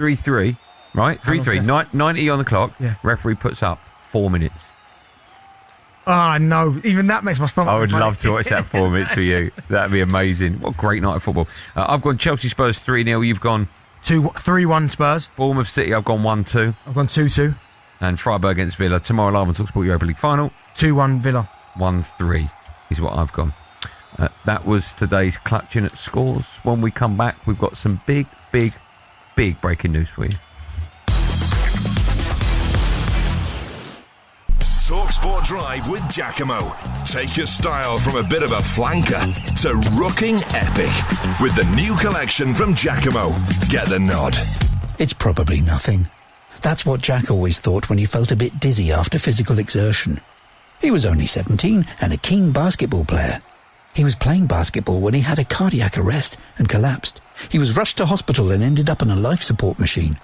3-3, right? 3-3. 90 on the clock. Yeah. Referee puts up 4 minutes. Oh, no. Even that makes my stomach. I would love to watch that 4 minutes for you. That'd be amazing. What a great night of football. I've gone Chelsea Spurs 3-0. You've gone 3-1 Spurs. Bournemouth City. I've gone 1-2. I've gone 2-2. And Freiburg against Villa. Tomorrow live on TalkSport Europa League final. 2-1 Villa. 1-3 is what I've gone. That was today's Clutching at Scores. When we come back, we've got some big breaking news for you. TalkSport Drive with Giacomo. Take your style from a bit of a flanker to rooking epic with the new collection from Giacomo. Get the nod. It's probably nothing. That's what Jack always thought when he felt a bit dizzy after physical exertion. He was only 17 and a keen basketball player. He was playing basketball when he had a cardiac arrest and collapsed. He was rushed to hospital and ended up on a life support machine.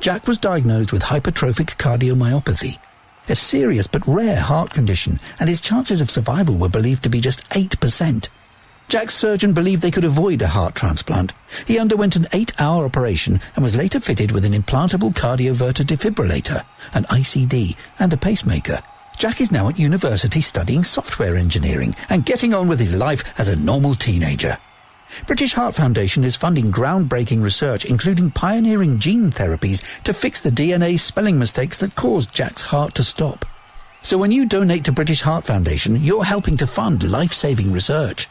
Jack was diagnosed with hypertrophic cardiomyopathy, a serious but rare heart condition, and his chances of survival were believed to be just 8%. Jack's surgeon believed they could avoid a heart transplant. He underwent an 8-hour operation and was later fitted with an implantable cardioverter defibrillator, an ICD, and a pacemaker. Jack is now at university studying software engineering and getting on with his life as a normal teenager. British Heart Foundation is funding groundbreaking research, including pioneering gene therapies to fix the DNA spelling mistakes that caused Jack's heart to stop. So when you donate to British Heart Foundation, you're helping to fund life-saving research.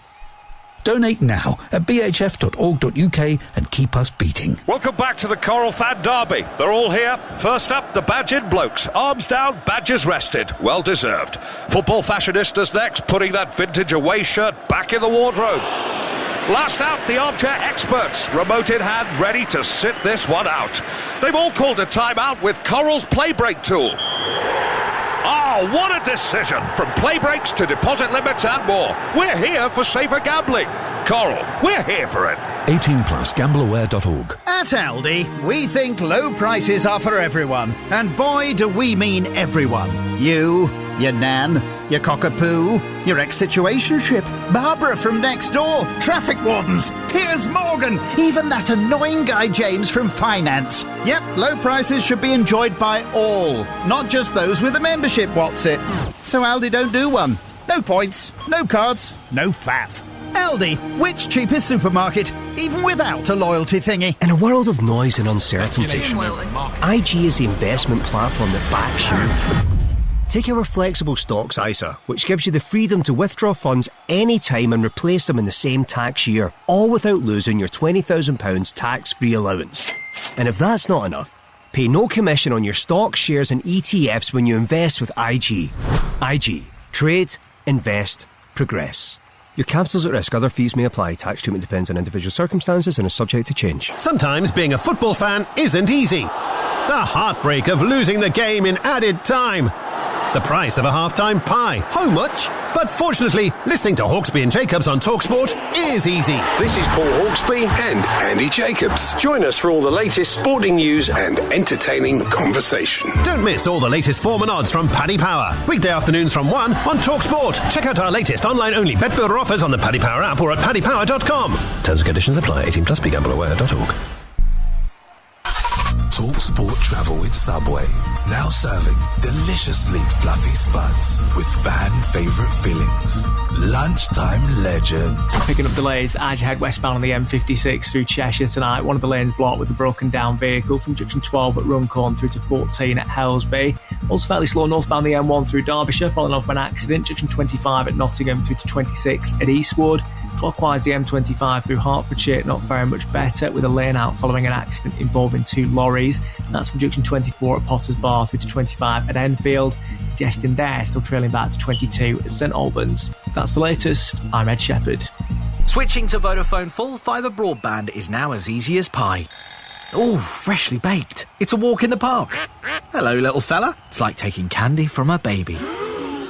Donate now at bhf.org.uk and keep us beating. Welcome back to the Coral Fan Derby. They're all here. First up, the badged blokes. Arms down, badges rested. Well deserved. Football fashionistas next, putting that vintage away shirt back in the wardrobe. Last out, the armchair experts, remote in hand, ready to sit this one out. They've all called a timeout with Coral's play break tool. Oh, what a decision! From play breaks to deposit limits and more. We're here for safer gambling. Coral, we're here for it. 18 plus, gambleaware.org. At Aldi, we think low prices are for everyone. And boy, do we mean everyone. You, your nan, your cockapoo, your ex-situationship, Barbara from next door, traffic wardens, Piers Morgan, even that annoying guy James from finance. Yep, low prices should be enjoyed by all, not just those with a membership, what's it? So Aldi don't do one. No points, no cards, no faff. Aldi, which cheapest supermarket, even without a loyalty thingy? In a world of noise and uncertainty, IG is the investment platform that backs you. Take our flexible stocks ISA, which gives you the freedom to withdraw funds anytime and replace them in the same tax year, all without losing your £20,000 tax-free allowance. And if that's not enough, pay no commission on your stocks, shares and ETFs when you invest with IG. IG. Trade, invest, progress. Your capital's at risk. Other fees may apply. Tax treatment depends on individual circumstances and is subject to change. Sometimes being a football fan isn't easy. The heartbreak of losing the game in added time. The price of a half-time pie. How much? But fortunately, listening to Hawksby and Jacobs on TalkSport is easy. This is Paul Hawksby and Andy Jacobs. Join us for all the latest sporting news and entertaining conversation. Don't miss all the latest form and odds from Paddy Power. Weekday afternoons from 1 on TalkSport. Check out our latest online-only bet builder offers on the Paddy Power app or at paddypower.com. Terms and conditions apply. 18 plus, begambleaware.org. Talk Sport Travel with Subway. Now serving deliciously fluffy spuds with fan favourite fillings. Lunchtime legend. Picking up delays as you head westbound on the M56 through Cheshire tonight. One of the lanes blocked with a broken down vehicle from junction 12 at Runcorn through to 14 at Hellsby. Also fairly slow northbound the M1 through Derbyshire following off an accident. Junction 25 at Nottingham through to 26 at Eastwood. Clockwise the M25 through Hertfordshire, not very much better with a lane out following an accident involving 2 lorries. That's from junction 24 at Potters Bar through to 25 at Enfield. Congestion there still trailing back to 22 at St Albans. That's the latest. I'm Ed Shepherd. Switching to Vodafone full fibre broadband is now as easy as pie. Ooh, freshly baked. It's a walk in the park. Hello, little fella. It's like taking candy from a baby.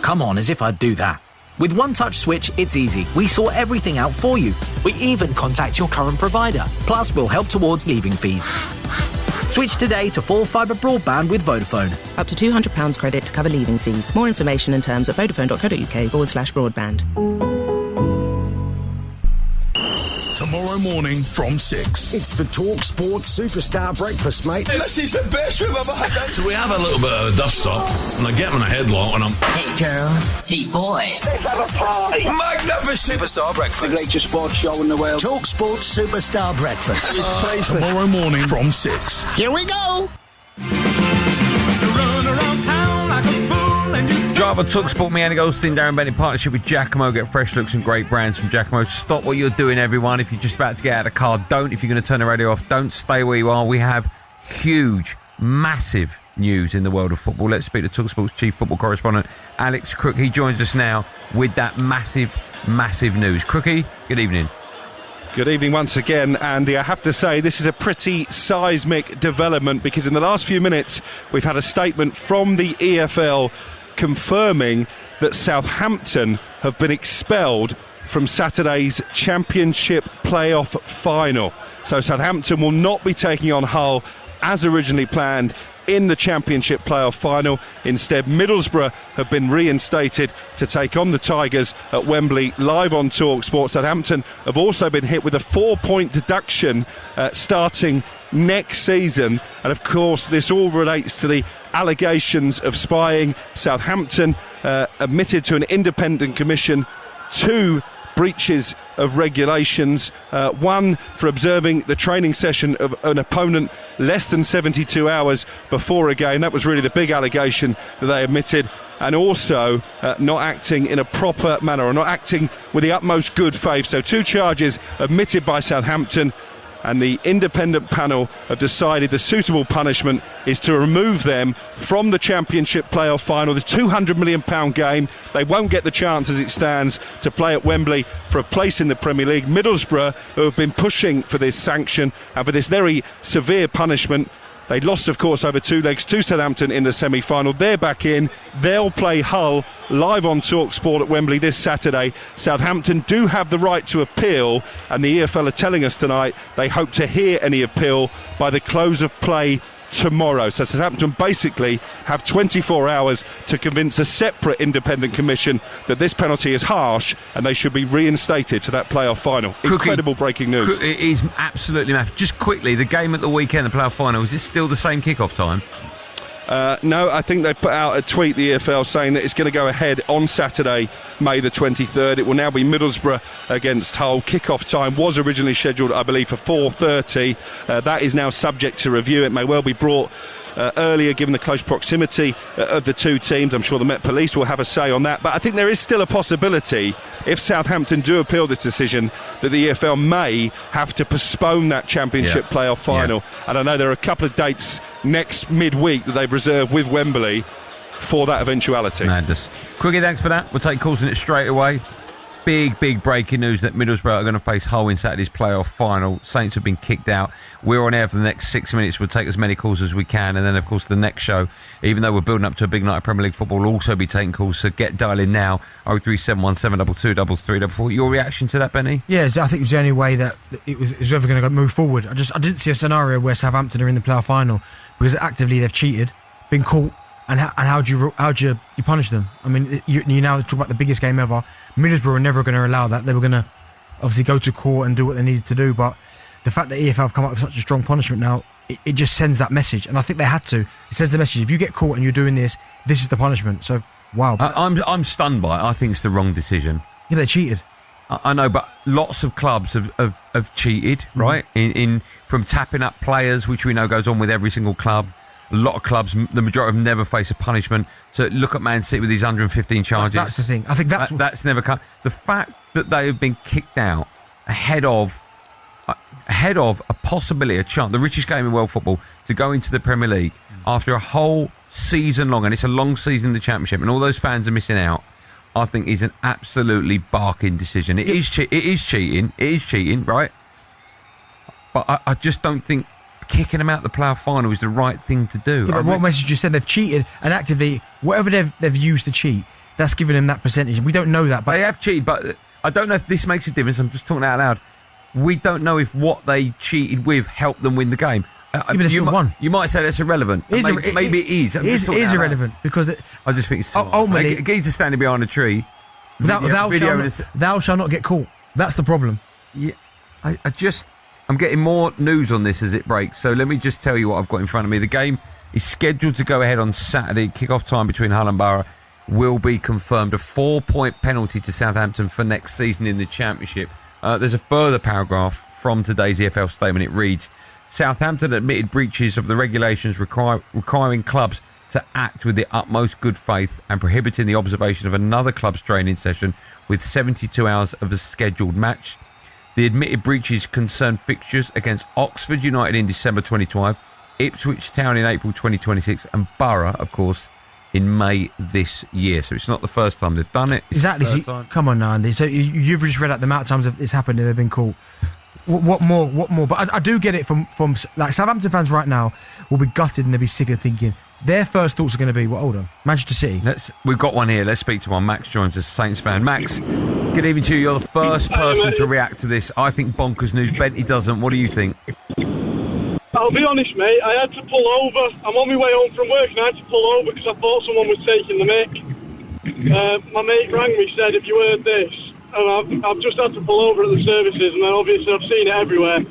Come on, as if I'd do that. With One Touch Switch, it's easy. We sort everything out for you. We even contact your current provider. Plus, we'll help towards leaving fees. Switch today to full fibre broadband with Vodafone. Up to £200 credit to cover leaving fees. More information and terms at vodafone.co.uk/broadband. Tomorrow morning from 6. It's the Talk Sports Superstar Breakfast, mate. This is the best we've ever had. So we have a little bit of a dust-up, and I get them in a headlock, and I'm... Hey, girls. Hey, boys. Let's have a party. Magnificent. Superstar Breakfast. The greatest sports show in the world. Talk Sports Superstar Breakfast. Tomorrow morning from 6. Here we go. Driver Talk Sport, me, Andy Goldstein, Darren Bennett, partnership with Giacomo. Get fresh looks and great brands from Giacomo. Stop what you're doing, everyone. If you're just about to get out of the car, don't. If you're going to turn the radio off, don't stay where you are. We have huge, massive news in the world of football. Let's speak to Talk Sport's chief football correspondent, Alex Crook. He joins us now with that massive news. Crookie, good evening. Good evening once again, Andy. I have to say this is a pretty seismic development because in the last few minutes we've had a statement from the EFL confirming that Southampton have been expelled from Saturday's Championship playoff final. So Southampton will not be taking on Hull as originally planned in the Championship playoff final. Instead, Middlesbrough have been reinstated to take on the Tigers at Wembley, live on Talk Sport. Southampton have also been hit with a 4-point deduction starting next season, and of course this all relates to the allegations of spying. Southampton admitted to an independent commission 2 breaches of regulations, one for observing the training session of an opponent less than 72 hours before a game. That was really the big allegation that they admitted, and also not acting in a proper manner or not acting with the utmost good faith. So 2 charges admitted by Southampton, and the independent panel have decided the suitable punishment is to remove them from the Championship playoff final, the £200 million game. They won't get the chance as it stands to play at Wembley for a place in the Premier League. Middlesbrough, who have been pushing for this sanction and for this very severe punishment, they lost, of course, over 2 legs to Southampton in the semi-final. They're back in. They'll play Hull live on Talk Sport at Wembley this Saturday. Southampton do have the right to appeal, and the EFL are telling us tonight they hope to hear any appeal by the close of play tomorrow. So Southampton basically have 24 hours to convince a separate independent commission that this penalty is harsh and they should be reinstated to that playoff final. Incredible breaking news. It is absolutely massive. Just quickly, the game at the weekend, the playoff final, is this still the same kickoff time? No, I think they put out a tweet, the EFL, saying that it's going to go ahead on Saturday, May the 23rd. It will now be Middlesbrough against Hull. Kickoff time was originally scheduled, I believe, for 4:30. That is now subject to review. It may well be brought earlier, given the close proximity of the 2 teams. I'm sure the Met Police will have a say on that. But I think there is still a possibility, if Southampton do appeal this decision, that the EFL may have to postpone that Championship playoff final. And I know there are a couple of dates next midweek that they've reserved with Wembley for that eventuality. Madness. Quickie, thanks for that. We'll take calls on it straight away. Big breaking news that Middlesbrough are going to face Hull in Saturday's playoff final. Saints have been kicked out. We're on air for the next 6 minutes. We'll take as many calls as we can, and then of course the next show, even though we're building up to a big night of Premier League football, will also be taking calls, so get dialing now. 0371 722 3344. Your reaction to that, Benny? Yeah, I think it was the only way that it was ever going to move forward. I didn't see a scenario where Southampton are in the playoff final, because actively they've cheated, been caught, and how do you punish them? I mean, you now talk about the biggest game ever. Middlesbrough were never going to allow that. They were going to obviously go to court and do what they needed to do, but the fact that EFL have come up with such a strong punishment now, it just sends that message, and I think they had to. It sends the message: if you get caught and you're doing this is the punishment. So, wow. I'm stunned by it. I think it's the wrong decision. Yeah, they cheated. I know, but lots of clubs have cheated, right? In from tapping up players, which we know goes on with every single club. A lot of clubs, the majority have never faced a punishment. So look at Man City with these 115 charges. That's the thing. I think that's never come. The fact that they have been kicked out ahead of a possibility, a chance, the richest game in world football, to go into the Premier League after a whole season long, and it's a long season in the Championship, and all those fans are missing out, I think is an absolutely barking decision. It is cheating, right? But I just don't think kicking them out the playoff final is the right thing to do. Yeah, but what message you said? They've cheated, and actively, whatever they've used to cheat, that's giving them that percentage. We don't know that. But they have cheated, but I don't know if this makes a difference. I'm just talking out loud. We don't know if what they cheated with helped them win the game. You might say that's irrelevant. Maybe it is. It is irrelevant because I just think it's ultimately a geezer standing behind a tree. Thou shall not get caught. That's the problem. Yeah. I'm getting more news on this as it breaks. So let me just tell you what I've got in front of me. The game is scheduled to go ahead on Saturday. Kick-off time between Hull and Borough will be confirmed. A 4-point penalty to Southampton for next season in the Championship. There's a further paragraph from today's EFL statement. It reads, Southampton admitted breaches of the regulations requiring clubs to act with the utmost good faith and prohibiting the observation of another club's training session with 72 hours of a scheduled match. The admitted breaches concern fixtures against Oxford United in December 2012, Ipswich Town in April 2026, and Borough, of course, in May this year. So it's not the first time they've done it. It's Exactly. So, come on now, Andy. So you've just read out the amount of times it's happened and they've been caught. What more? But I do get it from like Southampton fans right now will be gutted and they'll be sick of thinking their first thoughts are going to be, hold on, Manchester City. We've got one here. Let's speak to one. Max joins us, Saints fan. Max, good evening to you. You're the first person to react to this. I think bonkers news. Bentley doesn't. What do you think? I'll be honest, mate. I had to pull over. I'm on my way home from work and I had to pull over because I thought someone was taking the mick. My mate rang me, said, "Have you heard this?" And I've just had to pull over at the services, and then obviously I've seen it everywhere.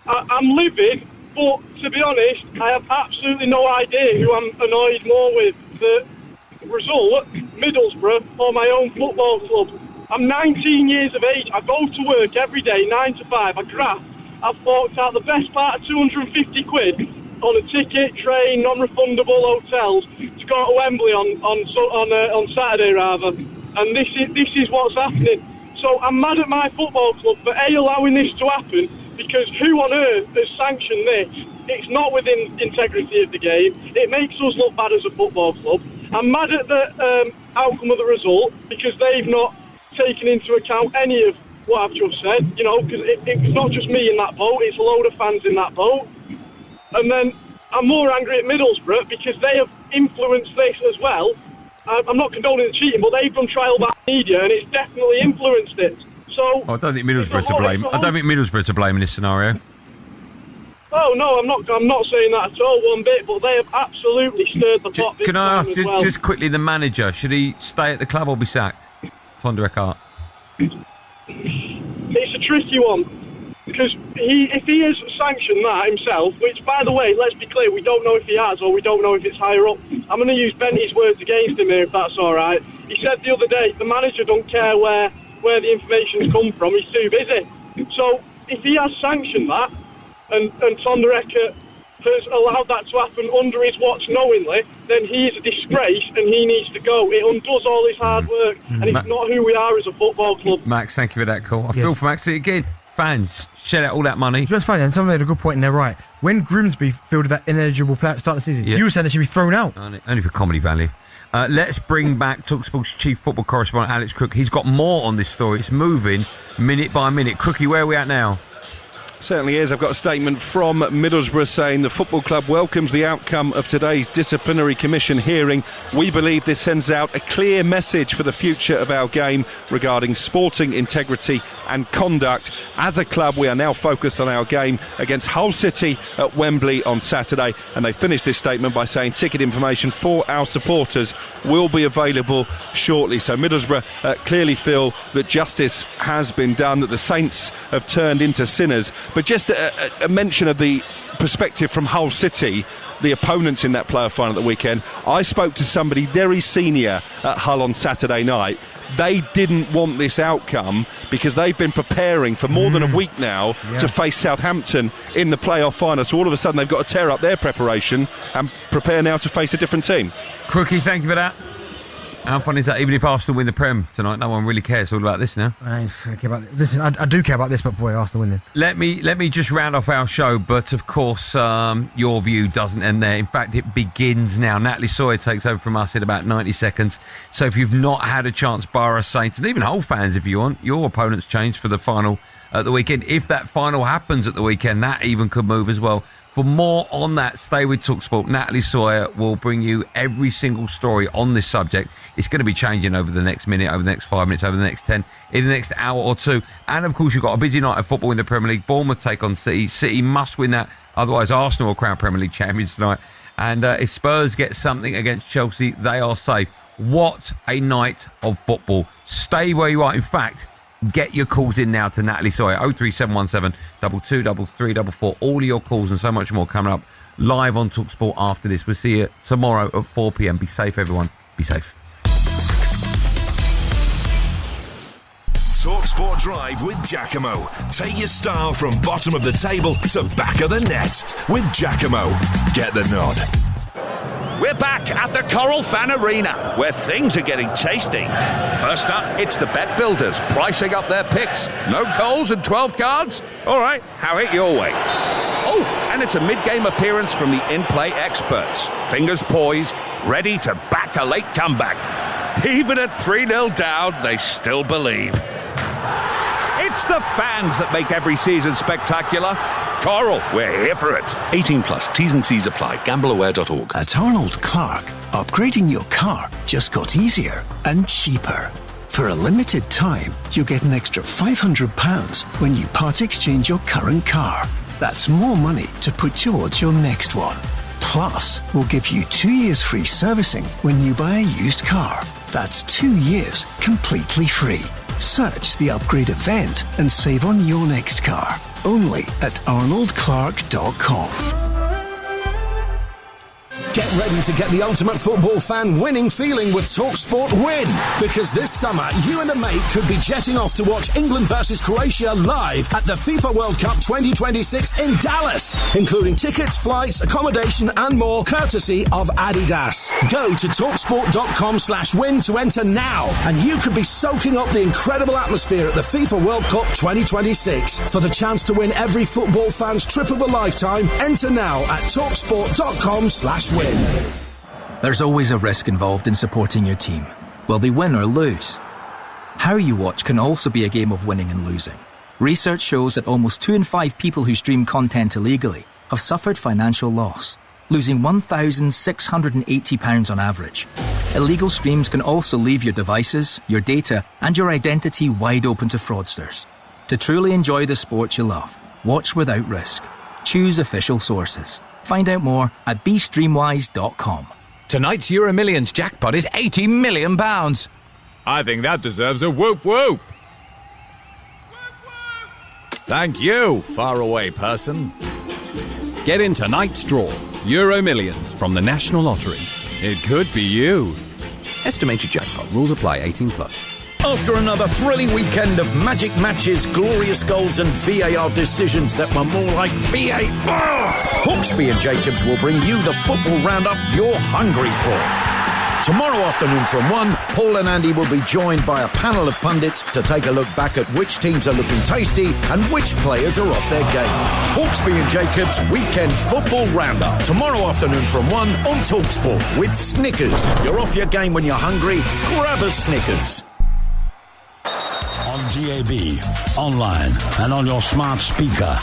I'm livid, but to be honest, I have absolutely no idea who I'm annoyed more with. The result, Middlesbrough, or my own football club. I'm 19 years of age. I go to work every day, 9 to 5. I graft. I've forked out the best part of 250 quid on a ticket, train, non-refundable hotels to go to Wembley on Saturday, rather. And this is what's happening. So I'm mad at my football club for allowing this to happen, because who on earth has sanctioned this? It's not within the integrity of the game. It makes us look bad as a football club. I'm mad at the outcome of the result, because they've not taken into account any of what I've just said, you know, because it's not just me in that boat, it's a load of fans in that boat. And then I'm more angry at Middlesbrough because they have influenced this as well. I'm not condoning the cheating, but they've done trial by media and it's definitely influenced it. So I don't think Middlesbrough to blame. I don't think Middlesbrough to blame in this scenario. Oh no, I'm not saying that at all one bit, but they have absolutely stirred the pot. Can I ask just quickly, the manager, should he stay at the club or be sacked? Tondre Eckhart. It's a tricky one, because if he has sanctioned that himself, which, by the way, let's be clear, we don't know if he has or we don't know if it's higher up. I'm going to use Benty's words against him here, if that's all right. He said the other day, the manager don't care where the information's come from, he's too busy. So if he has sanctioned that, and Tondre Eckhart has allowed that to happen under his watch knowingly, then he is a disgrace and he needs to go. It undoes all his hard work, and it's not who we are as a football club. Max, thank you for that call. I feel for Max. Again, fans, shell out all that money. That's funny, and someone made a good point and they're right. When Grimsby fielded that ineligible player at the start of the season, you were saying they should be thrown out. Only for comedy value. Let's bring back TalkSport's chief football correspondent, Alex Crook. He's got more on this story. It's moving minute by minute. Crookie, where are we at now? Certainly is. I've got a statement from Middlesbrough saying the football club welcomes the outcome of today's disciplinary commission hearing. We believe this sends out a clear message for the future of our game regarding sporting integrity and conduct. As a club, we are now focused on our game against Hull City at Wembley on Saturday. And they finished this statement by saying ticket information for our supporters will be available shortly. So Middlesbrough clearly feel that justice has been done, that the Saints have turned into sinners. But just a mention of the perspective from Hull City, the opponents in that player final at the weekend. I spoke to somebody very senior at Hull on Saturday night. They didn't want this outcome because they've been preparing for more than a week now to face Southampton in the playoff final. So all of a sudden they've got to tear up their preparation and prepare now to face a different team. Crookie, thank you for that. How funny is that? Even if Arsenal win the Prem tonight, no one really cares. All about this now. I care about this. Listen, I do care about this, but boy, Arsenal winning. Let me just round off our show, but of course, your view doesn't end there. In fact, it begins now. Natalie Sawyer takes over from us in about 90 seconds. So if you've not had a chance, Borough, Saints, and even Hull fans, if you want, your opponents change for the final at the weekend. If that final happens at the weekend, that even could move as well. For more on that, stay with TalkSport. Natalie Sawyer will bring you every single story on this subject. It's going to be changing over the next minute, over the next 5 minutes, over the next 10, in the next hour or two. And, of course, you've got a busy night of football in the Premier League. Bournemouth take on City. City must win that. Otherwise, Arsenal will crown Premier League champions tonight. And if Spurs get something against Chelsea, they are safe. What a night of football. Stay where you are. In fact, Get your calls in now to Natalie Sawyer, 03717 223344. All of your calls and so much more coming up live on TalkSport after this. We'll see you tomorrow at 4 p.m. Be safe, everyone. Be safe. TalkSport Drive with Giacomo. Take your style from bottom of the table to back of the net with Giacomo. Get the nod. We're back at the Coral Fan Arena, where things are getting tasty. First up, it's the bet builders pricing up their picks. No calls and 12 cards? All right, have it your way. Oh, and it's a mid-game appearance from the in-play experts. Fingers poised, ready to back a late comeback. Even at 3-0 down, they still believe. It's the fans that make every season spectacular. Coral, we're here for it. 18 plus, T's and C's apply. Gambleaware.org. At Arnold Clark, upgrading your car just got easier and cheaper. For a limited time, you'll get an extra £500 when you part exchange your current car. That's more money to put towards your next one. Plus, we'll give you 2 years free servicing when you buy a used car. That's 2 years completely free. Search the upgrade event and save on your next car. Only at arnoldclark.com. Get ready to get the ultimate football fan winning feeling with TalkSport Win. Because this summer, you and a mate could be jetting off to watch England versus Croatia live at the FIFA World Cup 2026 in Dallas, including tickets, flights, accommodation and more, courtesy of Adidas. Go to TalkSport.com/win to enter now, and you could be soaking up the incredible atmosphere at the FIFA World Cup 2026. For the chance to win every football fan's trip of a lifetime, enter now at TalkSport.com/win. There's always a risk involved in supporting your team. Will they win or lose? How you watch can also be a game of winning and losing. Research shows that almost 2 in 5 people who stream content illegally have suffered financial loss, losing £1,680 on average. Illegal streams can also leave your devices, your data, and your identity wide open to fraudsters. To truly enjoy the sport you love, watch without risk. Choose official sources. Find out more at bstreamwise.com. Tonight's Euro Millions jackpot is £80 million. I think that deserves a whoop whoop. Thank you, faraway person. Get in tonight's draw. Euro Millions from the National Lottery. It could be you. Estimated jackpot. Rules apply. 18 plus. After another thrilling weekend of magic matches, glorious goals and VAR decisions that were more like VAR, Hawksby and Jacobs will bring you the football roundup you're hungry for. Tomorrow afternoon from 1, Paul and Andy will be joined by a panel of pundits to take a look back at which teams are looking tasty and which players are off their game. Hawksby and Jacobs Weekend Football Roundup. Tomorrow afternoon from 1 on TalkSport with Snickers. You're off your game when you're hungry. Grab a Snickers. On DAB, online, and on your smart speaker.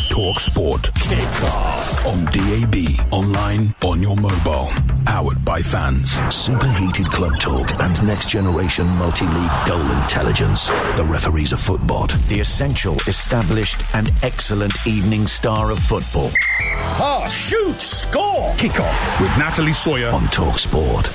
TalkSport. Kickoff. On DAB, online, on your mobile. Powered by fans. Superheated club talk and next generation multi-league goal intelligence. The referees of football. The essential, established, and excellent evening star of football. Pass, shoot, score! Kickoff with Natalie Sawyer on TalkSport.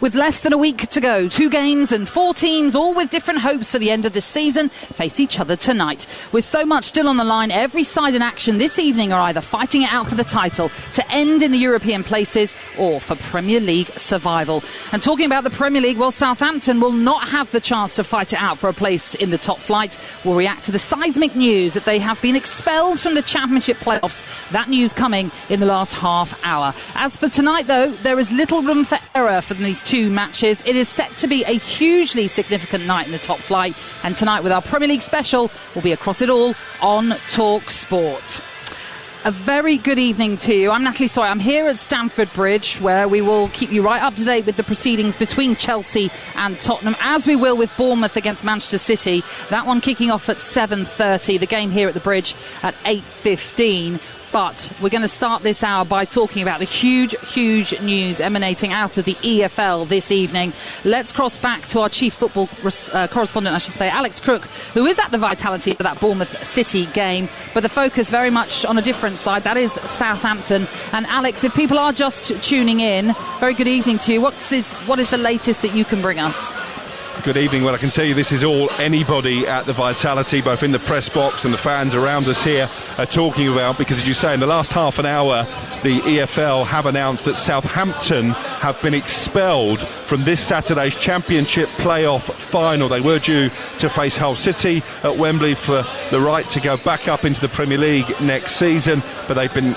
With less than a week to go, 2 games and 4 teams, all with different hopes for the end of the season, face each other tonight. With so much still on the line, every side in action this evening are either fighting it out for the title, to end in the European places, or for Premier League survival. And talking about the Premier League, well, Southampton will not have the chance to fight it out for a place in the top flight. We'll react to the seismic news that they have been expelled from the Championship playoffs. That news coming in the last half hour. As for tonight, though, there is little room for error for these 2 matches. It is set to be a hugely significant night in the top flight, and tonight with our Premier League special, we'll be across it all on TalkSport. A very good evening to you. I'm Natalie Sawyer. I'm here at Stamford Bridge, where we will keep you right up to date with the proceedings between Chelsea and Tottenham, as we will with Bournemouth against Manchester City. That one kicking off at 7:30. The game here at the Bridge at 8:15. But we're going to start this hour by talking about the huge news emanating out of the EFL this evening. Let's cross back to our chief football correspondent, Alex Crook, who is at the Vitality for that Bournemouth City game. But the focus very much on a different side, that is Southampton. And Alex, if people are just tuning in, very good evening to you. What is the latest that you can bring us? Good evening. Well, I can tell you this is all anybody at the Vitality, both in the press box and the fans around us here, are talking about, because as you say, in the last half an hour, the EFL have announced that Southampton have been expelled from this Saturday's Championship playoff final. They were due to face Hull City at Wembley for the right to go back up into the Premier League next season, but they've been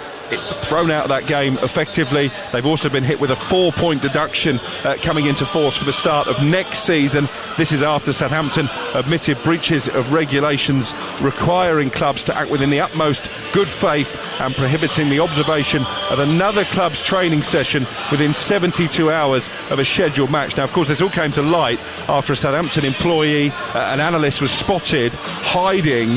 thrown out of that game effectively. They've also been hit with a 4-point deduction coming into force for the start of next season. This is after Southampton admitted breaches of regulations requiring clubs to act within the utmost good faith and prohibiting the observation of another club's training session within 72 hours of a scheduled match. Now, of course, this all came to light after a Southampton employee, an analyst, was spotted hiding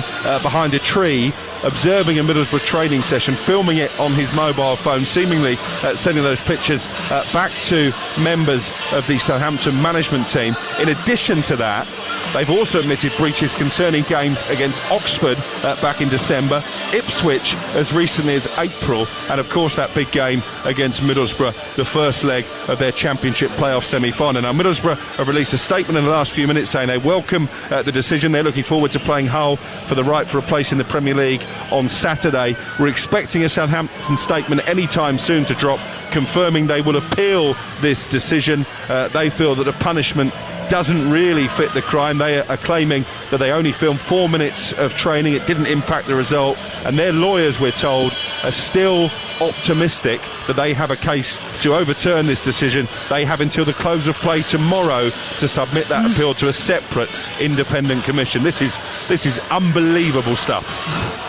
behind a tree, observing a Middlesbrough training session, filming it on his mobile phone, seemingly sending those pictures back to members of the Southampton management team. In addition to that, they've also admitted breaches concerning games against Oxford back in December, Ipswich as recently as April, and of course that big game against Middlesbrough, the first leg of their Championship playoff semi-final. Now, Middlesbrough have released a statement in the last few minutes saying they welcome the decision. They're looking forward to playing Hull for the right for a place in the Premier League on Saturday. We're expecting a Southampton statement anytime soon to drop, confirming they will appeal this decision. They feel that the punishment doesn't really fit the crime. They are claiming that they only filmed 4 minutes of training. It didn't impact the result, and their lawyers, we're told, are still optimistic that they have a case to overturn this decision. They have until the close of play tomorrow to submit that appeal to a separate independent commission. This is unbelievable stuff.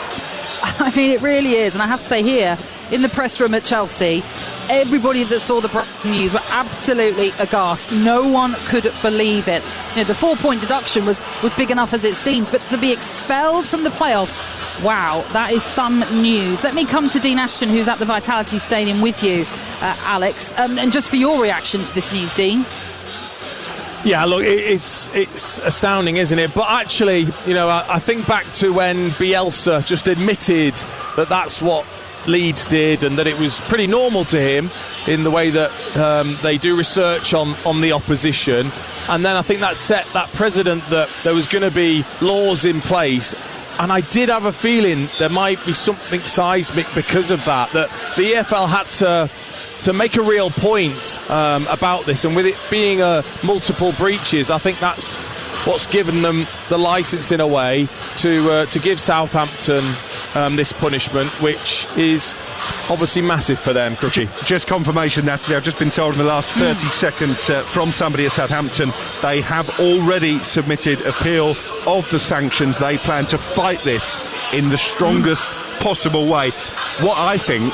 I mean, it really is. And I have to say, here in the press room at Chelsea, everybody that saw the news were absolutely aghast. No one could believe it. You know, the 4-point deduction was big enough as it seemed, but to be expelled from the playoffs, wow, that is some news. Let me come to Dean Ashton, who's at the Vitality Stadium with you, Alex, and just for your reaction to this news, Dean. Yeah, look, it's astounding, isn't it? But actually, you know, I think back to when Bielsa just admitted that that's what Leeds did, and that it was pretty normal to him in the way that they do research on the opposition. And then I think that set that precedent that there was going to be laws in place. And I did have a feeling there might be something seismic because of that the EFL had to make a real point about this, and with it being multiple breaches, I think that's what's given them the licence in a way to give Southampton this punishment, which is obviously massive for them, Crutchy. Just confirmation, Natalie, I've just been told in the last 30 seconds from somebody at Southampton they have already submitted appeal of the sanctions. They plan to fight this in the strongest possible way. What I think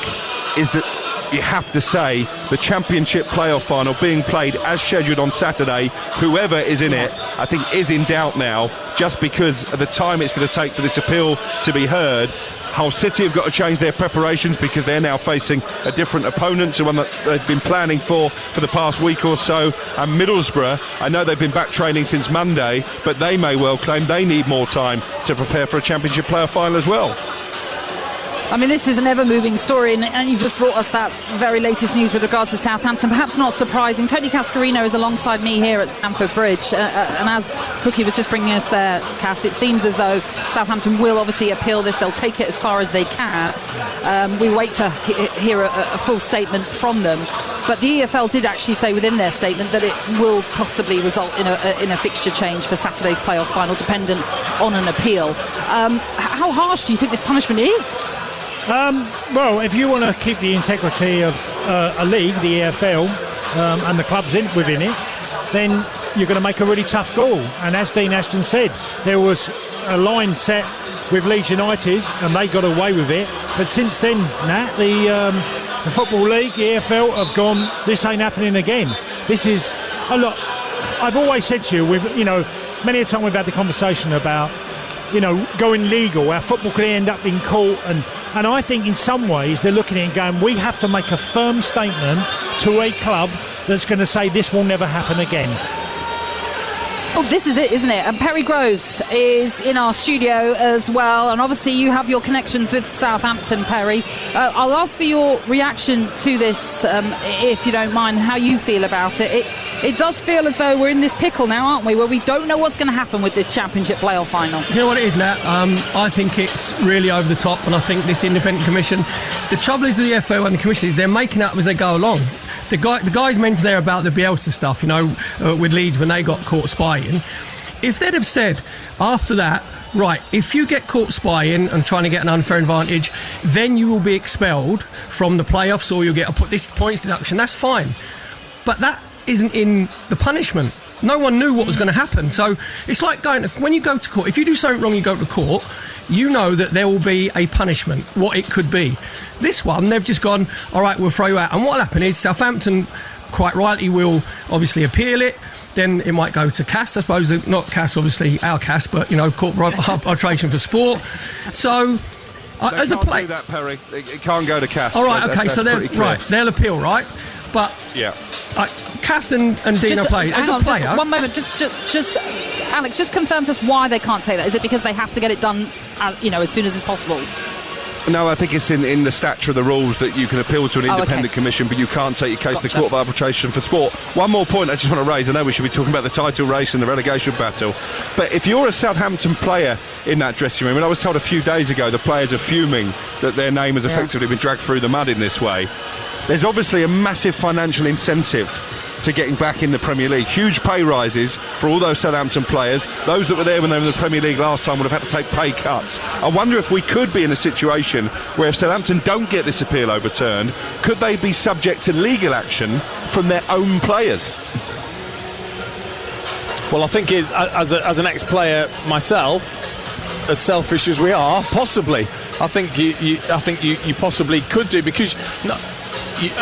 is that you have to say the Championship playoff final being played as scheduled on Saturday, whoever is in it, I think is in doubt now, just because of the time it's going to take for this appeal to be heard. Hull City have got to change their preparations because they're now facing a different opponent to one that they've been planning for the past week or so. And Middlesbrough, I know they've been back training since Monday, but they may well claim they need more time to prepare for a Championship playoff final as well. I mean, this is an ever-moving story, and you've just brought us that very latest news with regards to Southampton. Perhaps not surprising. Tony Cascarino is alongside me here at Stamford Bridge, and as Cookie was just bringing us there, Cass, it seems as though Southampton will obviously appeal this. They'll take it as far as they can. We wait to hear a full statement from them. But the EFL did actually say within their statement that it will possibly result in a fixture change for Saturday's playoff final, dependent on an appeal. How harsh do you think this punishment is? Well, if you want to keep the integrity of a league, the EFL, and the clubs within it, then you're going to make a really tough call. And as Dean Ashton said, there was a line set with Leeds United, and they got away with it. But since then, Nat, the Football League, the EFL, have gone, this ain't happening again. This is a lot. I've always said to you, many a time we've had the conversation about, going legal. Our football could end up in court, and I think in some ways they're looking at it and going, we have to make a firm statement to a club that's going to say this will never happen again. Oh, this is it, isn't it? And Perry Groves is in our studio as well. And obviously you have your connections with Southampton, Perry. I'll ask for your reaction to this, if you don't mind, how you feel about it. It does feel as though we're in this pickle now, aren't we, where we don't know what's going to happen with this Championship playoff final. You know what it is, Nat? I think it's really over the top, and I think this independent commission, the trouble is with the EFL and the commission is they're making up as they go along. The guys mentioned there about the Bielsa stuff, with Leeds when they got caught spying. If they'd have said after that, right, if you get caught spying and trying to get an unfair advantage, then you will be expelled from the playoffs or you'll get this points deduction, that's fine. But that isn't in the punishment. No one knew what was going to happen. So it's like when you go to court, if you do something wrong, you go to court, you know that there will be a punishment, what it could be. This one, they've just gone, all right, we'll throw you out. And what will happen is Southampton, quite rightly, will obviously appeal it. Then it might go to CAS, I suppose. Not CAS, obviously, our CAS, but, Court of Arbitration for Sport. So, as a player... do that, Perry. It can't go to CAS. All right, okay, so they'll appeal, right? But... yeah. Cass and Dino play. As a player... One moment, just Alex, just confirm to us why they can't take that. Is it because they have to get it done, as soon as possible? No, I think it's in the stature of the rules that you can appeal to an independent commission, but you can't take your case to the Court of Arbitration for Sport. One more point I just want to raise. I know we should be talking about the title race and the relegation battle, but if you're a Southampton player in that dressing room, and I was told a few days ago the players are fuming that their name has effectively been dragged through the mud in this way, there's obviously a massive financial incentive to getting back in the Premier League. Huge pay rises for all those Southampton players. Those that were there when they were in the Premier League last time would have had to take pay cuts. I wonder if we could be in a situation where if Southampton don't get this appeal overturned, could they be subject to legal action from their own players? Well, I think as an ex-player myself, as selfish as we are, possibly. I think you possibly could do, because...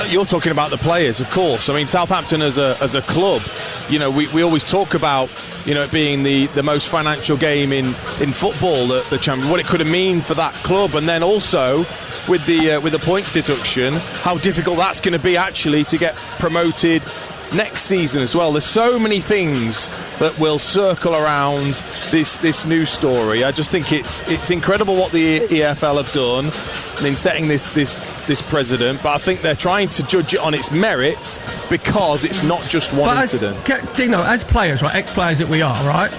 You're talking about the players, of course. I mean, Southampton as a club, we always talk about, it being the most financial game in football, the champion, what it could have mean for that club, and then also with the points deduction, how difficult that's going to be actually to get promoted next season as well. There's so many things that will circle around this news story. I just think it's incredible what the EFL have done in setting this precedent, but I think they're trying to judge it on its merits because it's not just one incident. As players, right, ex-players that we are, right,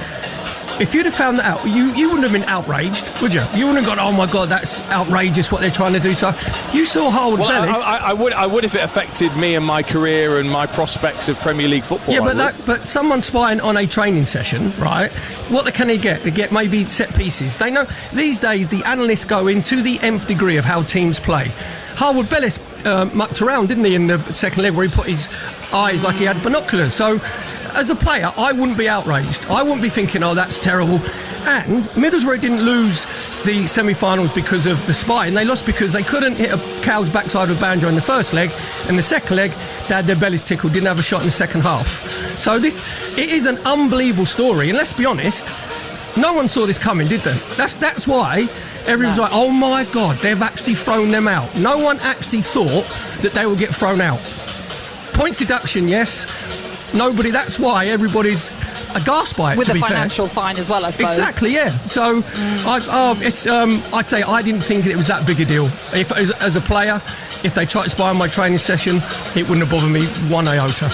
if you'd have found that out, you wouldn't have been outraged, would you? You wouldn't have gone, oh my God, that's outrageous what they're trying to do. So you saw Harwood Bellis. I would if it affected me and my career and my prospects of Premier League football. Yeah, but someone spying on a training session, right? What can they get? They get maybe set pieces. They know these days the analysts go into the nth degree of how teams play. Harwood Bellis mucked around, didn't he, in the second leg where he put his eyes like he had binoculars. So as a player, I wouldn't be outraged. I wouldn't be thinking, oh, that's terrible. And Middlesbrough didn't lose the semi-finals because of the spy, and they lost because they couldn't hit a cow's backside with banjo in the first leg, and the second leg, they had their bellies tickled, didn't have a shot in the second half. So it is an unbelievable story, and let's be honest, no one saw this coming, did they? That's why everyone's like, oh my God, they've actually thrown them out. No one actually thought that they would get thrown out. Points deduction, yes. Nobody. That's why everybody's aghast by it. With a financial fine as well, I suppose. Exactly, yeah. So I'd say I didn't think it was that big a deal. If as a player, if they tried to spy on my training session, it wouldn't have bothered me one iota.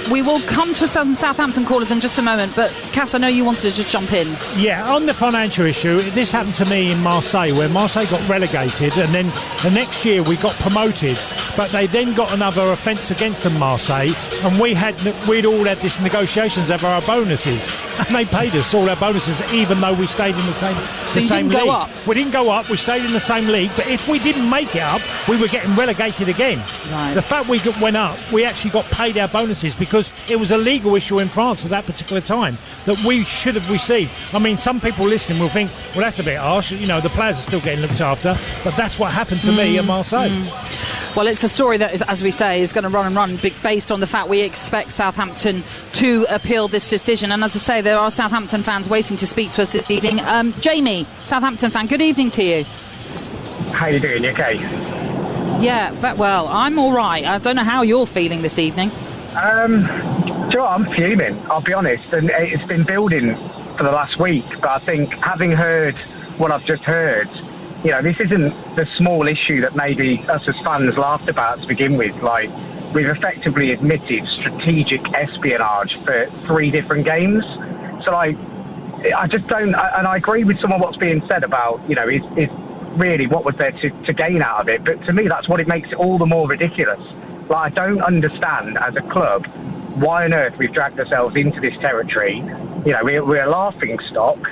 We will come to some Southampton callers in just a moment, but Cass, I know you wanted to just jump in. Yeah, on the financial issue, this happened to me in Marseille, where Marseille got relegated, and then the next year we got promoted, but they then got another offence against them, Marseille, and we'd all had this negotiations over our bonuses, and they paid us all our bonuses, even though we stayed in the same league. Go up? We didn't go up, we stayed in the same league, but if we didn't make it up, we were getting relegated again. Right. The fact we went up, we actually got paid our bonuses because it was a legal issue in France at that particular time that we should have received. I mean, some people listening will think, well, that's a bit harsh. The players are still getting looked after, but that's what happened to me at Marseille. Well, it's a story that, as we say, is going to run and run based on the fact we expect Southampton to appeal this decision. And as I say, there are Southampton fans waiting to speak to us this evening. Jamie, Southampton fan, good evening to you. How you doing? You okay? Yeah, well, I'm all right. I don't know how you're feeling this evening. you know what? I'm fuming, I'll be honest, and it's been building for the last week, but I think having heard what I've just heard, you know, this isn't the small issue that maybe us as fans laughed about to begin with. Like, we've effectively admitted strategic espionage for 3 different games. So, like, I just don't, and I agree with some of what's being said about, you know, is really what was there to gain out of it. But to me, that's what it makes it all the more ridiculous. Like, I don't understand as a club why on earth we've dragged ourselves into this territory. You know, we're a laughing stock.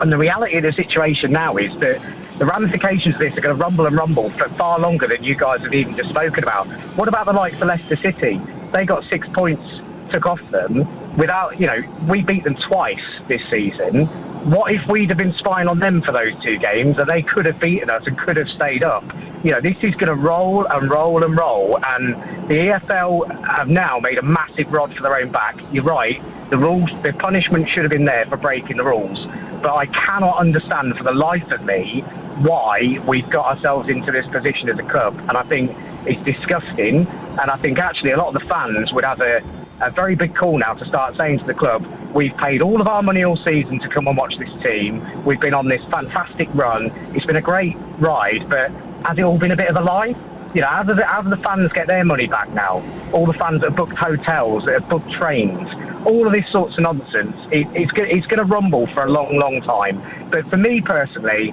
And the reality of the situation now is that the ramifications of this are going to rumble and rumble for far longer than you guys have even just spoken about. What about the likes of Leicester City? They got 6 points took off them without, you know, we beat them twice this season. What if we'd have been spying on them for those 2 games and they could have beaten us and could have stayed up? You know, this is going to roll and roll and roll, and the EFL have now made a massive rod for their own back. You're right, the rules, the punishment should have been there for breaking the rules, but I cannot understand for the life of me why we've got ourselves into this position as a club, and I think it's disgusting, and I think actually a lot of the fans would have a very big call now to start saying to the club, we've paid all of our money all season to come and watch this team, we've been on this fantastic run, it's been a great ride, but has it all been a bit of a lie? You know, how do the fans get their money back now? All the fans that have booked hotels, that have booked trains, all of this sorts of nonsense, it's going to rumble for a long, long time. But for me personally,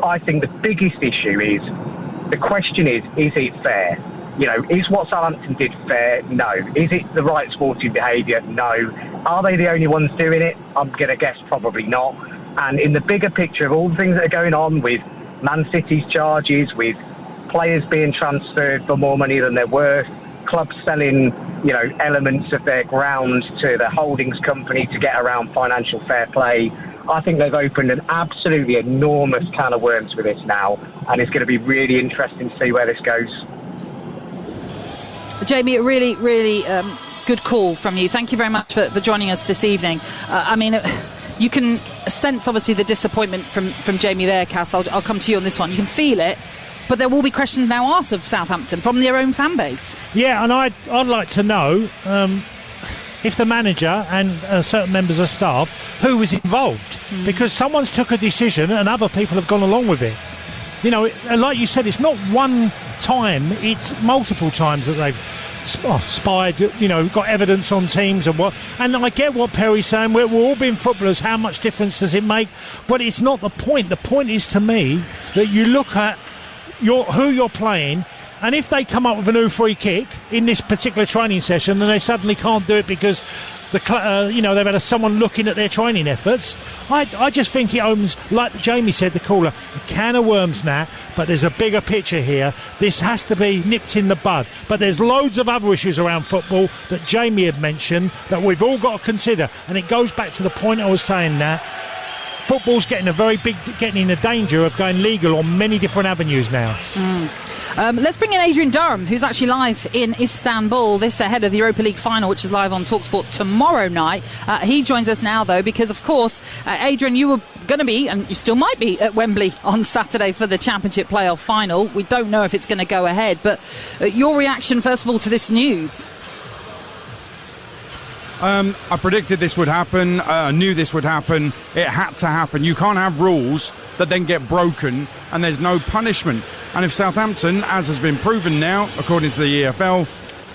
I think the biggest issue is, the question is it fair? You know, is what Southampton did fair? No. Is it the right sporting behaviour? No. Are they the only ones doing it? I'm going to guess probably not. And in the bigger picture of all the things that are going on with Man City's charges, with players being transferred for more money than they're worth, clubs selling, you know, elements of their ground to the holdings company to get around financial fair play, I think they've opened an absolutely enormous can of worms with this now, and it's going to be really interesting to see where this goes. Jamie, a really, really good call from you. Thank you very much for joining us this evening. I mean, you can sense, obviously, the disappointment from Jamie there, Cass. I'll come to you on this one. You can feel it, but there will be questions now asked of Southampton from their own fan base. Yeah, and I'd like to know if the manager and certain members of staff, who was involved. Because someone's took a decision and other people have gone along with it. You know, like you said, it's not one time, it's multiple times that they've spied, you know, got evidence on teams and what. And I get what Perry's saying, we're all being footballers, how much difference does it make? But it's not the point. The point is, to me, that you look at who you're playing, and if they come up with a new free kick in this particular training session and they suddenly can't do it because you know, they've had someone looking at their training efforts, I just think it opens, like Jamie said, the caller, a can of worms now. But there's a bigger picture here. This has to be nipped in the bud. But there's loads of other issues around football that Jamie had mentioned that we've all got to consider, and it goes back to the point I was saying, that football's getting in the danger of going legal on many different avenues now. Let's bring in Adrian Durham, who's actually live in Istanbul, this ahead of the Europa League final, which is live on TalkSport tomorrow night. He joins us now, though, because, of course, Adrian, you were going to be, and you still might be, at Wembley on Saturday for the Championship playoff final. We don't know if it's going to go ahead, but your reaction, first of all, to this news? I predicted this would happen. I knew this would happen. It had to happen. You can't have rules that then get broken and there's no punishment. And if Southampton, as has been proven now, according to the EFL,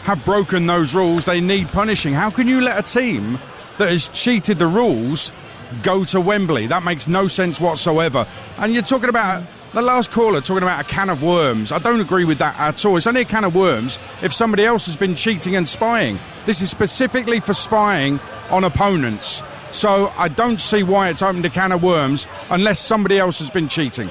have broken those rules, they need punishing. How can you let a team that has cheated the rules go to Wembley? That makes no sense whatsoever. And you're talking about the last caller talking about a can of worms. I don't agree with that at all. It's only a can of worms if somebody else has been cheating and spying. This is specifically for spying on opponents. So I don't see why it's opened a can of worms unless somebody else has been cheating.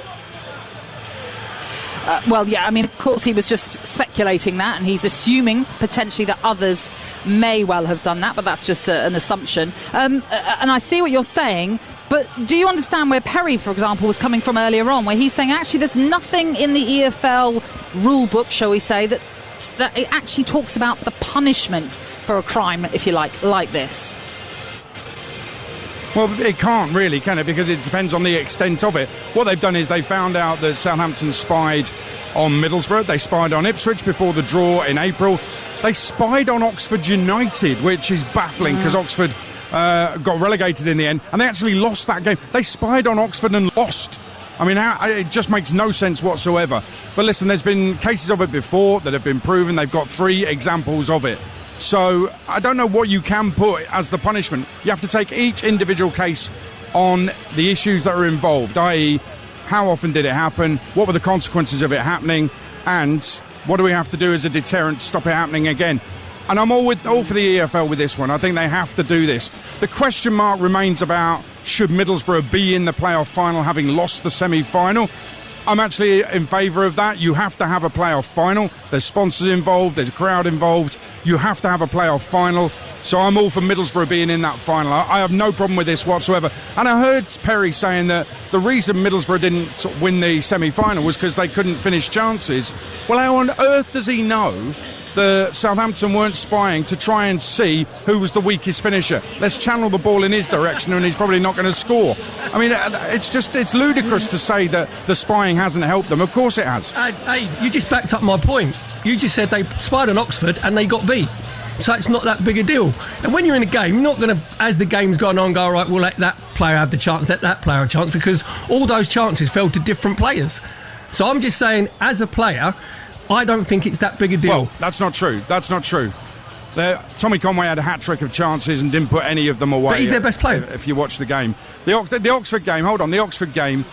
Well, yeah, I mean, of course, he was just speculating that, and he's assuming potentially that others may well have done that, but that's just an assumption. And I see what you're saying, but do you understand where Perry, for example, was coming from earlier on, where he's saying actually there's nothing in the EFL rule book, shall we say, that it actually talks about the punishment for a crime, if you like this? Well, it can't really, can it? Because it depends on the extent of it. What they've done is they found out that Southampton spied on Middlesbrough. They spied on Ipswich before the draw in April. They spied on Oxford United, which is baffling because Oxford got relegated in the end, and they actually lost that game. They spied on Oxford and lost. I mean, it just makes no sense whatsoever. But listen, there's been cases of it before that have been proven. They've got 3 examples of it. So I don't know what you can put as the punishment. You have to take each individual case on the issues that are involved, i.e., how often did it happen, what were the consequences of it happening, and what do we have to do as a deterrent to stop it happening again. And I'm all for the EFL with this one. I think they have to do this. The question mark remains about should Middlesbrough be in the playoff final having lost the semi-final. I'm actually in favour of that. You have to have a playoff final. There's sponsors involved, there's a crowd involved. You have to have a playoff final. So I'm all for Middlesbrough being in that final. I have no problem with this whatsoever. And I heard Perry saying that the reason Middlesbrough didn't win the semi-final was because they couldn't finish chances. Well, how on earth does he know the Southampton weren't spying to try and see who was the weakest finisher? Let's channel the ball in his direction and he's probably not going to score. I mean, it's ludicrous to say that the spying hasn't helped them. Of course it has. Hey, you just backed up my point. You just said they spied on Oxford and they got beat. So it's not that big a deal. And when you're in a game, you're not going to, as the game's gone on, go, all right, we'll let that player have the chance, let that player have a chance, because all those chances fell to different players. So I'm just saying, as a player, I don't think it's that big a deal. Well, that's not true. That's not true. Tommy Conway had a hat-trick of chances and didn't put any of them away. But he's their best player. If you watch the game. The Oxford game, the Oxford game,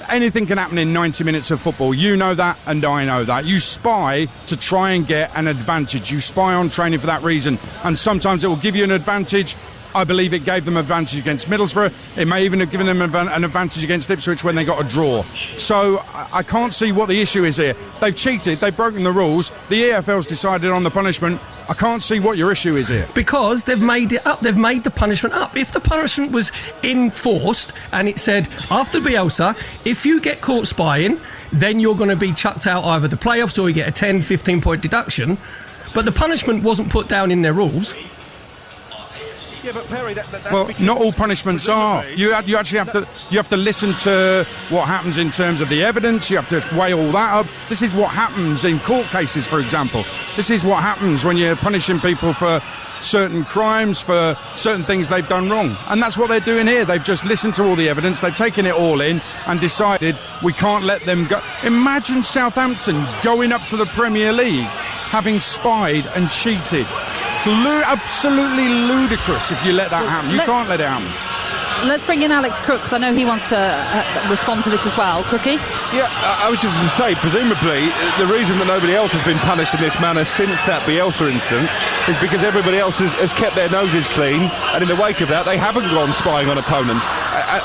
anything can happen in 90 minutes of football. You know that and I know that. You spy to try and get an advantage. You spy on training for that reason. And sometimes it will give you an advantage. I believe it gave them advantage against Middlesbrough. It may even have given them an advantage against Ipswich when they got a draw. So I can't see what the issue is here. They've cheated. They've broken the rules. The EFL's decided on the punishment. I can't see what your issue is here. Because they've made it up. They've made the punishment up. If the punishment was enforced and it said, after Bielsa, if you get caught spying, then you're going to be chucked out either the playoffs or you get a 10, 15-point deduction. But the punishment wasn't put down in their rules. Yeah, but Perry, well, not all punishments are. You actually have to listen to what happens in terms of the evidence. You have to weigh all that up. This is what happens in court cases, for example. This is what happens when you're punishing people for certain crimes, for certain things they've done wrong. And that's what they're doing here. They've just listened to all the evidence, they've taken it all in and decided we can't let them go. Imagine Southampton going up to the Premier League having spied and cheated. It's absolutely ludicrous if you let that happen. You can't let it happen. Let's bring in Alex Crooks. I know he wants to respond to this as well. Crookie? Yeah, I was just going to say, presumably, the reason that nobody else has been punished in this manner since that Bielsa incident is because everybody else has kept their noses clean, and in the wake of that, they haven't gone spying on opponents.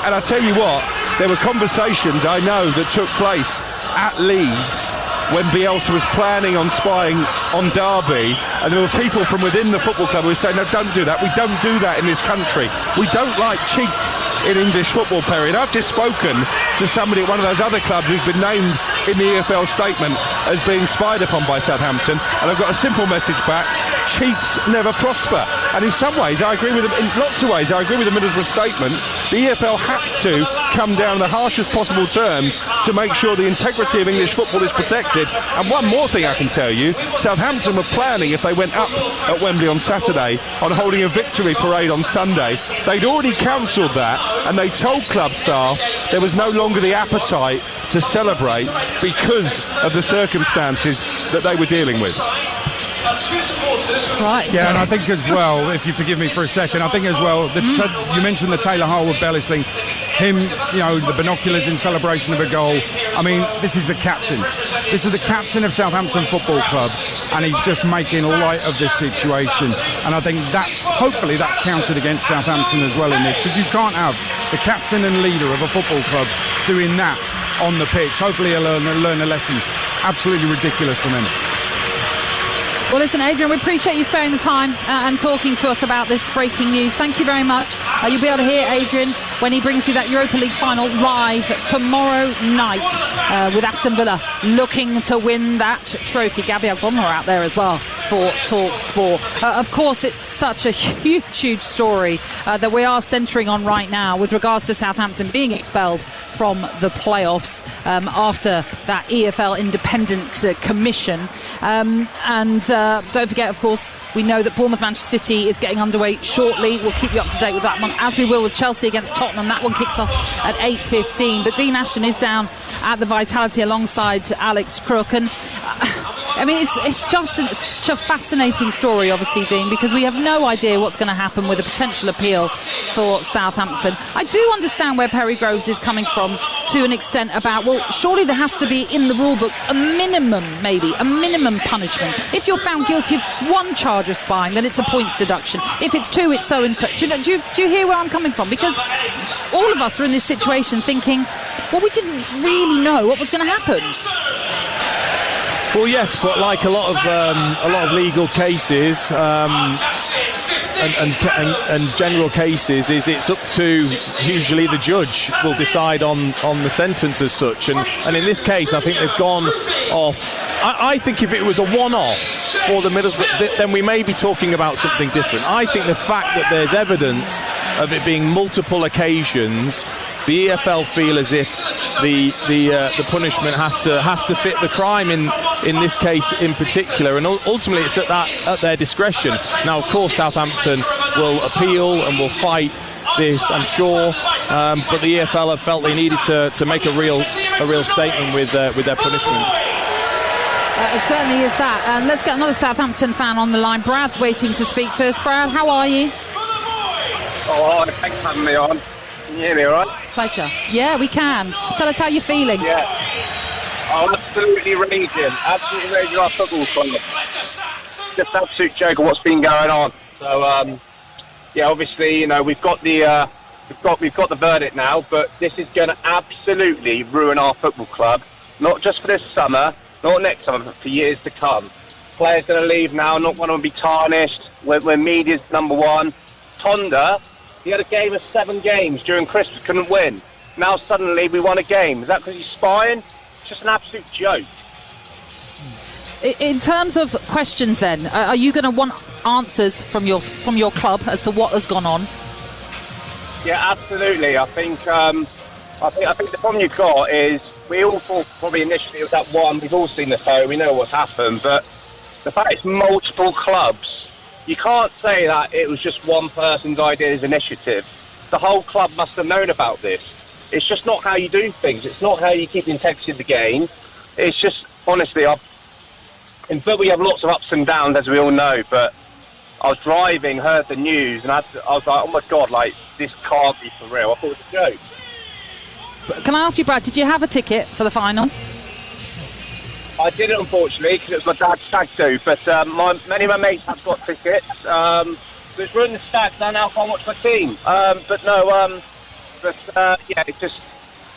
And I tell you what, there were conversations I know that took place at Leeds when Bielsa was planning on spying on Derby, and there were people from within the football club who were saying, no, don't do that, we don't do that in this country, we don't like cheats in English football, Perry. And I've just spoken to somebody at one of those other clubs who's been named in the EFL statement as being spied upon by Southampton, and I've got a simple message back: cheats never prosper. And in some ways I agree with them, in lots of ways I agree with the Middlesbrough statement. The EFL had to come down in the harshest possible terms to make sure the integrity of English football is protected. And one more thing I can tell you, Southampton were planning, if they went up at Wembley on Saturday, on holding a victory parade on Sunday. They'd already cancelled that, and they told club staff there was no longer the appetite to celebrate because of the circumstances that they were dealing with. Right. Yeah, and I think as well, if you forgive me for a second, I think as well, you mentioned the Taylor Harwood-Bellis thing, him, the binoculars in celebration of a goal. I mean, this is the captain. This is the captain of Southampton Football Club, and he's just making light of this situation. And I think hopefully that's counted against Southampton as well in this, because you can't have the captain and leader of a football club doing that on the pitch. Hopefully he'll learn a lesson. Absolutely ridiculous from him. Well, listen, Adrian, we appreciate you sparing the time and talking to us about this breaking news. Thank you very much. You'll be able to hear Adrian when he brings you that Europa League final live tomorrow night with Aston Villa looking to win that trophy. Gabby Agbonlor out there as well. for Talk Sport. Of course, it's such a huge story that we are centring on right now with regards to Southampton being expelled from the playoffs after that EFL independent commission. And don't forget, of course, we know that Bournemouth Manchester City is getting underway shortly. We'll keep you up to date with that one, as we will with Chelsea against Tottenham. That one kicks off at 8:15. But Dean Ashton is down at the Vitality alongside Alex Crook. And I mean, it's just such a fascinating story, obviously, Dean, because we have no idea what's going to happen with a potential appeal for Southampton. I do understand where Perry Groves is coming from to an extent about, well, surely there has to be in the rule books a minimum punishment. If you're found guilty of one charge of spying, then it's a points deduction. If it's two, it's so and so. Do you hear where I'm coming from? Because all of us are in this situation thinking, well, we didn't really know what was going to happen. Well, yes, but like a lot of legal cases and general cases, it's up to usually the judge will decide on the sentence as such. And in this case, I think they've gone off. I think if it was a one-off for the Middlesbrough, then we may be talking about something different. I think the fact that there's evidence of it being multiple occasions, the EFL feel as if the punishment has to fit the crime in this case in particular, and ultimately it's at their discretion. Now, of course, Southampton will appeal and will fight this, I'm sure, but the EFL have felt they needed to make a real statement with their punishment. It certainly is that. And let's get another Southampton fan on the line. Brad's waiting to speak to us. Brad, how are you? Oh, thanks for having me on. Can you hear me all right? Pleasure. Yeah, we can. Tell us how you're feeling. Yeah. I'm absolutely raging. Absolutely raging our football club. Just an absolute joke of what's been going on. So, yeah, obviously, you know, we've got the verdict now, but this is going to absolutely ruin our football club. Not just for this summer, not next summer, but for years to come. Players going to leave now, not want to be tarnished. When media's number one. Tonda, he had a game of 7 games during Christmas, couldn't win. Now suddenly we won a game. Is that because he's spying? It's just an absolute joke. In terms of questions, then, are you going to want answers from your club as to what has gone on? Yeah, absolutely. I think the problem you've got is we all thought probably initially it was that one. We've all seen the photo. We know what's happened, but the fact it's multiple clubs, you can't say that it was just one person's idea as initiative. The whole club must have known about this. It's just not how you do things. It's not how you keep the integrity of the game. It's just, honestly, in football we have lots of ups and downs, as we all know, but I was driving, heard the news, and I was like, oh my God, like, this can't be for real. I thought it was a joke. Can I ask you, Brad, did you have a ticket for the final? I didn't, unfortunately, because it was my dad's stag do, but many of my mates have got tickets. It's ruined the stag, so I now can't watch my team. Yeah, it's just,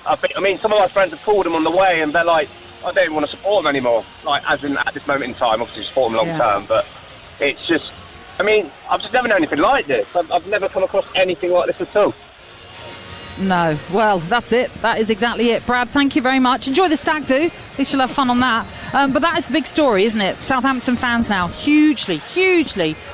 I mean, some of my friends have called them on the way, and they're like, I don't even want to support them anymore, like, as in, at this moment in time, obviously support them long term, but it's just, I mean, I've just never known anything like this. I've never come across anything like this at all. No. Well, that's it. That is exactly it. Brad, thank you very much. Enjoy the stag do. At least you'll have fun on that. But that is the big story, isn't it? Southampton fans now hugely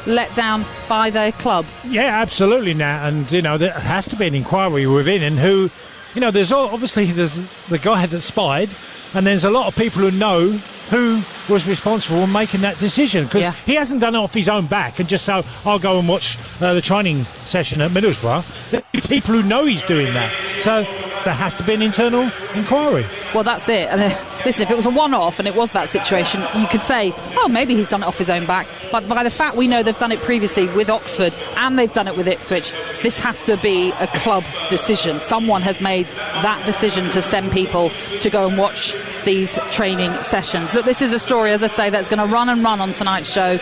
let down by their club. Yeah, absolutely, Nat. And, you know, there has to be an inquiry within, and who, you know, there's the guy that spied, and there's a lot of people who know who was responsible for making that decision, because he hasn't done it off his own back and just so I'll go and watch the training session at Middlesbrough. There are people who know he's doing that, so there has to be an internal inquiry. Well, that's it. And listen, if it was a one-off and it was that situation, you could say, oh, maybe he's done it off his own back. But by the fact we know they've done it previously with Oxford and they've done it with Ipswich, this has to be a club decision. Someone has made that decision to send people to go and watch these training sessions. Look, this is a story, as I say, that's going to run on tonight's show.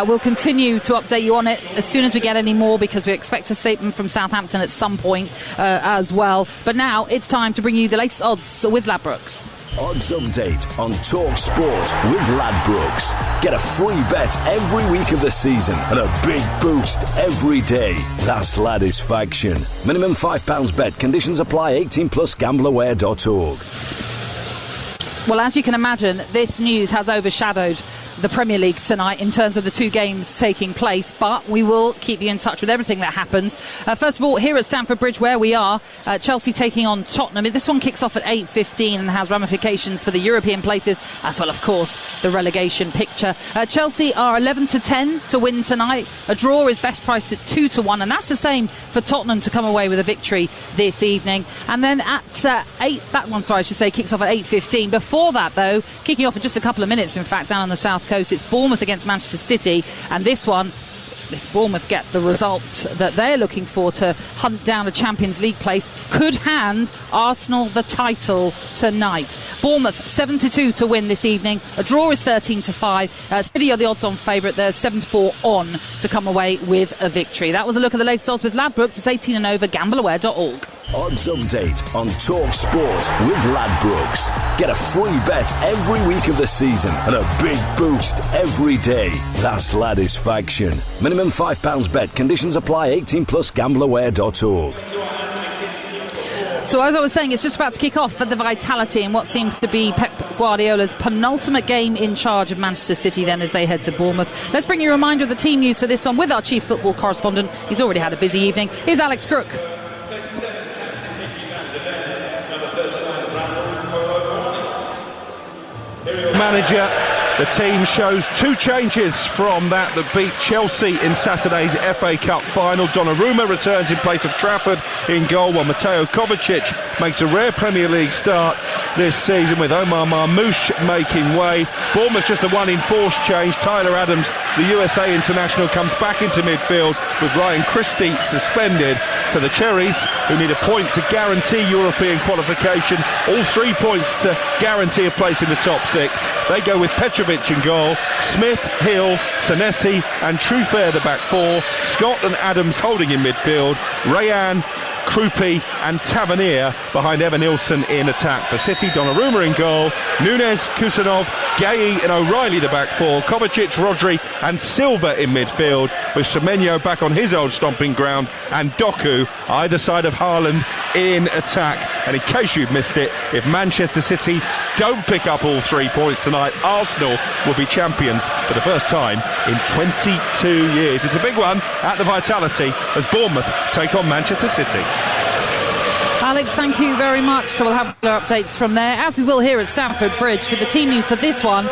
We'll continue to update you on it as soon as we get any more, because we expect a statement from Southampton at some point as well. But now it's time to bring you the latest odds with Ladbrokes. Odds update on Talk Sport with Ladbrokes. Get a free bet every week of the season and a big boost every day. That's Ladisfaction. Minimum £5 bet. Conditions apply. 18 plus gambleaware.org. Well, as you can imagine, this news has overshadowed the Premier League tonight in terms of the two games taking place, but we will keep you in touch with everything that happens. First of all, here at Stamford Bridge, where we are, Chelsea taking on Tottenham. This one kicks off at 8:15 and has ramifications for the European places, as well, of course, the relegation picture. Chelsea are 11-10 to win tonight. A draw is best priced at 2-1, and that's the same for Tottenham to come away with a victory this evening. And then at 8, that one, sorry, I should say, kicks off at 8:15. Before that, though, kicking off in just a couple of minutes, in fact, down on the south coast, it's Bournemouth against Manchester City, and this one, if Bournemouth get the result that they're looking for to hunt down a Champions League place, could hand Arsenal the title tonight. Bournemouth 7-2 to win this evening. A draw is 13-5. City are the odds-on favourite. They're 7-4 on to come away with a victory. That was a look at the latest odds with Ladbrokes. It's 18 and over. Gambleaware.org. Odds update on Talk Sport with Ladbrokes. Get a free bet every week of the season and a big boost every day. That's Ladisfaction. Minimum £5 bet. Conditions apply. 18 plus. Gambleaware.org. So as I was saying, it's just about to kick off for the Vitality in what seems to be Pep Guardiola's penultimate game in charge of Manchester City then as they head to Bournemouth. Let's bring you a reminder of the team news for this one with our chief football correspondent. He's already had a busy evening. Here's Alex Crook. Manager, the team shows two changes from that beat Chelsea in Saturday's FA Cup final. Donnarumma returns in place of Trafford in goal, while Mateo Kovacic makes a rare Premier League start this season with Omar Marmoush making way. Bournemouth just the one enforced change. Tyler Adams, the USA international, comes back into midfield with Ryan Christie suspended. So the Cherries, who need a point to guarantee European qualification, all 3 points to guarantee a place in the top 6. They go with Petrovic in goal, Smith, Hill, Senesi and Trufair the back four, Scott and Adams holding in midfield, Rayan, Krupi and Tavernier behind Evan Nilsson in attack. For City, Donnarumma in goal, Nunes, Kusanov, Gay and O'Reilly the back four, Kovacic, Rodri and Silva in midfield, with Semenyo back on his old stomping ground and Doku either side of Haaland in attack. And in case you've missed it, if Manchester City don't pick up all 3 points tonight, Arsenal will be champions for the first time in 22 years. It's a big one at the Vitality as Bournemouth take on Manchester City. Alex, thank you very much. So we'll have updates from there, as we will here at Stamford Bridge with the team news for this one.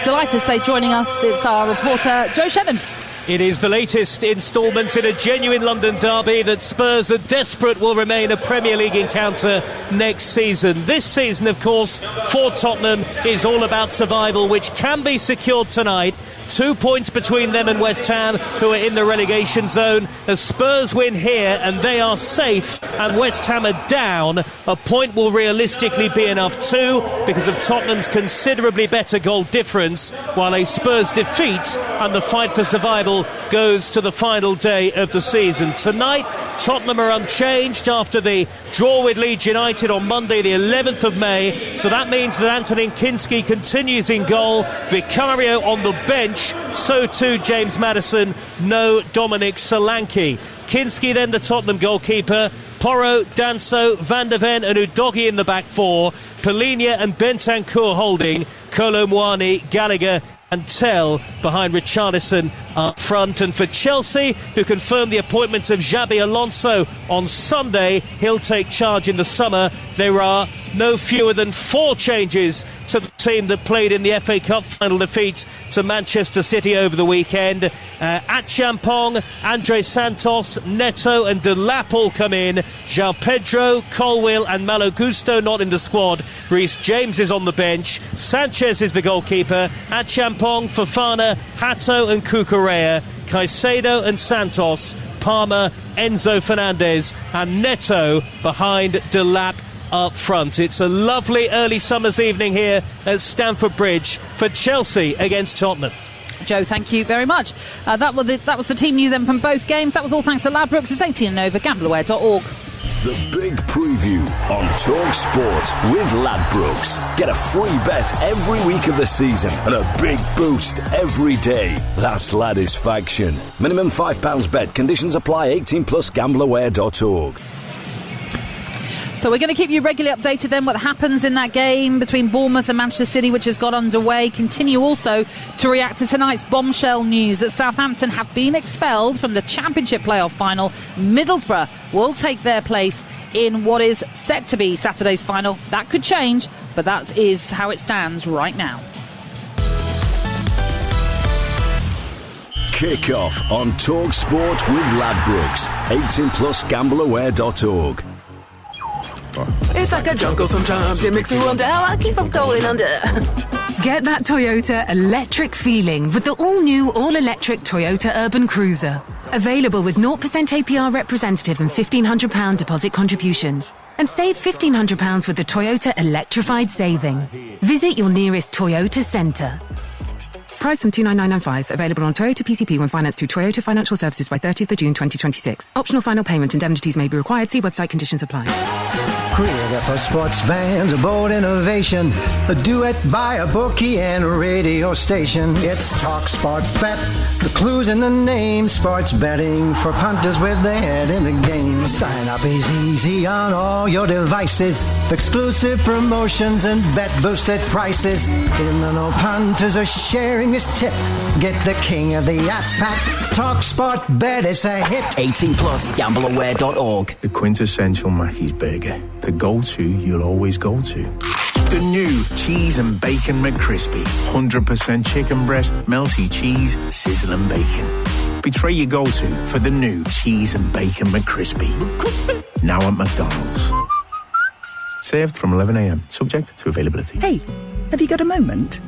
Delighted to say joining us, it's our reporter Joe Shevin. It is the latest instalment in a genuine London derby that Spurs are desperate will remain a Premier League encounter next season. This season, of course, for Tottenham is all about survival, which can be secured tonight. 2 points between them and West Ham, who are in the relegation zone. As Spurs win here and they are safe and West Ham are down, a point will realistically be enough too, because of Tottenham's considerably better goal difference, while a Spurs defeat and the fight for survival goes to the final day of the season. Tonight, Tottenham are unchanged after the draw with Leeds United on Monday the 11th of May, so that means that Antonin Kinski continues in goal, Vicario on the bench, so too James Maddison, no Dominic Solanke. Kinski then the Tottenham goalkeeper, Porro, Danso, Van der Ven and Udogie in the back four, Polinia and Bentancur holding, Kolo Muani, Gallagher and Tell behind Richarlison up front. And for Chelsea, who confirmed the appointment of Xabi Alonso on Sunday, he'll take charge in the summer. There are no fewer than 4 changes to the team that played in the FA Cup final defeat to Manchester City over the weekend. Achampong, Andre Santos, Neto and Delap all come in. João Pedro, Colwill and Malo Gusto not in the squad. Reece James is on the bench. Sanchez is the goalkeeper. Achampong, Fofana, Hato and Cucurella. Caicedo and Santos, Palmer, Enzo Fernandez and Neto behind Delap up front. It's a lovely early summer's evening here at Stamford Bridge for Chelsea against Tottenham. Joe, thank you very much. That was the team news then from both games. That was all thanks to Ladbrokes. It's 18 and over. Gambleaware.org. The big preview on Talk Sport with Ladbrokes. Get a free bet every week of the season and a big boost every day. That's Ladisfaction. Minimum £5 bet. Conditions apply. 18 plus. Gambleaware.org. So we're going to keep you regularly updated then what happens in that game between Bournemouth and Manchester City, which has got underway. Continue also to react to tonight's bombshell news that Southampton have been expelled from the Championship playoff final. Middlesbrough will take their place in what is set to be Saturday's final. That could change, but that is how it stands right now. Kickoff on Talk Sport with Ladbrokes. 18plusgambleaware.org. It's like a jungle sometimes. It makes me wonder how I keep from going under. Get that Toyota electric feeling with the all-new, all-electric Toyota Urban Cruiser. Available with 0% APR representative and £1,500 deposit contribution. And save £1,500 with the Toyota Electrified Saving. Visit your nearest Toyota centre. Price from $29995. Available on Toyota PCP when financed through Toyota Financial Services by 30th of June 2026. Optional final payment. Indemnities may be required. See website conditions apply. Created for sports fans, a bold innovation. A duet by a bookie and a radio station. It's Talk Sport Bet. The clues in the name. Sports betting for punters with their head in the game. Sign up is easy on all your devices. Exclusive promotions and bet boosted prices. In the know, punters are sharing this tip. Get the king of the app pack. Talk Sport Bet, it's a hit. 18plusgambleaware.org. The quintessential Mackey's burger. The go-to you'll always go to. The new cheese and bacon McCrispy. 100% chicken breast, melty cheese, sizzling bacon. Betray your go-to for the new cheese and bacon McCrispy. Now at McDonald's. Served from 11 a.m. Subject to availability. Hey, have you got a moment?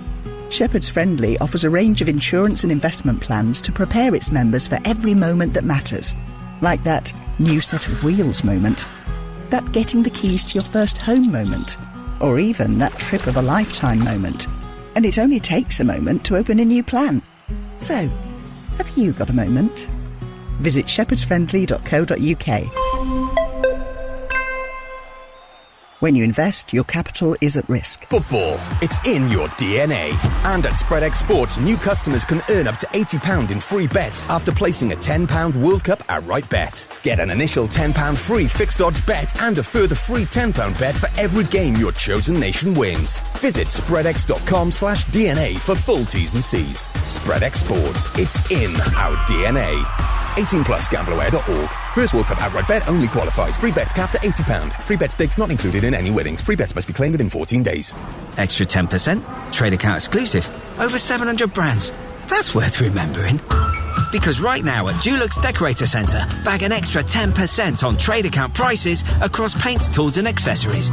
Shepherd's Friendly offers a range of insurance and investment plans to prepare its members for every moment that matters. Like that new set of wheels moment. That getting the keys to your first home moment. Or even that trip of a lifetime moment. And it only takes a moment to open a new plan. So, have you got a moment? Visit shepherdsfriendly.co.uk. When you invest, your capital is at risk. Football, it's in your DNA. And at SpreadX Sports, new customers can earn up to £80 in free bets after placing a £10 World Cup outright bet. Get an initial £10 free fixed odds bet and a further free £10 bet for every game your chosen nation wins. Visit spreadx.com/DNA for full T's and C's. SpreadX Sports, it's in our DNA. 18plusgambleaware.org. First World Cup outright bet only qualifies. Free bets capped at £80. Free bet stakes not included in any winnings. Free bets must be claimed within 14 days. Extra 10%? Trade account exclusive. Over 700 brands. That's worth remembering. Because right now at Dulux Decorator Centre, bag an extra 10% on trade account prices across paints, tools and accessories.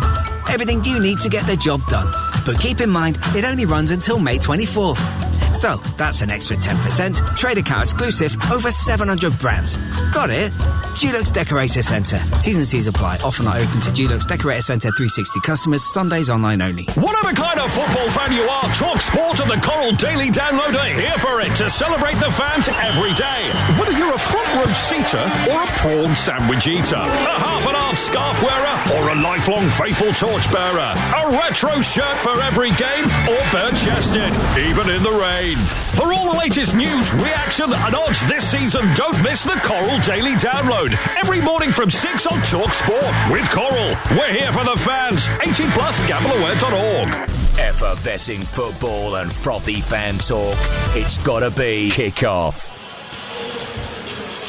Everything you need to get the job done. But keep in mind, it only runs until May 24th. So, that's an extra 10%, trade account exclusive, over 700 brands. Got it? Dulux Decorator Centre. T's and C's apply. Offer not open to Dulux Decorator Centre 360 customers. Sundays online only. Whatever kind of football fan you are, Talk Sport and the Coral Daily Download are here for it to celebrate the fans every day. Whether you're a front row seater or a prawn sandwich eater, a half and half scarf wearer or a lifelong faithful torchbearer, a retro shirt for every game or bare-chested, even in the rain. For all the latest news, reaction and odds this season, don't miss the Coral Daily Download every morning from 6 on Talk Sport with Coral. We're here for the fans. 18plusgambleaware.org. Effervescing football and frothy fan talk. It's gotta be Kickoff.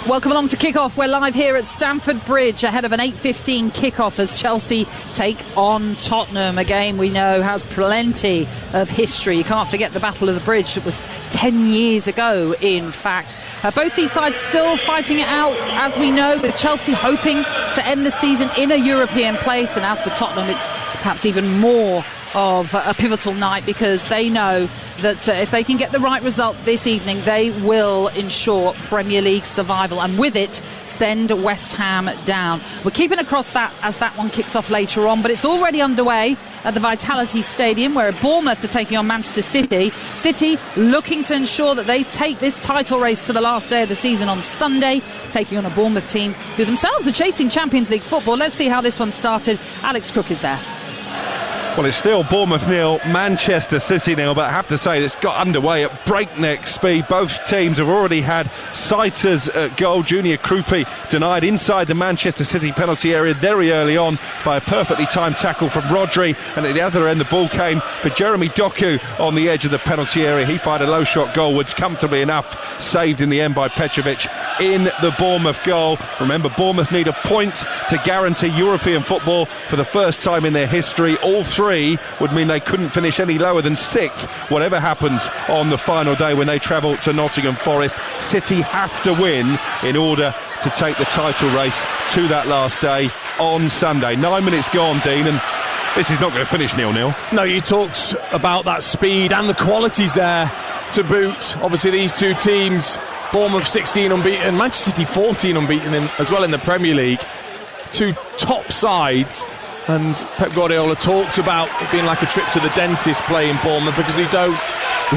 Welcome along to Kickoff. We're live here at Stamford Bridge ahead of an 8:15 kickoff as Chelsea take on Tottenham. A game we know has plenty of history. You can't forget the Battle of the Bridge. It was 10 years ago, in fact. Both these sides still fighting it out, as we know, with Chelsea hoping to end the season in a European place. And as for Tottenham, it's perhaps even more of a pivotal night because they know that if they can get the right result this evening, they will ensure Premier League survival and with it send West Ham down. We're keeping across that as that one kicks off later on, but it's already underway at the Vitality Stadium where Bournemouth are taking on Manchester City. City looking to ensure that they take this title race to the last day of the season on Sunday, taking on a Bournemouth team who themselves are chasing Champions League football. Let's see how this one started. Alex Crook is there. Well, it's still Bournemouth 0, Manchester City 0, but I have to say it's got underway at breakneck speed. Both teams have already had sighters at goal. Junior Krupi denied inside the Manchester City penalty area very early on. by a perfectly timed tackle from Rodri, and at the other end the ball came for Jeremy Doku on the edge of the penalty area. He fired a low shot goalwards, comfortably enough, saved in the end by Petrovic in the Bournemouth goal. Remember, Bournemouth need a point to guarantee European football for the first time in their history. All three would mean they couldn't finish any lower than 6th, whatever happens on the final day when they travel to Nottingham Forest. City have to win in order to take the title race to that last day on Sunday. 9 minutes gone, Dean, and this is not going to finish 0-0. No, you talked about that speed and the qualities there to boot. Obviously, these two teams, Bournemouth 16 unbeaten, Manchester City 14 unbeaten as well in the Premier League. Two top sides. And Pep Guardiola talked about it being like a trip to the dentist playing Bournemouth because they don't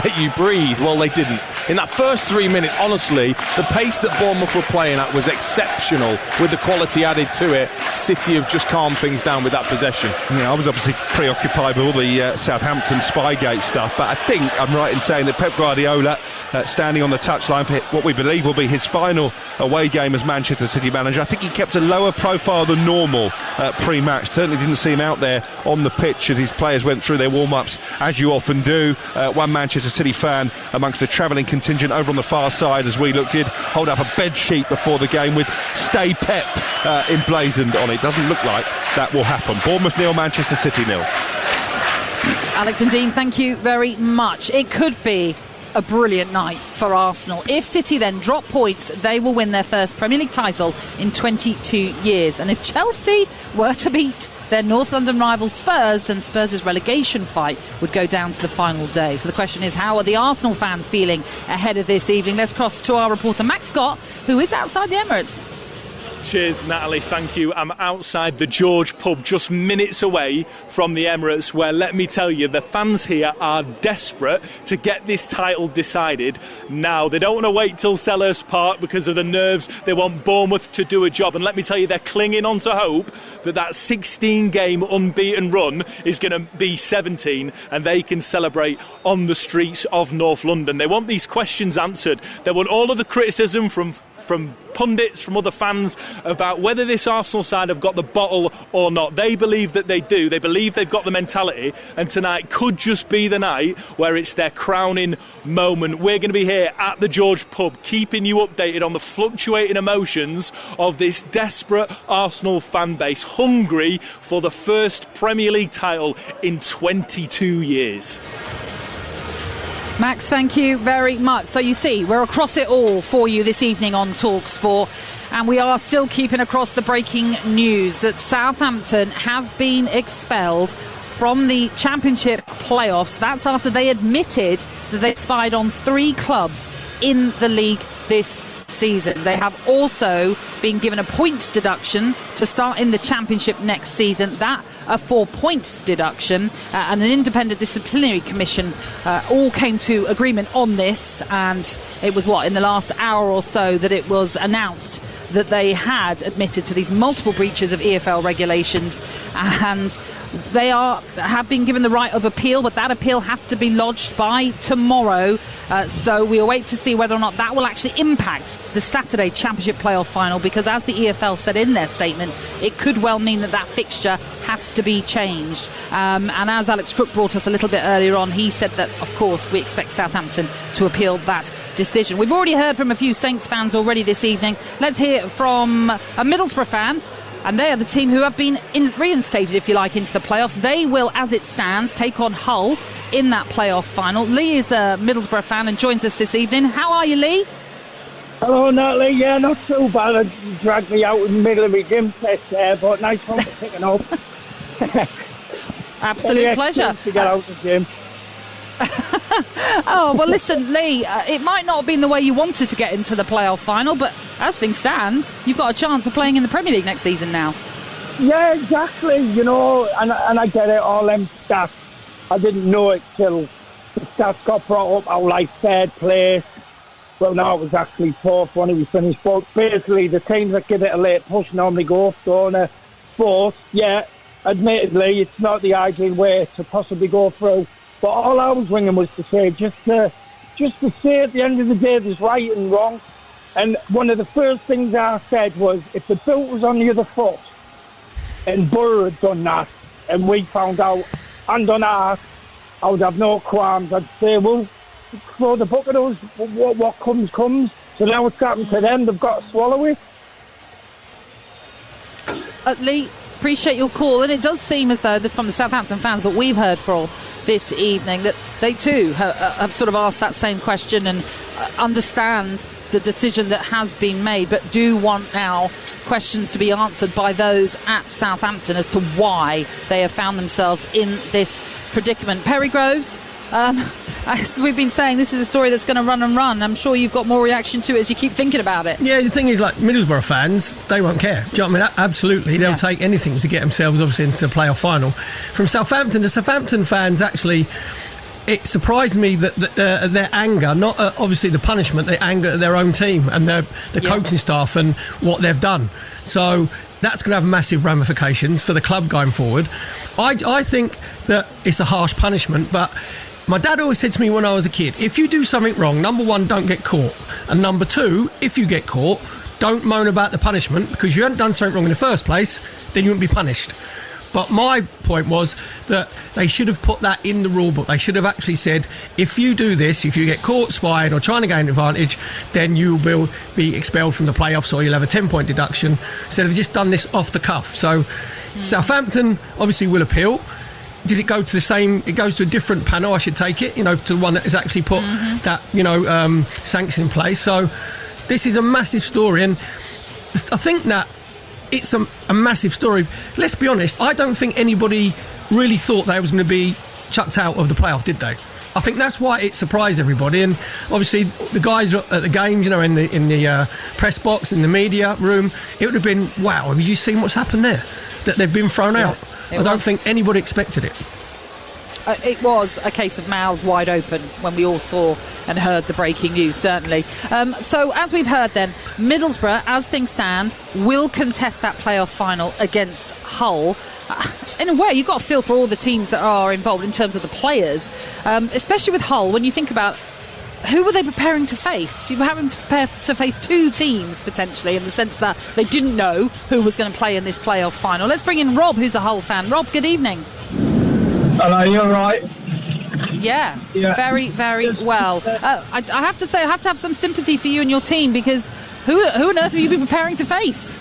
let you breathe. Well, they didn't. In that first 3 minutes, honestly, the pace that Bournemouth were playing at was exceptional with the quality added to it. City have just calmed things down with that possession. Yeah, I was obviously preoccupied with all the Southampton Spygate stuff, but I think I'm right in saying that Pep Guardiola, standing on the touchline for what we believe will be his final away game as Manchester City manager, I think he kept a lower profile than normal pre-match. Certainly didn't see him out there on the pitch as his players went through their warm-ups, as you often do. One Manchester City fan amongst the travelling contingent over on the far side, as we looked, did hold up a bed sheet before the game with "Stay Pep" emblazoned on it. Doesn't look like that will happen. Bournemouth 0, Manchester City 0. Alex and Dean, thank you very much. It could be a brilliant night for Arsenal. If City then drop points, they will win their first Premier League title in 22 years. And if Chelsea were to beat their North London rivals Spurs, then Spurs' relegation fight would go down to the final day. So the question is, how are the Arsenal fans feeling ahead of this evening? Let's cross to our reporter Max Scott, who is outside the Emirates. Cheers, Natalie, thank you. I'm outside the George pub, just minutes away from the Emirates, where, let me tell you, the fans here are desperate to get this title decided now. They don't want to wait till Selhurst Park because of the nerves. They want Bournemouth to do a job, and let me tell you, they're clinging on to hope that 16-game unbeaten run is going to be 17 and they can celebrate on the streets of North London. They want these questions answered. They want all of the criticism from pundits, from other fans, about whether this Arsenal side have got the bottle or not. They believe that they do. They believe they've got the mentality, and tonight could just be the night where it's their crowning moment. We're going to be here at the George pub, keeping you updated on the fluctuating emotions of this desperate Arsenal fan base, hungry for the first Premier League title in 22 years. Max, thank you very much. So you see, we're across it all for you this evening on TalkSport, and we are still keeping across the breaking news that Southampton have been expelled from the Championship playoffs. That's after they admitted that they spied on 3 clubs in the league this season. They have also been given a point deduction to start in the Championship next season. That a 4-point deduction, and an independent disciplinary commission all came to agreement on this, and it was in the last hour or so that it was announced that they had admitted to these multiple breaches of EFL regulations, and they have been given the right of appeal, but that appeal has to be lodged by tomorrow. So we'll wait to see whether or not that will actually impact the Saturday Championship playoff final, because as the EFL said in their statement, it could well mean that fixture has to be changed. And as Alex Crook brought us a little bit earlier on, he said that, of course, we expect Southampton to appeal that decision. We've already heard from a few Saints fans already this evening. Let's hear from a Middlesbrough fan, and they are the team who have been reinstated, if you like, into the playoffs. They will, as it stands, take on Hull in that playoff final. Lee is a Middlesbrough fan and joins us this evening. How are you, Lee? Hello, Natalie. Yeah, not too bad. You dragged me out in the middle of my gym test there, but nice one for picking up. Absolute pleasure. To get out of the gym. Oh, well, listen, Lee, it might not have been the way you wanted to get into the playoff final, but as things stand, you've got a chance of playing in the Premier League next season now. Yeah, exactly. You know, and I get it, all them stats. I didn't know it till the stats got brought up. I was like 3rd place. Well, no, it was actually 4th when we finished. But basically, the teams that give it a late push normally go up, don't they? But, yeah, admittedly, it's not the ideal way to possibly go through. But all I was ringing was to say, just to say at the end of the day, there's right and wrong. And one of the first things I said was, if the boot was on the other foot, and Borough had done that, and we found out, hand on heart, I would have no qualms. I'd say, well, throw the book at us, what comes, comes. So now it's happened to them, they've got to swallow it. Lee, appreciate your call, and it does seem as though from the Southampton fans that we've heard from this evening that they too have sort of asked that same question and understand the decision that has been made, but do want now questions to be answered by those at Southampton as to why they have found themselves in this predicament. Perry Groves, as we've been saying, this is a story that's going to run and run. I'm sure you've got more reaction to it as you keep thinking about it. Yeah, the thing is, like, Middlesbrough fans, they won't care. Do you know what I mean? Absolutely. They'll take anything to get themselves, obviously, into the playoff final. From Southampton, the Southampton fans, actually, it surprised me that their anger, not obviously the punishment, their anger at their own team and the coaching staff and what they've done. So that's going to have massive ramifications for the club going forward. I think that it's a harsh punishment, but my dad always said to me when I was a kid, if you do something wrong, number one, don't get caught. And number two, if you get caught, don't moan about the punishment, because you hadn't done something wrong in the first place, then you wouldn't be punished. But my point was that they should have put that in the rule book. They should have actually said, if you do this, if you get caught spying or trying to gain advantage, then you will be expelled from the playoffs or you'll have a 10-point deduction, instead of just done this off the cuff. So Southampton obviously will appeal. Does it go to the same? It goes to a different panel, I should take it, to the one that has actually put that, sanction in place. So this is a massive story, and I think that it's a massive story. Let's be honest, I don't think anybody really thought they was going to be chucked out of the playoff, did they? I think that's why it surprised everybody, and obviously the guys at the games, in the press box, in the media room, it would have been, wow, have you seen what's happened there? That they've been thrown out. I don't think anybody expected it. It was a case of mouths wide open when we all saw and heard the breaking news, certainly. So, as we've heard then, Middlesbrough, as things stand, will contest that playoff final against Hull. In a way, you've got a feel for all the teams that are involved in terms of the players, especially with Hull, when you think about who were they preparing to face? You were having to prepare to face two teams, potentially, in the sense that they didn't know who was going to play in this playoff final. Let's bring in Rob, who's a Hull fan. Rob, good evening. Hello, you all right? Yeah, very, very well. I have to say, I have to have some sympathy for you and your team, because who on earth have you been preparing to face?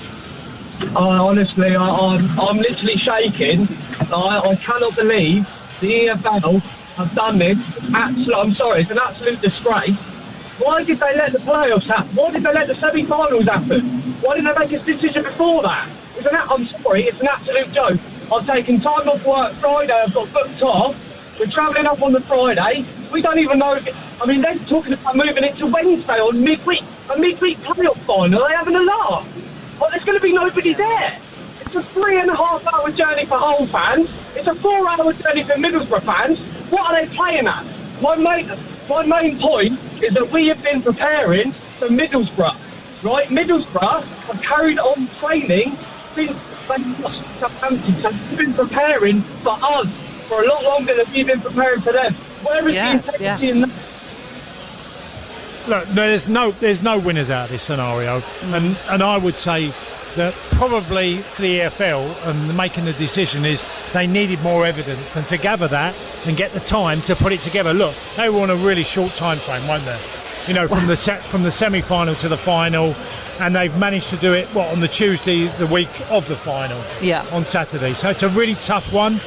Honestly, I'm literally shaking. I cannot believe the EFL have done this. I'm sorry, it's an absolute disgrace. Why did they let the playoffs happen? Why did they let the semi-finals happen? Why didn't they make a decision before that? I'm sorry, it's an absolute joke. I've taken time off work Friday, I've got booked off. We're travelling up on the Friday. We don't even know they're talking about moving it to Wednesday on midweek. A midweek playoff final, are they having a laugh? There's going to be nobody there. It's a 3.5 hour journey for Hull fans. It's a 4 hour journey for Middlesbrough fans. What are they playing at? My main point is that we have been preparing for Middlesbrough, right? Middlesbrough have carried on training since they lost Southampton. So they've been preparing for us for a lot longer than we've been preparing for them. Where is the integrity in that? Look, there's no winners out of this scenario, and I would say that probably for the EFL and making the decision is they needed more evidence, and to gather that and get the time to put it together. Look, they were on a really short time frame, weren't they? From the semi-final to the final, and they've managed to do it on the Tuesday, the week of the final, on Saturday. So it's a really tough one.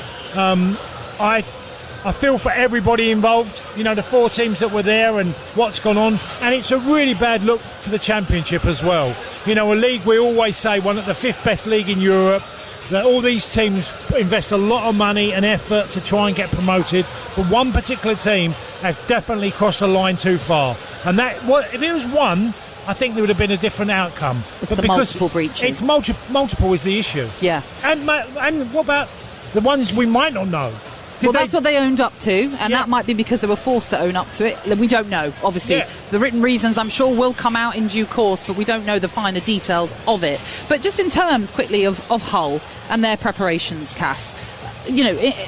I feel for everybody involved, the 4 teams that were there and what's gone on. And it's a really bad look for the Championship as well. A league we always say, one of the 5th best league in Europe, that all these teams invest a lot of money and effort to try and get promoted. But one particular team has definitely crossed the line too far. And if it was one, I think there would have been a different outcome. It's the multiple breaches. It's multiple is the issue. Yeah. And what about the ones we might not know? That's what they owned up to, and that might be because they were forced to own up to it. We don't know, obviously. The written reasons, I'm sure, will come out in due course, but we don't know the finer details of it. But just in terms, quickly, of Hull and their preparations, Cass,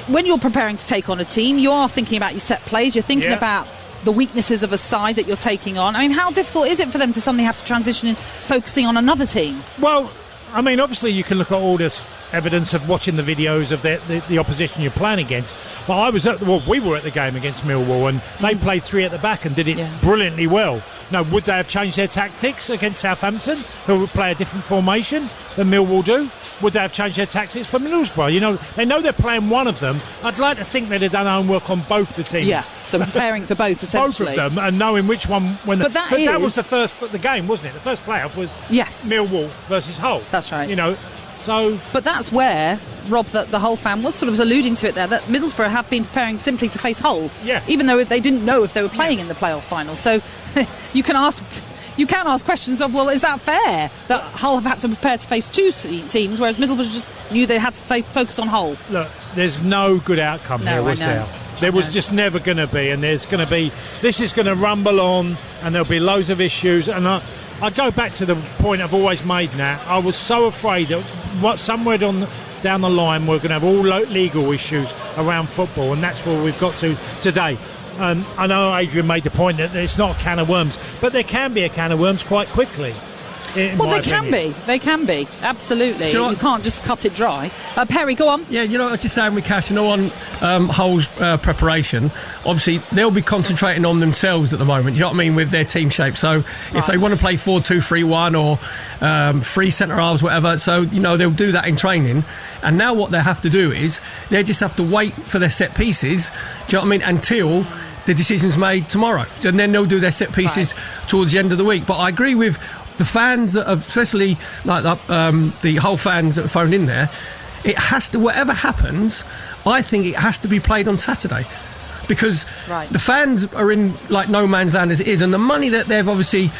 when you're preparing to take on a team, you are thinking about your set plays, you're thinking about the weaknesses of a side that you're taking on. I mean, how difficult is it for them to suddenly have to transition in focusing on another team? Well, I mean, obviously you can look at all this evidence of watching the videos of the opposition you're playing against. But we were at the game against Millwall, and they played 3 at the back and did it brilliantly well. Now, would they have changed their tactics against Southampton, who would play a different formation than Millwall do? Would they have changed their tactics for Middlesbrough? They know they're playing one of them. I'd like to think they'd have done homework on both the teams. Yeah, so preparing for both, essentially. Both of them, and knowing which one... that was the game, wasn't it? The first playoff was Millwall versus Hull. That's right. But that's where, Rob, the Hull fan was sort of alluding to it there, that Middlesbrough have been preparing simply to face Hull, even though they didn't know if they were playing in the playoff final. So you can ask questions of, well, is that fair that Hull have had to prepare to face 2 teams, whereas Middlesbrough just knew they had to focus on Hull? Look, there's no good outcome here, was there? There was just never going to be, and this is going to rumble on, and there'll be loads of issues. And I go back to the point I've always made now. I was so afraid that somewhere down the line we're going to have all legal issues around football, and that's where we've got to today. I know Adrian made the point that it's not a can of worms, but there can be a can of worms quite quickly. They can be, absolutely. You can't just cut it dry. Perry, go on. Yeah, just saying with Cash, on Hull's preparation, obviously they'll be concentrating on themselves at the moment, you know what I mean, with their team shape. So if they want to play 4-2-3-1 or 3 centre halves, whatever, so they'll do that in training. And now what they have to do is they just have to wait for their set pieces, do you know what I mean, until the decision's made tomorrow, and then they'll do their set pieces towards the end of the week. But I agree with the fans, especially like the Hull fans that phoned in there. It has to, whatever happens, I think it has to be played on Saturday, because the fans are in like no man's land as it is, and the money that they've obviously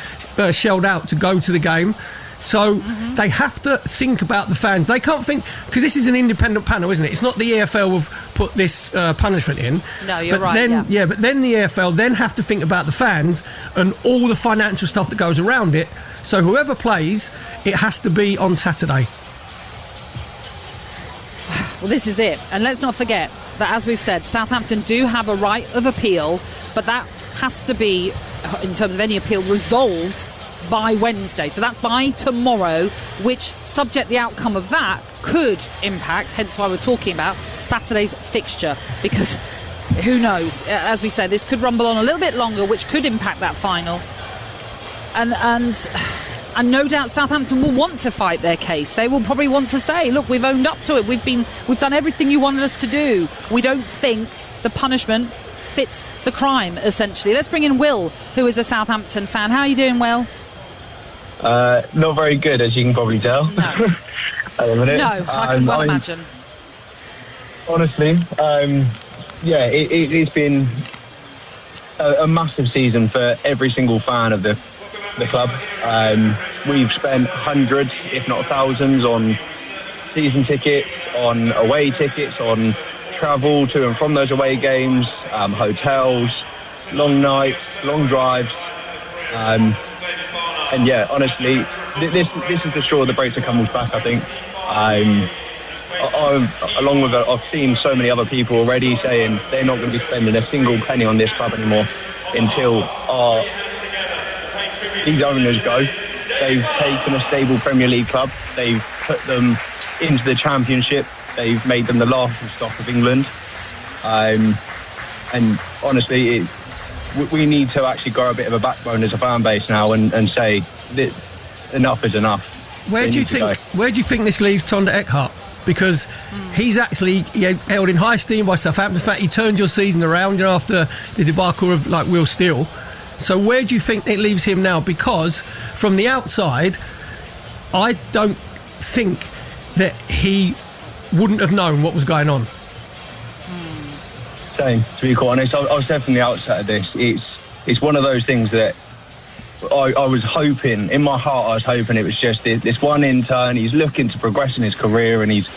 shelled out to go to the game. So they have to think about the fans. They can't think, because this is an independent panel, isn't it? It's not the EFL have put this punishment in. No, you're but right. Then, but then the EFL then have to think about the fans and all the financial stuff that goes around it. So whoever plays, it has to be on Saturday. Well, this is it. And let's not forget that, as we've said, Southampton do have a right of appeal, but that has to be, in terms of any appeal, resolved by Wednesday. So that's by tomorrow, which, subject the outcome of that, could impact, hence why we're talking about Saturday's fixture, because who knows, as we said, this could rumble on a little bit longer, which could impact that final. And no doubt Southampton will want to fight their case. They will probably want to say, look, we've owned up to it, we've done everything you wanted us to do. We don't think the punishment fits the crime, essentially. Let's bring in Will, who is a Southampton fan. How are you doing, Will? Not very good, as you can probably tell. No, at the minute. no, I can well imagine. Honestly, it's been a massive season for every single fan of the club. We've spent hundreds, if not thousands, on season tickets, on away tickets, on travel to and from those away games, hotels, long nights, long drives. And yeah, honestly, this is the straw that breaks the camel's back, I think. Along with it, I've seen so many other people already saying they're not going to be spending a single penny on this club anymore until these owners go. They've taken a stable Premier League club, they've put them into the Championship, they've made them the laughing stock of England. And honestly, we need to actually grow a bit of a backbone as a fan base now and say that enough is enough. Where do you think this leaves Tonda Eckhart? Because he's actually held in high esteem by Southampton. In fact, he turned your season around after the debacle of Will Steele. So where do you think it leaves him now? Because from the outside, I don't think that he wouldn't have known what was going on. Same, to be quite honest. I said from the outset of this, it's one of those things that I was hoping, in my heart I was hoping it was just this one intern. He's looking to progress in his career and he's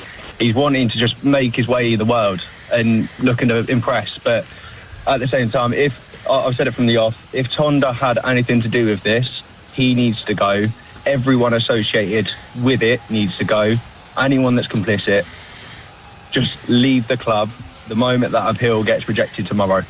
wanting to just make his way in the world and looking to impress. But at the same time, I've said it from the off, if Tonda had anything to do with this, he needs to go. Everyone associated with it needs to go. Anyone that's complicit, just leave the club the moment that appeal gets rejected tomorrow.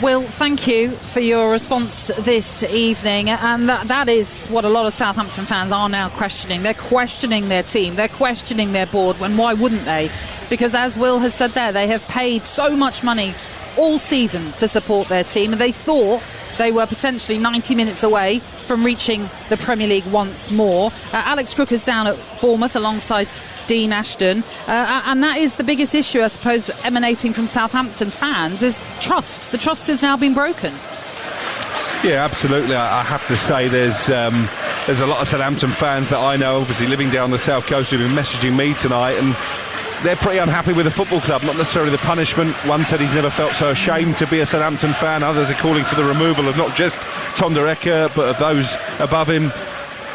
Will, thank you for your response this evening, and that is what a lot of Southampton fans are now questioning. They're questioning their team, they're questioning their board, and why wouldn't they? Because as Will has said there, they have paid so much money all season to support their team, and they thought they were potentially 90 minutes away from reaching the Premier League once more. Alex Crook is down at Bournemouth alongside Dean Ashton, and that is the biggest issue, I suppose, emanating from Southampton fans, is trust. The trust has now been broken. Yeah, absolutely. I have to say there's a lot of Southampton fans that I know, obviously living down the south coast, who've been messaging me tonight, and they're pretty unhappy with the football club, not necessarily the punishment. One said he's never felt so ashamed to be a Southampton fan. Others are calling for the removal of not just Tom de Rekker, but of those above him.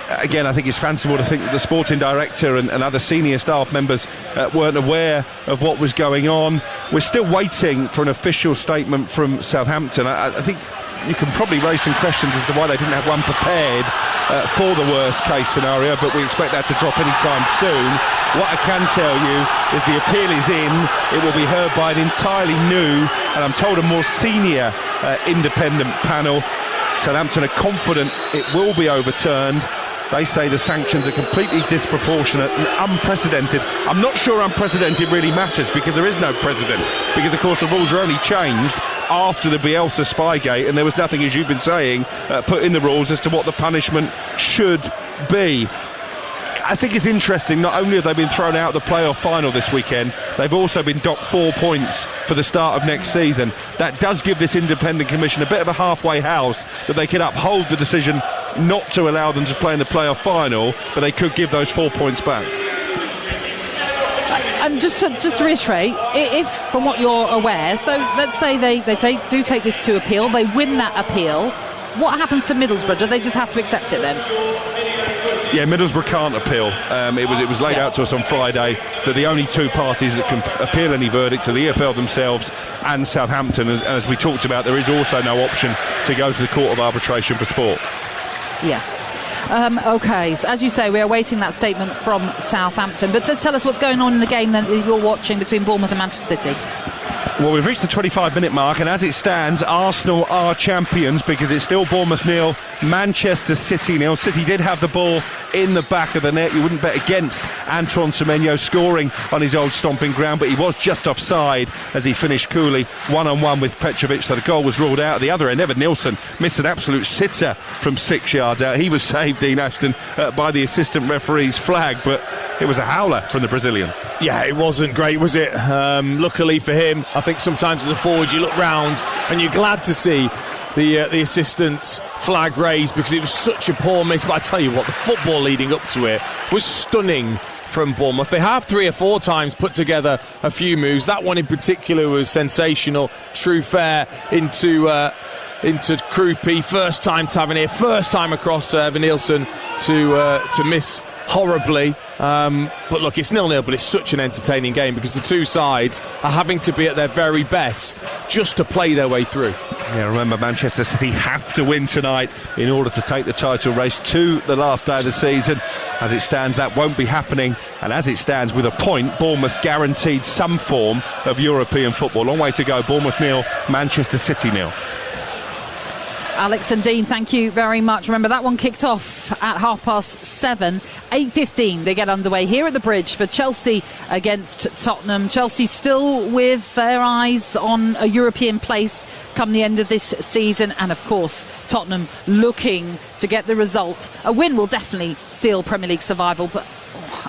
Again, I think it's fanciful to think that the sporting director and other senior staff members weren't aware of what was going on. We're still waiting for an official statement from Southampton. I think you can probably raise some questions as to why they didn't have one prepared for the worst case scenario, but we expect that to drop any time soon. What I can tell you is the appeal is in. It will be heard by an entirely new, and I'm told a more senior independent panel. Southampton are confident it will be overturned. They say the sanctions are completely disproportionate and unprecedented. I'm not sure unprecedented really matters, because there is no precedent. Because, of course, the rules are only changed after the Bielsa Spygate, and there was nothing, as you've been saying, put in the rules as to what the punishment should be. I think it's interesting, not only have they been thrown out of the playoff final this weekend, they've also been docked 4 points for the start of next season. That does give this independent commission a bit of a halfway house, that they could uphold the decision not to allow them to play in the playoff final, but they could give those 4 points back. And just to reiterate, if, from what you're aware, so let's say they do take this to appeal, they win that appeal, what happens to Middlesbrough? Do they just have to accept it then? Yeah, Middlesbrough can't appeal. It was laid out to us on Friday that the only two parties that can appeal any verdict are the EFL themselves and Southampton. As we talked about, there is also no option to go to the Court of Arbitration for Sport. Yeah. OK, so as you say, we are awaiting that statement from Southampton. But just tell us what's going on in the game that you're watching between Bournemouth and Manchester City. Well, we've reached the 25-minute mark, and as it stands, Arsenal are champions, because it's still Bournemouth 0, Manchester City 0. City did have the ball in the back of the net. You wouldn't bet against Antoine Semenyo scoring on his old stomping ground, but he was just offside as he finished coolly one-on-one with Petrovic, so the goal was ruled out. At the other end, Evan Nilsson missed an absolute sitter from 6 yards out. He was saved, Dean Ashton, by the assistant referee's flag, but it was a howler from the Brazilian. Yeah, it wasn't great, was it? Luckily for him, I think sometimes as a forward you look round and you're glad to see the assistant's flag raised, because it was such a poor miss. But I tell you what, the football leading up to it was stunning from Bournemouth. They have 3 or 4 times put together a few moves. That one in particular was sensational. True fair into Krupi, first time Tavernier, first time across Evan Nilsson to miss horribly. But look, it's 0-0, but it's such an entertaining game, because the two sides are having to be at their very best just to play their way through. Yeah, remember, Manchester City have to win tonight in order to take the title race to the last day of the season. As it stands, that won't be happening, and as it stands, with a point, Bournemouth guaranteed some form of European football. Long way to go. Bournemouth 0, Manchester City 0. Alex and Dean, thank you very much. Remember, that one kicked off at 7:30. 8:15 they get underway here at the Bridge for Chelsea against Tottenham. Chelsea still with their eyes on a European place come the end of this season, and of course Tottenham looking to get the result. A win will definitely seal Premier League survival, but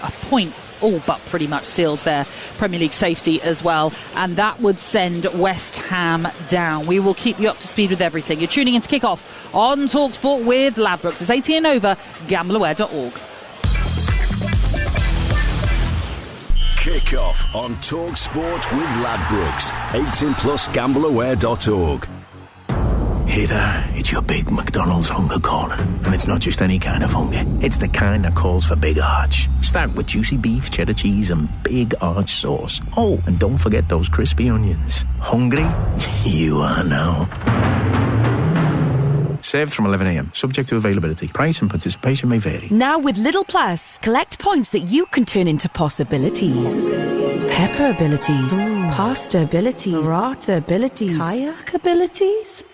a point all but pretty much seals their Premier League safety as well, and that would send West Ham down. We will keep you up to speed with everything. You're tuning into Kickoff on TalkSport with Ladbrokes. It's 18 and over, gambleaware.org. Kickoff on TalkSport with Ladbrokes. 18 plus gambleaware.org. Hey there, it's your big McDonald's hunger calling. And it's not just any kind of hunger, it's the kind that calls for big arch. Start with juicy beef, cheddar cheese and big arch sauce. Oh, and don't forget those crispy onions. Hungry? You are now. Served from 11 a.m, subject to availability. Price and participation may vary. Now with Lidl Plus, collect points that you can turn into possibilities. Pepper abilities, pasta abilities, burrata abilities, kayak abilities.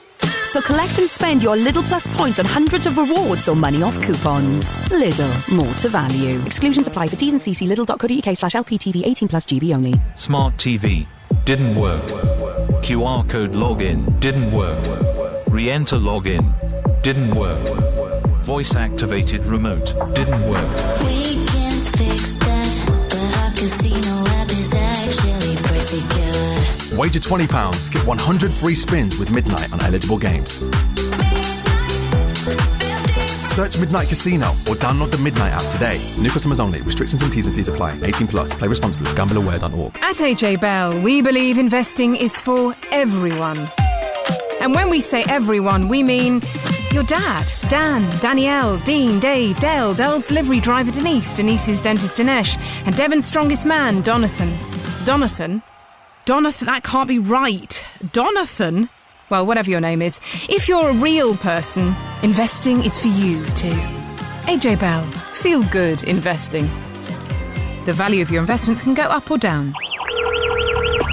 So collect and spend your Lidl Plus points on hundreds of rewards or money off coupons. Lidl, more to value. Exclusions apply for T's and C's. Lidl.co.uk/LPTV 18+ GB only. Smart TV didn't work. QR code login didn't work. Re-enter login didn't work. Voice activated remote didn't work. We can fix that, but our casino app is actually pretty good. Wager £20, get 100 free spins with Midnight on eligible games. Search Midnight Casino or download the Midnight app today. New customers only. Restrictions and T's and C's apply. 18+. Play responsibly. GambleAware.org. At AJ Bell, we believe investing is for everyone. And when we say everyone, we mean your dad, Dan, Danielle, Dean, Dave, Dale, Dell's delivery driver Denise, Denise's dentist Dinesh, and Devon's strongest man, Donathan. Donathan, that can't be right. Donathan? Well, whatever your name is. If you're a real person, investing is for you too. AJ Bell, feel good investing. The value of your investments can go up or down.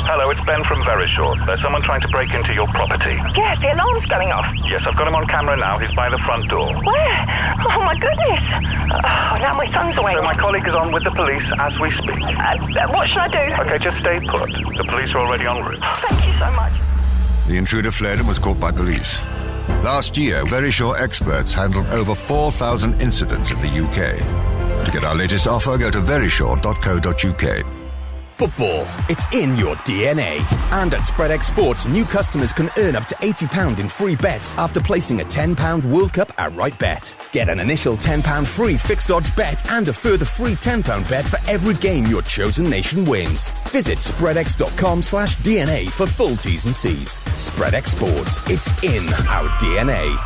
Hello, it's Ben from Verisure. There's someone trying to break into your property. Yes, the alarm's going off. Yes, I've got him on camera now. He's by the front door. Where? Oh, my goodness. Oh, now my son's awake. So my colleague is on with the police as we speak. What should I do? Okay, just stay put. The police are already en route. Thank you so much. The intruder fled and was caught by police. Last year, Verisure experts handled over 4,000 incidents in the UK. To get our latest offer, go to verisure.co.uk. Football, it's in your DNA. And at SpreadX Sports, new customers can earn up to £80 in free bets after placing a £10 World Cup outright bet. Get an initial £10 free fixed odds bet and a further free £10 bet for every game your chosen nation wins. Visit spreadx.com/DNA for full T's and C's. SpreadX Sports, it's in our DNA.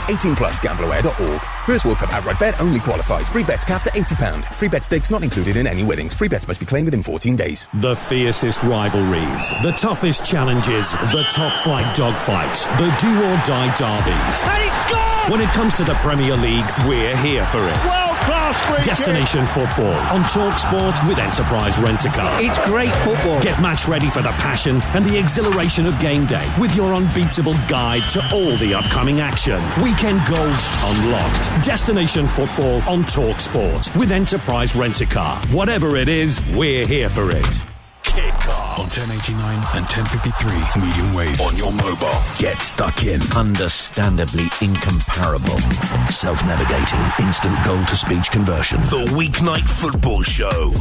18+, gambleaware.org. First World Cup outright bet only qualifies. Free bets capped at £80. Free bet stakes not included in any winnings. Free bets must be claimed within 14 days. The fiercest rivalries, the toughest challenges, the top flight dogfights, the do-or-die derbies. And he scored! When it comes to the Premier League, we're here for it. World-class free Destination Football on TalkSport with Enterprise Rent-A-Car. It's great football. Get match ready for the passion and the exhilaration of game day with your unbeatable guide to all the upcoming action. Weekend goals unlocked. Destination Football on TalkSport with Enterprise Rent-A-Car. Whatever it is, we're here for it. Kickoff on 1089 and 1053 medium wave on your mobile. Get stuck in. Understandably incomparable. Self-navigating instant goal-to-speech conversion. The Weeknight Football Show.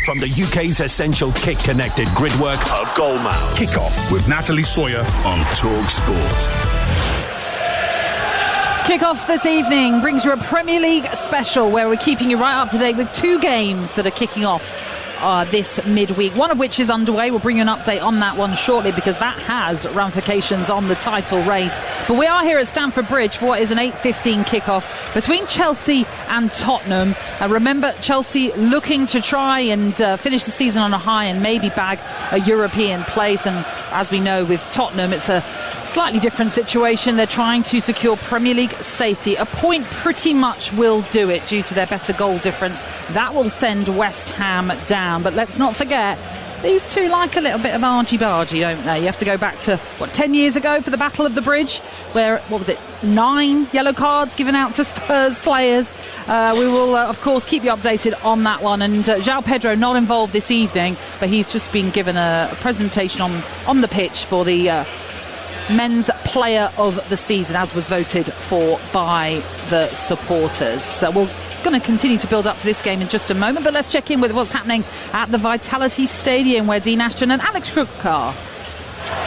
From the UK's essential kick-connected gridwork of Goalmouth. Kickoff with Natalie Sawyer on TalkSport. Kickoff this evening brings you a Premier League special where we're keeping you right up to date with two games that are kicking off this midweek, one of which is underway. We'll bring you an update on that one shortly because that has ramifications on the title race. But we are here at Stamford Bridge for what is an 8:15 kickoff between Chelsea and Tottenham. Remember, Chelsea looking to try and finish the season on a high and maybe bag a European place. And as we know, with Tottenham, it's a slightly different situation. They're trying to secure Premier League safety. A point pretty much will do it due to their better goal difference. That will send West Ham down. But let's not forget, these two like a little bit of argy-bargy, don't they? You have to go back to, 10 years ago for the Battle of the Bridge, where, 9 yellow cards given out to Spurs players. We will, of course, keep you updated on that one. And João Pedro not involved this evening, but he's just been given a presentation on the pitch for the men's player of the season, as was voted for by the supporters. So we're going to continue to build up to this game in just a moment, but let's check in with what's happening at the Vitality Stadium, where Dean Ashton and Alex Crook are.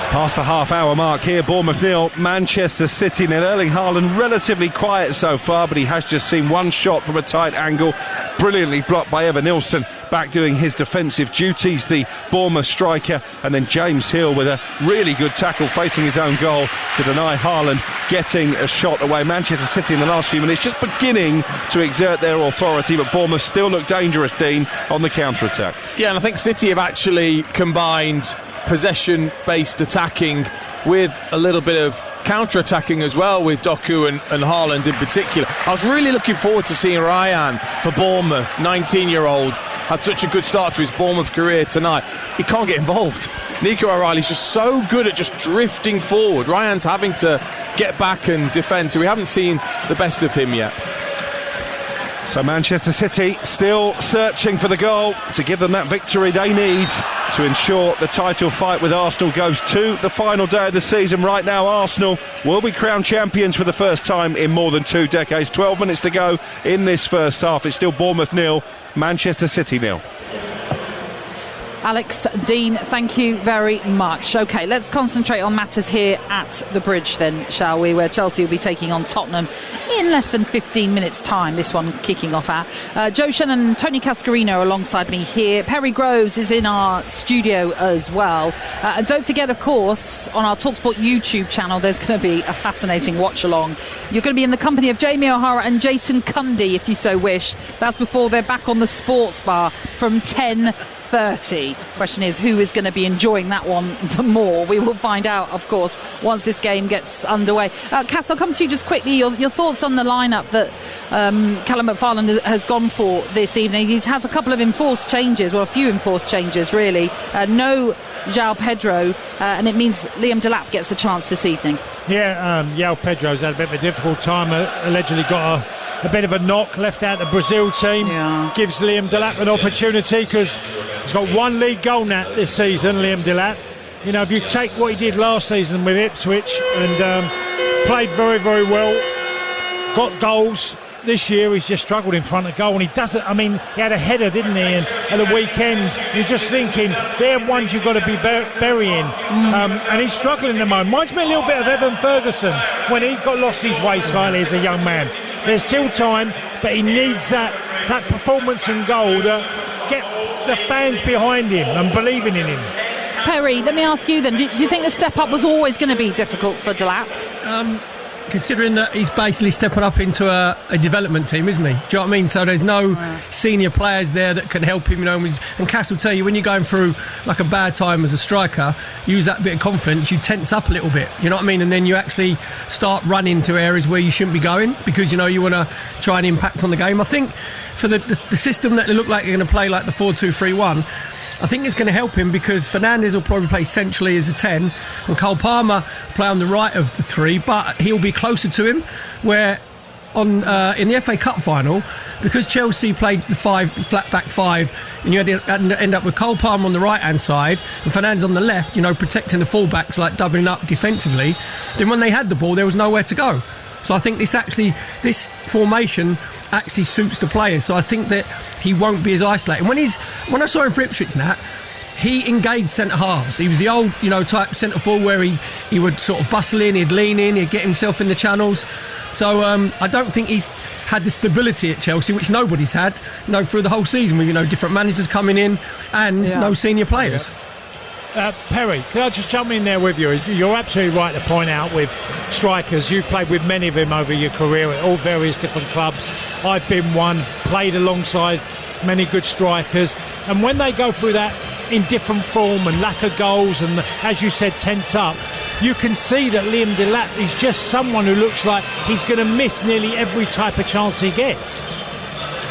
Past the half-hour mark here, Bournemouth 0, Manchester City 0. Erling Haaland relatively quiet so far, but he has just seen one shot from a tight angle, brilliantly blocked by Evan Nilsson, back doing his defensive duties, the Bournemouth striker, and then James Hill with a really good tackle facing his own goal to deny Haaland getting a shot away. Manchester City in the last few minutes just beginning to exert their authority, but Bournemouth still look dangerous, Dean, on the counter-attack. Yeah, and I think City have actually combined possession-based attacking with a little bit of counter-attacking as well, with Doku and Haaland in particular. I was really looking forward to seeing Ryan for Bournemouth, 19-year-old had such a good start to his Bournemouth career tonight. He can't get involved. Nico O'Reilly's just so good at just drifting forward. Ryan's having to get back and defend, so we haven't seen the best of him yet. So Manchester City still searching for the goal to give them that victory they need to ensure the title fight with Arsenal goes to the final day of the season. Right now, Arsenal will be crowned champions for the first time in more than 2 decades. 12 minutes to go in this first half. It's still Bournemouth 0, Manchester City 0. Alex, Dean, thank you very much. OK, let's concentrate on matters here at the Bridge then, shall we, where Chelsea will be taking on Tottenham in less than 15 minutes' time, this one kicking off at. Joe Shannon and Tony Cascarino alongside me here. Perry Groves is in our studio as well. And don't forget, of course, on our TalkSport YouTube channel, there's going to be a fascinating watch-along. You're going to be in the company of Jamie O'Hara and Jason Cundy, if you so wish. That's before they're back on the sports bar from 10:30. Question is, who is going to be enjoying that one more? We will find out, of course, once this game gets underway. Cass, I'll come to you just quickly. Your thoughts on the lineup that Callum McFarland has gone for this evening. He has a couple of enforced changes, well, a few enforced changes, really. No João Pedro, and it means Liam Delap gets a chance this evening. Yeah, João Pedro's had a bit of a difficult time. Allegedly got a bit of a knock, left out the Brazil team. Yeah. Gives Liam Delap an opportunity because he's got one league goal now this season, Liam Delap. You know, if you take what he did last season with Ipswich and played very, very well, got goals. This year he's just struggled in front of goal, and he doesn't. I mean, he had a header, didn't he? And at the weekend, you're just thinking they're ones you've got to be burying. And he's struggling at the moment. Reminds me a little bit of Evan Ferguson when he got lost his way slightly as a young man. There's still time, but he needs that performance and goal that get the fans behind him and believing in him. Perry, let me ask you then, do you think the step up was always going to be difficult for Delap? Considering that he's basically stepping up into a development team, isn't he? Do you know what I mean? So there's no senior players there that can help him, you know. And Cass will tell you, when you're going through like a bad time as a striker, you use that bit of confidence, you tense up a little bit, you know what I mean? And then you actually start running to areas where you shouldn't be going because, you know, you want to try and impact on the game. I think for the system that they look like they're going to play, like the 4-2-3-1, I think it's going to help him because Fernandes will probably play centrally as a 10 and Cole Palmer play on the right of the 3, but he'll be closer to him, where on in the FA Cup final, because Chelsea played the flat back 5, and you had to end up with Cole Palmer on the right hand side and Fernandes on the left, you know, protecting the fullbacks, like doubling up defensively, then when they had the ball there was nowhere to go. So I think this formation actually suits the players. So I think that he won't be as isolated. When I saw him for Ipswich, he engaged centre halves. He was the old, you know, type centre forward where he would sort of bustle in, he'd lean in, he'd get himself in the channels. So I don't think he's had the stability at Chelsea, which nobody's had, you know, through the whole season with, you know, different managers coming in and no senior players. Perry, can I just jump in there with you? You're absolutely right to point out with strikers, you've played with many of them over your career at all various different clubs. I've been one, played alongside many good strikers, and when they go through that in different form and lack of goals and, as you said, tense up, you can see that Liam Delap is just someone who looks like he's going to miss nearly every type of chance he gets.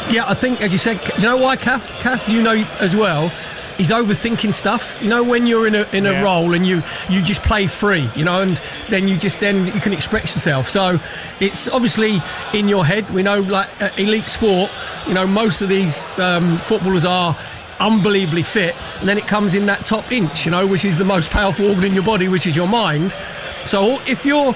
Yeah, I think, as you said, you know why, Cass, you know as well, he's overthinking stuff. You know, when you're in a role and you just play free, you know, and then you can express yourself. So it's obviously in your head. We know, like elite sport, you know, most of these footballers are unbelievably fit, and then it comes in that top inch, you know, which is the most powerful organ in your body, which is your mind. So if you're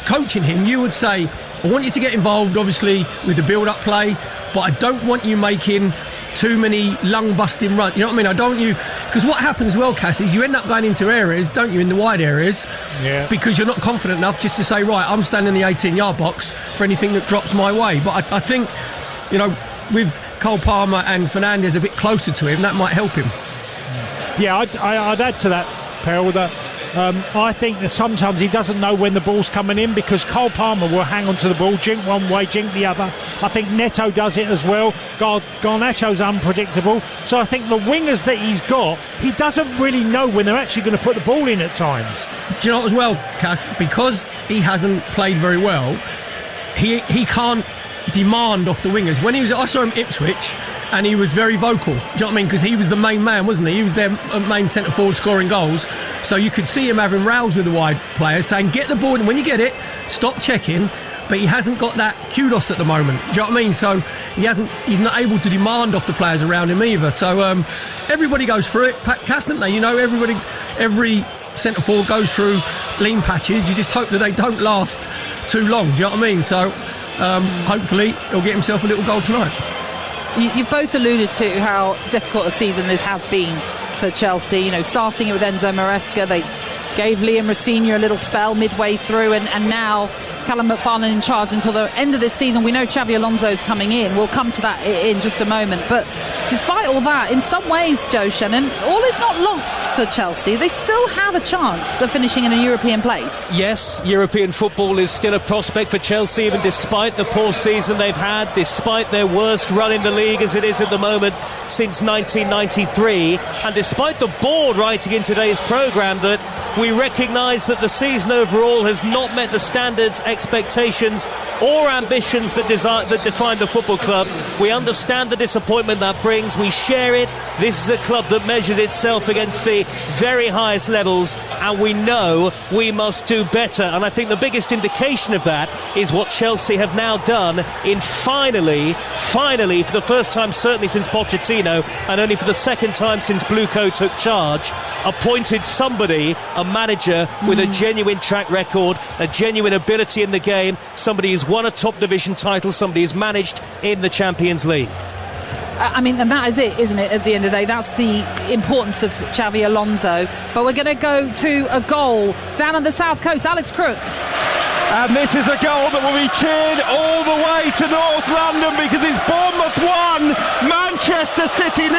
coaching him, you would say, I want you to get involved, obviously, with the build-up play, but I don't want you making too many lung-busting runs. You know what I mean? I don't want you... Because what happens as well, Cass, is you end up going into areas, don't you, in the wide areas, because you're not confident enough just to say, right, I'm standing in the 18-yard box for anything that drops my way. But I think, you know, with Cole Palmer and Fernandes a bit closer to him, that might help him. Yeah, I'd add to that, Peril, that I think that sometimes he doesn't know when the ball's coming in, because Cole Palmer will hang on to the ball, jink one way, jink the other. I think Neto does it as well. Garnacho's unpredictable. So I think the wingers that he's got, he doesn't really know when they're actually going to put the ball in at times. Do you know what as well, Cass? Because he hasn't played very well, he can't demand off the wingers. When I saw him Ipswich, and he was very vocal. Do you know what I mean? Because he was the main man, wasn't he? He was their main centre-forward scoring goals. So you could see him having rows with the wide players, saying, get the ball, and when you get it, stop checking. But he hasn't got that kudos at the moment. Do you know what I mean? So he's not able to demand off the players around him either. So everybody goes through it. Cast, don't they? You know, every centre-forward goes through lean patches. You just hope that they don't last too long. Do you know what I mean? So hopefully he'll get himself a little goal tonight. You've both alluded to how difficult a season this has been for Chelsea. You know, starting it with Enzo Maresca, they gave Liam Rosenior a little spell midway through, and now Callum McFarlane in charge until the end of this season. We know Xabi Alonso's coming in. We'll come to that in just a moment. But despite all that, in some ways, Joe Shannon, all is not lost for Chelsea. They still have a chance of finishing in a European place. Yes, European football is still a prospect for Chelsea, even despite the poor season they've had, despite their worst run in the league as it is at the moment since 1993, and despite the board writing in today's programme that we recognise that the season overall has not met the standards, expectations or ambitions that define the football club. We understand the disappointment that brings. We share it. This is a club that measures itself against the very highest levels, and we know we must do better. And I think the biggest indication of that is what Chelsea have now done in finally, for the first time certainly since Pochettino, and only for the second time since Bluco took charge, appointed somebody, a manager with a genuine track record, a genuine ability in the game, somebody who's won a top division title, somebody who's managed in the Champions League. I mean, and that is it, isn't it, at the end of the day? That's the importance of Xabi Alonso. But we're going to go to a goal down on the south coast. Alex Crook. And this is a goal that will be cheered all the way to North London, because it's Bournemouth 1, Manchester City 0,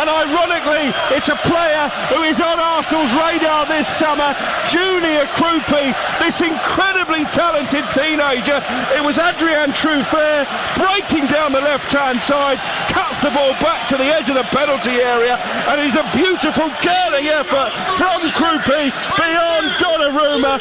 and ironically it's a player who is on Arsenal's radar this summer, Junior Krupi, this incredibly talented teenager. It was Adrien Truffert breaking down the left-hand side, cuts the ball back to the edge of the penalty area, and it's a beautiful curling effort from Krupi beyond Donnarumma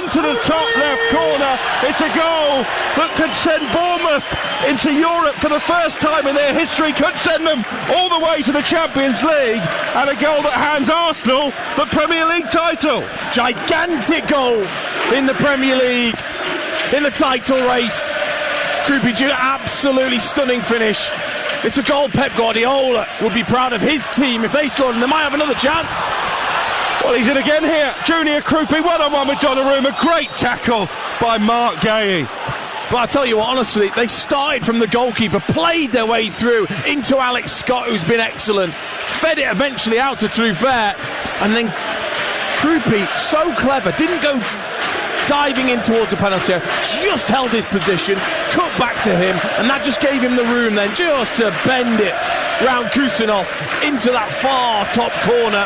into the top left corner. It's a goal that could send Bournemouth into Europe for the first time in their history, could send them all the way to the Champions League, and a goal that hands Arsenal the Premier League title. Gigantic goal in the Premier League, in the title race. Krupi Jr., absolutely stunning finish. It's a goal Pep Guardiola would be proud of his team if they scored, and they might have another chance. Well, he's in again here. Junior Krupi, one-on-one with Donnarumma. Great tackle by Mark Gay. But I tell you what, honestly, they started from the goalkeeper, played their way through into Alex Scott, who's been excellent, fed it eventually out to Truffert, and then Krupi, so clever, didn't go diving in towards the penalty area, just held his position, cut back to him, and that just gave him the room then just to bend it round Kusanov into that far top corner.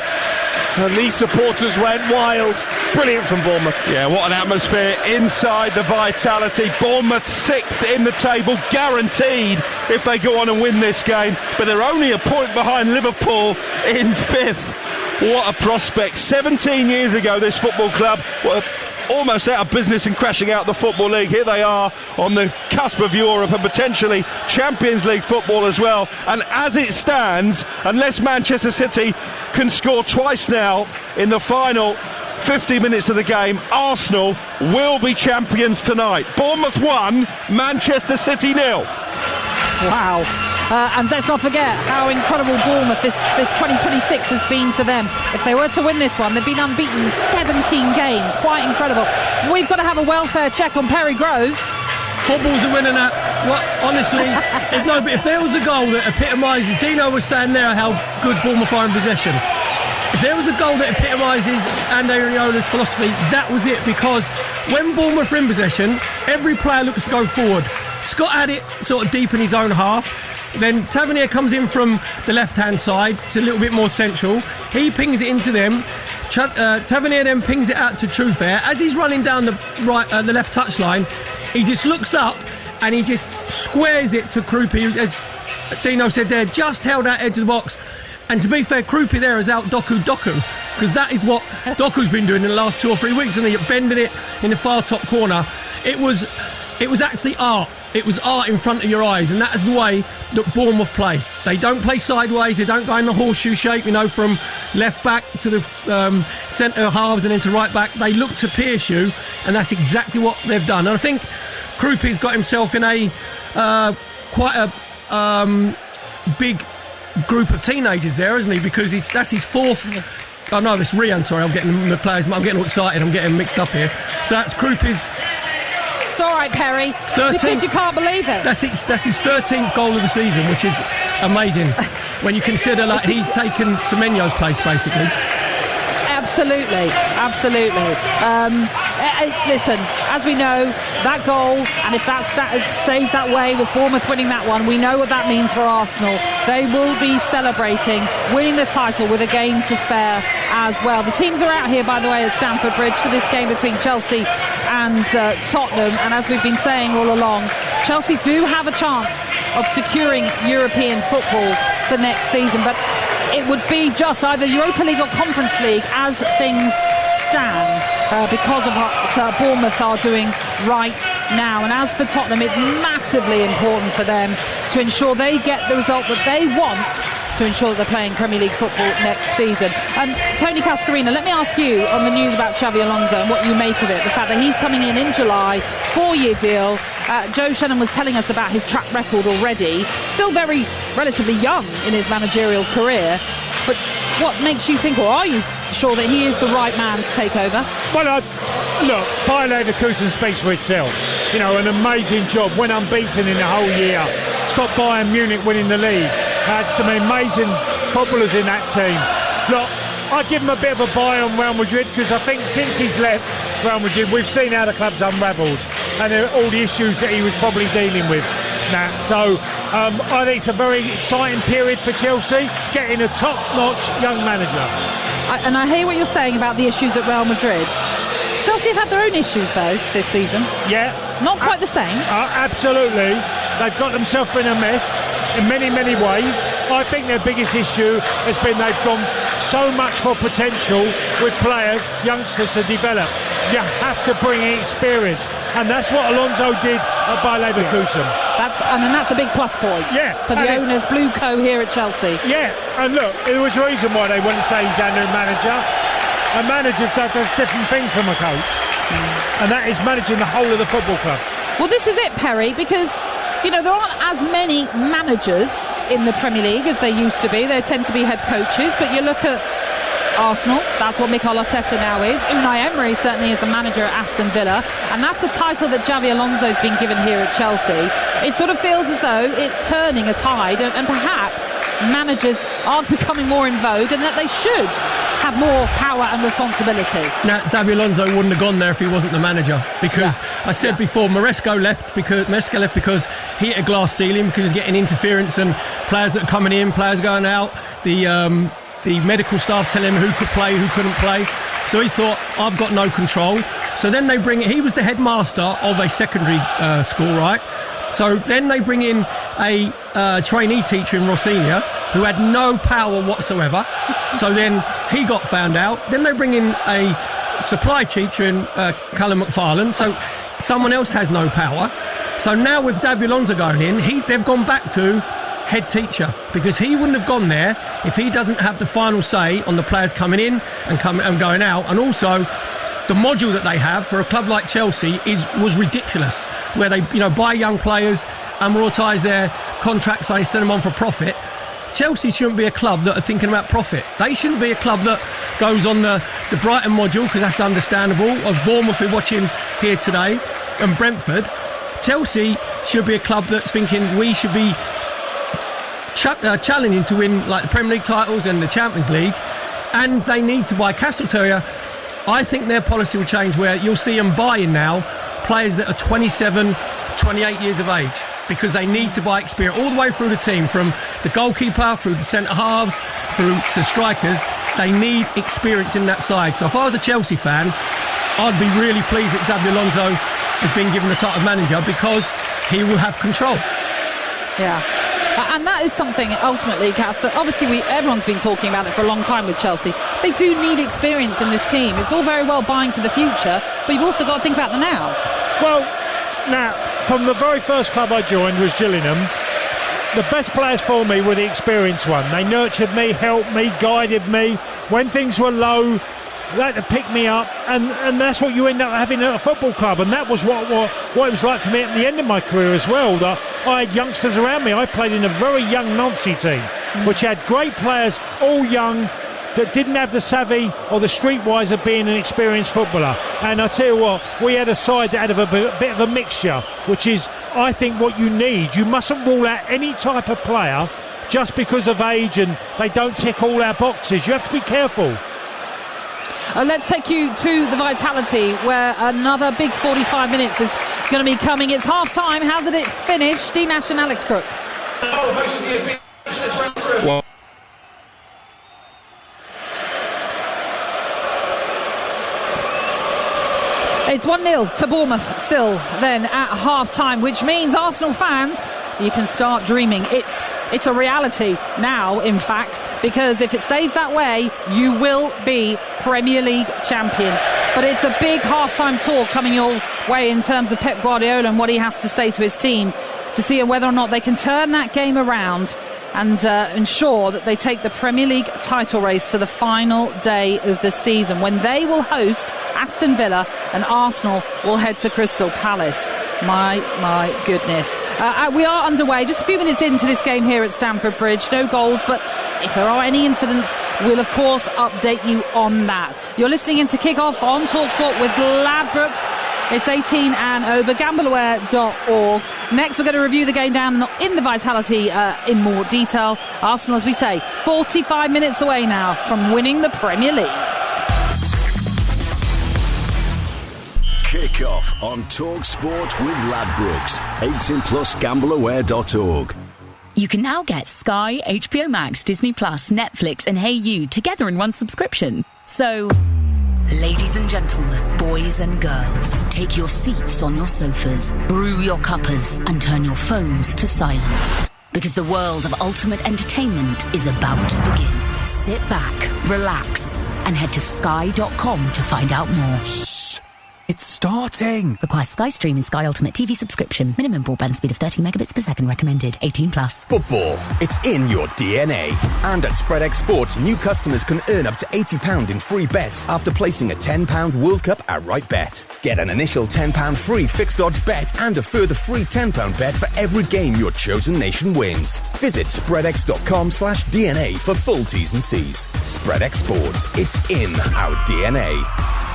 And these supporters went wild. Brilliant from Bournemouth. Yeah, what an atmosphere inside the Vitality. Bournemouth 6th in the table, guaranteed if they go on and win this game. But they're only a point behind Liverpool in 5th. What a prospect. 17 years ago, this football club were almost out of business and crashing out the Football League. Here they are on the cusp of Europe and potentially Champions League football as well. And as it stands, unless Manchester City can score twice now in the final 50 minutes of the game, Arsenal will be champions tonight. Bournemouth 1, Manchester City 0. Wow. And let's not forget how incredible Bournemouth this 2026 has been for them. If they were to win this one, they've been unbeaten 17 games. Quite incredible. We've got to have a welfare check on Perry Groves. Football's a winner now. Well, honestly, if there was a goal that epitomises, Dino was saying there how good Bournemouth are in possession. If there was a goal that epitomises Andy Iraola's philosophy, that was it, because when Bournemouth are in possession, every player looks to go forward. Scott had it sort of deep in his own half. Then Tavernier comes in from the left-hand side. It's a little bit more central. He pings it into them. Tavernier then pings it out to Truffert. As he's running down the left touchline, he just looks up and he just squares it to Krupi, as Dino said there, just held that edge of the box. And to be fair, Krupi there is out Doku, because that is what Doku's been doing in the last 2 or 3 weeks, and he bending it in the far top corner. It was it was actually art. It was art in front of your eyes, and that is the way that Bournemouth play. They don't play sideways. They don't go in the horseshoe shape, from left back to the centre halves and into right back. They look to pierce you, and that's exactly what they've done. And I think Krupi's got himself in a quite a big group of teenagers there, isn't he? Because that's his fourth. Oh no, it's Rian. Sorry, I'm getting the players. I'm getting all excited. I'm getting mixed up here. So that's Krupi's. It's all right, Perry. 13th. Because you can't believe it. That's his 13th goal of the season, which is amazing when you consider he's taken Semenyo's place basically. Absolutely. Listen, as we know, that goal, and if that stays that way with Bournemouth winning that one, we know what that means for Arsenal. They will be celebrating winning the title with a game to spare as well. The teams are out here, by the way, at Stamford Bridge for this game between Chelsea and Tottenham. And as we've been saying all along, Chelsea do have a chance of securing European football for next season, but it would be just either Europa League or Conference League as things stand because of what Bournemouth are doing right now. And as for Tottenham, it's massively important for them to ensure they get the result that they want to ensure that they're playing Premier League football next season. Tony Cascarina, let me ask you on the news about Xabi Alonso and what you make of it. The fact that he's coming in July, 4-year deal. Joe Shannon was telling us about his track record already. Still very relatively young in his managerial career. But what makes you think, or are you sure that he is the right man to take over? Well, look, Bayer Leverkusen speaks for itself. An amazing job, went unbeaten in the whole year. Stopped Bayern Munich winning the league. Had some amazing footballers in that team. Look, I'd give him a bit of a buy on Real Madrid because I think since he's left Real Madrid, we've seen how the club's unravelled and all the issues that he was probably dealing with. So I think it's a very exciting period for Chelsea, getting a top-notch young manager. And I hear what you're saying about the issues at Real Madrid. Chelsea have had their own issues, though, this season. Yeah. Not quite the same. Absolutely. They've got themselves in a mess in many, many ways. I think their biggest issue has been they've gone so much for potential with players, youngsters to develop. You have to bring in experience. And that's what Alonso did at Bayer Leverkusen. Yes. That's a big plus point for the owners, Blue Co here at Chelsea. Yeah, and look, there was a reason why they wouldn't say he's our new manager. A manager does a different thing from a coach, and that is managing the whole of the football club. Well, this is it, Perry, because there aren't as many managers in the Premier League as there used to be. There tend to be head coaches, but you look at Arsenal, that's what Mikel Arteta now is. Unai Emery certainly is the manager at Aston Villa, and that's the title that Xabi Alonso's been given here at Chelsea. It sort of feels as though it's turning a tide, and perhaps managers are becoming more in vogue and that they should have more power and responsibility. Now, Xabi Alonso wouldn't have gone there if he wasn't the manager, because I said before, Maresca left because he hit a glass ceiling because he was getting interference and players that are coming in, players going out, the medical staff telling him who could play, who couldn't play. So he thought, I've got no control. So then they he was the headmaster of a secondary school, right? So then they bring in a trainee teacher in Rossinia who had no power whatsoever. So then he got found out. Then they bring in a supply teacher in Callum McFarlane. So someone else has no power. So now with Xabi Alonso going in, they've gone back to head teacher, because he wouldn't have gone there if he doesn't have the final say on the players coming in and going out. And also the module that they have for a club like Chelsea was ridiculous, where they buy young players, amortise their contracts, they send them on for profit. Chelsea shouldn't be a club that are thinking about profit. They shouldn't be a club that goes on the Brighton module, because that's understandable, of Bournemouth we're watching here today and Brentford. Chelsea should be a club that's thinking we should be challenging to win like the Premier League titles and the Champions League, and they need to buy. Castle Terrier, I think their policy will change where you'll see them buying now players that are 27, 28 years of age, because they need to buy experience all the way through the team, from the goalkeeper through the centre halves through to strikers. They need experience in that side. So if I was a Chelsea fan, I'd be really pleased that Xabi Alonso has been given the title of manager, because he will have control. Yeah. And that is something, ultimately, Cass, that obviously everyone's been talking about it for a long time with Chelsea. They do need experience in this team. It's all very well buying for the future, but you've also got to think about the now. Well, Now, from the very first club I joined was Gillingham. The best players for me were the experienced one. They nurtured me, helped me, guided me. When things were low, they had to pick me up, and that's what you end up having at a football club. And that was what it was like for me at the end of my career as well. That I had youngsters around me. I played in a very young Nancy team, which had great players, all young, that didn't have the savvy or the streetwise of being an experienced footballer. And I tell you what, we had a side that had a bit of a mixture, which is, I think, what you need. You mustn't rule out any type of player just because of age and they don't tick all our boxes. You have to be careful. Let's take you to the Vitality, where another big 45 minutes is going to be coming. It's half-time. How did it finish? Dean Ash and Alex Crook. Well, it's 1-0 to Bournemouth still then at half-time, which means Arsenal fans, you can start dreaming. It's a reality now, in fact, because if it stays that way, you will be Premier League champions. But it's a big half-time talk coming your way in terms of Pep Guardiola and what he has to say to his team to see whether or not they can turn that game around and ensure that they take the Premier League title race to the final day of the season, when they will host Aston Villa and Arsenal will head to Crystal Palace. My goodness. We are underway, just a few minutes into this game here at Stamford Bridge. No goals, but if there are any incidents, we'll of course update you on that. You're listening into Kickoff on TalkSport with Ladbrokes. It's 18 and over, gambleaware.org. Next, we're going to review the game down in the Vitality in more detail. Arsenal, as we say, 45 minutes away now from winning the Premier League. Kickoff on TalkSport with Ladbrokes. 18 plus gambleaware.org. You can now get Sky, HBO Max, Disney Plus, Netflix and Hey You together in one subscription. So, ladies and gentlemen, boys and girls, take your seats on your sofas, brew your cuppers and turn your phones to silent. Because the world of ultimate entertainment is about to begin. Sit back, relax and head to sky.com to find out more. Shh. It's starting. Requires Sky Stream and Sky Ultimate TV subscription. Minimum broadband speed of 30 megabits per second recommended. 18 plus. Football. It's in your DNA. And at SpreadX Sports, new customers can earn up to £80 in free bets after placing a £10 World Cup outright bet. Get an initial £10 free fixed odds bet and a further free £10 bet for every game your chosen nation wins. Visit spreadx.com/DNA for full T's and C's. SpreadX Sports. It's in our DNA.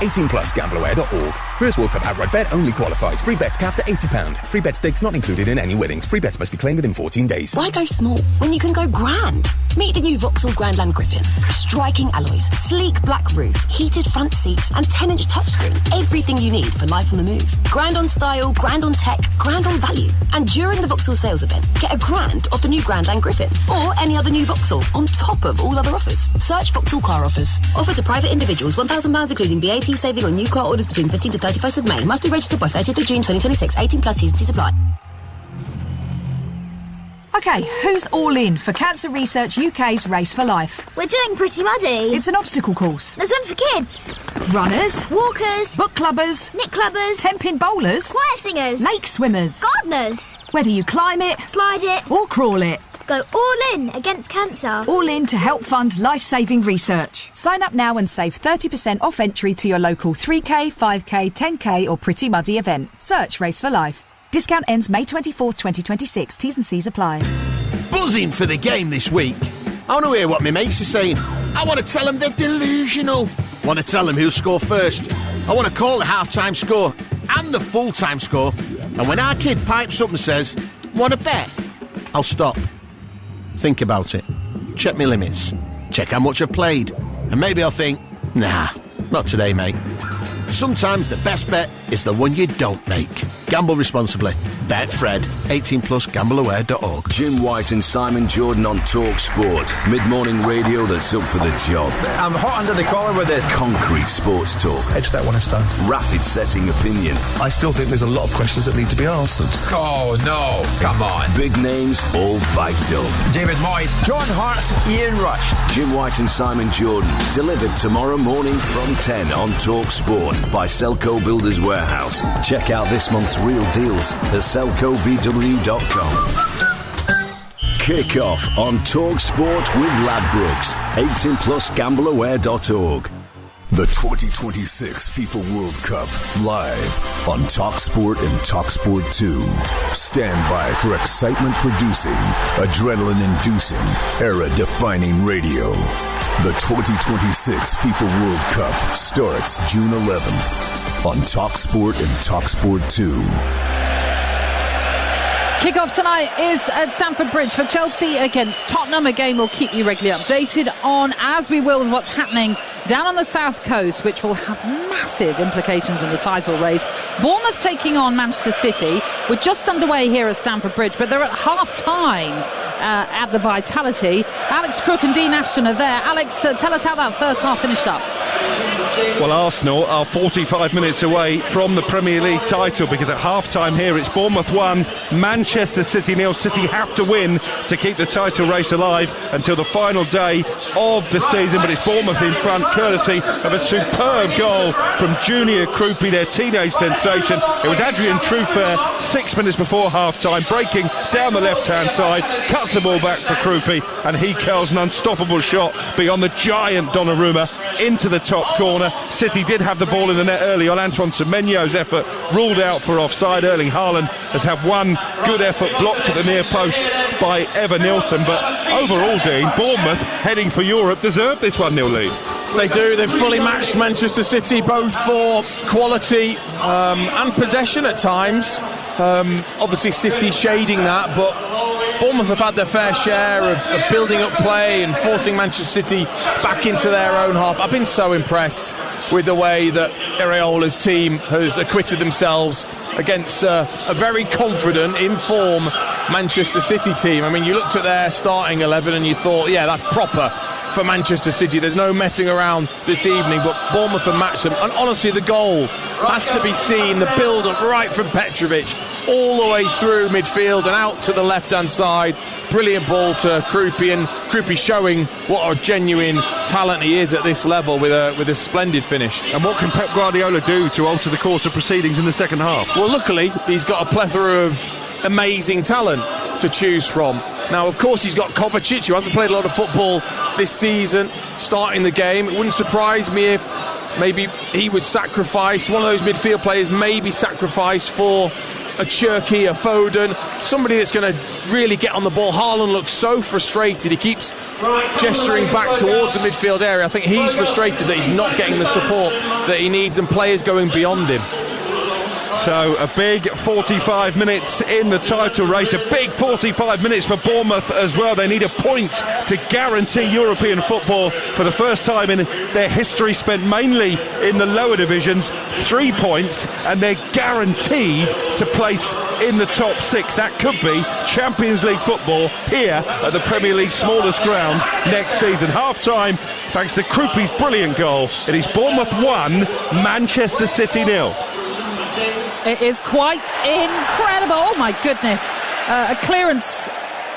18 plus gambleaware.org. First World Cup outright bet only qualifies. Free bets capped at £80. Free bet stakes not included in any winnings. Free bets must be claimed within 14 days. Why go small when you can go grand? Meet the new Vauxhall Grandland Griffin. Striking alloys, sleek black roof, heated front seats and 10-inch touchscreen. Everything you need for life on the move. Grand on style, grand on tech, grand on value. And during the Vauxhall sales event, get £1,000 off the new Grandland Griffin or any other new Vauxhall on top of all other offers. Search Vauxhall car offers. Offer to private individuals, £1,000 including VAT saving on new car orders between 15th to 31st of May. Must be registered by 30th of June 2026. 18 plus T's and C's apply. OK, who's all in for Cancer Research UK's Race for Life? We're doing Pretty Muddy. It's an obstacle course. There's one for kids. Runners. Walkers. Book clubbers. Nick clubbers. 10-pin bowlers. Choir singers. Lake swimmers. Gardeners. Whether you climb it, slide it, or crawl it. Go all in against cancer. All in to help fund life-saving research. Sign up now and save 30% off entry to your local 3K, 5K, 10K or Pretty Muddy event. Search Race for Life. Discount ends May 24th, 2026. T's and C's apply. Buzzing for the game this week. I want to hear what my mates are saying. I want to tell them they're delusional. I want to tell them who'll score first. I want to call the half-time score and the full-time score. And when our kid pipes up and says, "Want to bet?" I'll stop. Think about it. Check my limits. Check how much I've played. And maybe I'll think, nah, not today, mate. Sometimes the best bet is the one you don't make. Gamble responsibly. Bet Fred. 18 plus gambleaware.org. Jim White and Simon Jordan on TalkSport. Mid-morning radio that's up for the job. I'm hot under the collar with this. Concrete sports talk. Edge that one a stone. Rapid setting opinion. I still think there's a lot of questions that need to be answered. Oh, no. Come on. Big names all backed up. David Moyes, John Hart's, Ian Rush. Jim White and Simon Jordan. Delivered tomorrow morning from 10 on TalkSport by Selco Builders Warehouse. Check out this month's real deals at sellcovw.com. Kickoff on TalkSport with Ladbrokes. 18plusgambleaware.org. The 2026 FIFA World Cup live on TalkSport and TalkSport 2. Stand by for excitement-producing, adrenaline-inducing, era-defining radio. The 2026 FIFA World Cup starts June 11th on TalkSport and TalkSport 2. Kickoff tonight is at Stamford Bridge for Chelsea against Tottenham. A game we'll keep you regularly updated on, as we will with what's happening down on the south coast, which will have massive implications in the title race. Bournemouth taking on Manchester City. We're just underway here at Stamford Bridge, but they're at half-time at the Vitality. Alex Crook and Dean Ashton are there. Alex, tell us how that first half finished up. Well, Arsenal are 45 minutes away from the Premier League title, because at half-time here it's Bournemouth 1, Manchester City 0. City have to win to keep the title race alive until the final day of the season, but it's Bournemouth in front, courtesy of a superb goal from Junior Krupi, their teenage sensation. It was Adrian Truffert 6 minutes before half-time, breaking down the left-hand side, cuts the ball back for Krupi, and he curls an unstoppable shot beyond the giant Donnarumma into the top corner. City did have the ball in the net early on. Antoine Semenyo's effort ruled out for offside. Erling Haaland has had one good effort blocked at the near post by Evan Nilsson, but overall, Dean, Bournemouth heading for Europe deserve this 1-0 lead. They do. They've fully matched Manchester City, both for quality and possession at times. Obviously City shading that, but Bournemouth have had their fair share of building up play and forcing Manchester City back into their own half. I've been so impressed with the way that Iraola's team has acquitted themselves against a very confident, in-form Manchester City team. I mean, you looked at their starting 11 and you thought, yeah, that's proper for Manchester City. There's no messing around this evening, but Bournemouth have matched them. And honestly, the goal has to be seen, the build-up right from Petrovic all the way through midfield and out to the left-hand side. Brilliant ball to Krupi, and Krupi showing what a genuine talent he is at this level with a splendid finish. And what can Pep Guardiola do to alter the course of proceedings in the second half? Well, luckily, he's got a plethora of amazing talent to choose from. Now, of course, he's got Kovacic, who hasn't played a lot of football this season, starting the game. It wouldn't surprise me if maybe he was sacrificed, one of those midfield players maybe sacrificed for a Cherki, a Foden, somebody that's going to really get on the ball. Haaland looks so frustrated. He keeps gesturing back towards the midfield area. I think he's frustrated that he's not getting the support that he needs, and players going beyond him. So a big 45 minutes in the title race, a big 45 minutes for Bournemouth as well. They need a point to guarantee European football for the first time in their history, spent mainly in the lower divisions. 3 points and they're guaranteed to place in the top 6. That could be Champions League football here at the Premier League's smallest ground next season. Half-time, thanks to Krupi's brilliant goal. It is Bournemouth 1, Manchester City 0. It is quite incredible. Oh my goodness. A clearance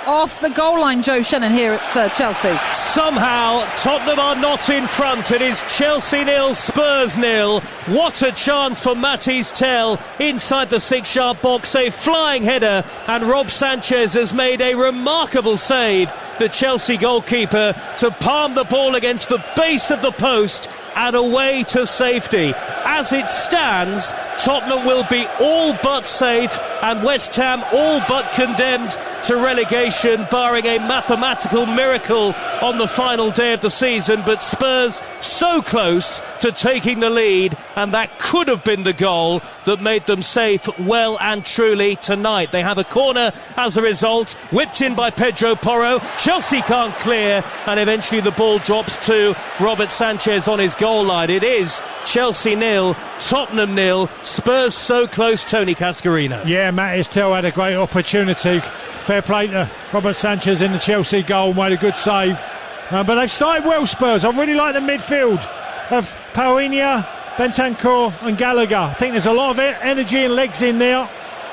off the goal line, Joe Shannon here at Chelsea. Somehow Tottenham are not in front. It is Chelsea 0, Spurs 0. What a chance for Matisse Tell inside the 6-yard box. A flying header, and Rob Sanchez has made a remarkable save, the Chelsea goalkeeper, to palm the ball against the base of the post and away to safety. As it stands, Tottenham will be all but safe and West Ham all but condemned to relegation, barring a mathematical miracle on the final day of the season. But Spurs so close to taking the lead, and that could have been the goal that made them safe well and truly tonight. They have a corner as a result, whipped in by Pedro Porro. Chelsea can't clear, and eventually the ball drops to Robert Sanchez on his goal line. It is Chelsea 0, Tottenham 0, Spurs so close. Tony Cascarino. Yeah, Mattis Tell had a great opportunity. Fair play to Robert Sanchez in the Chelsea goal, made a good save. But they've started well, Spurs. I really like the midfield of Paulinho, Bentancur and Gallagher. I think there's a lot of energy and legs in there.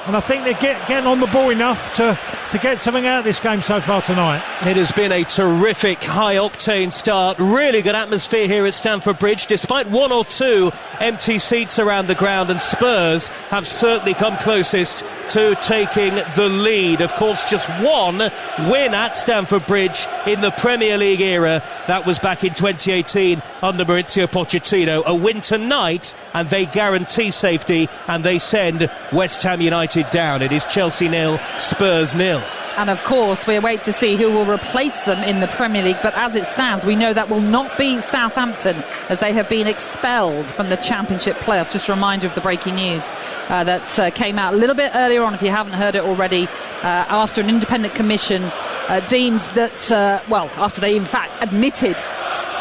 and I think they're getting on the ball enough to get something out of this game so far tonight. It has been a terrific high-octane start. Really good atmosphere here at Stamford Bridge, despite one or two empty seats around the ground, and Spurs have certainly come closest to taking the lead. Of course, just one win at Stamford Bridge in the Premier League era. That was back in 2018 under Maurizio Pochettino. A win tonight, and they guarantee safety, and they send West Ham United down. It is Chelsea 0, Spurs 0. And of course, we await to see who will replace them in the Premier League. But as it stands, we know that will not be Southampton, as they have been expelled from the Championship playoffs. Just a reminder of the breaking news that came out a little bit earlier on, if you haven't heard it already, after an independent commission deemed that, after they in fact admitted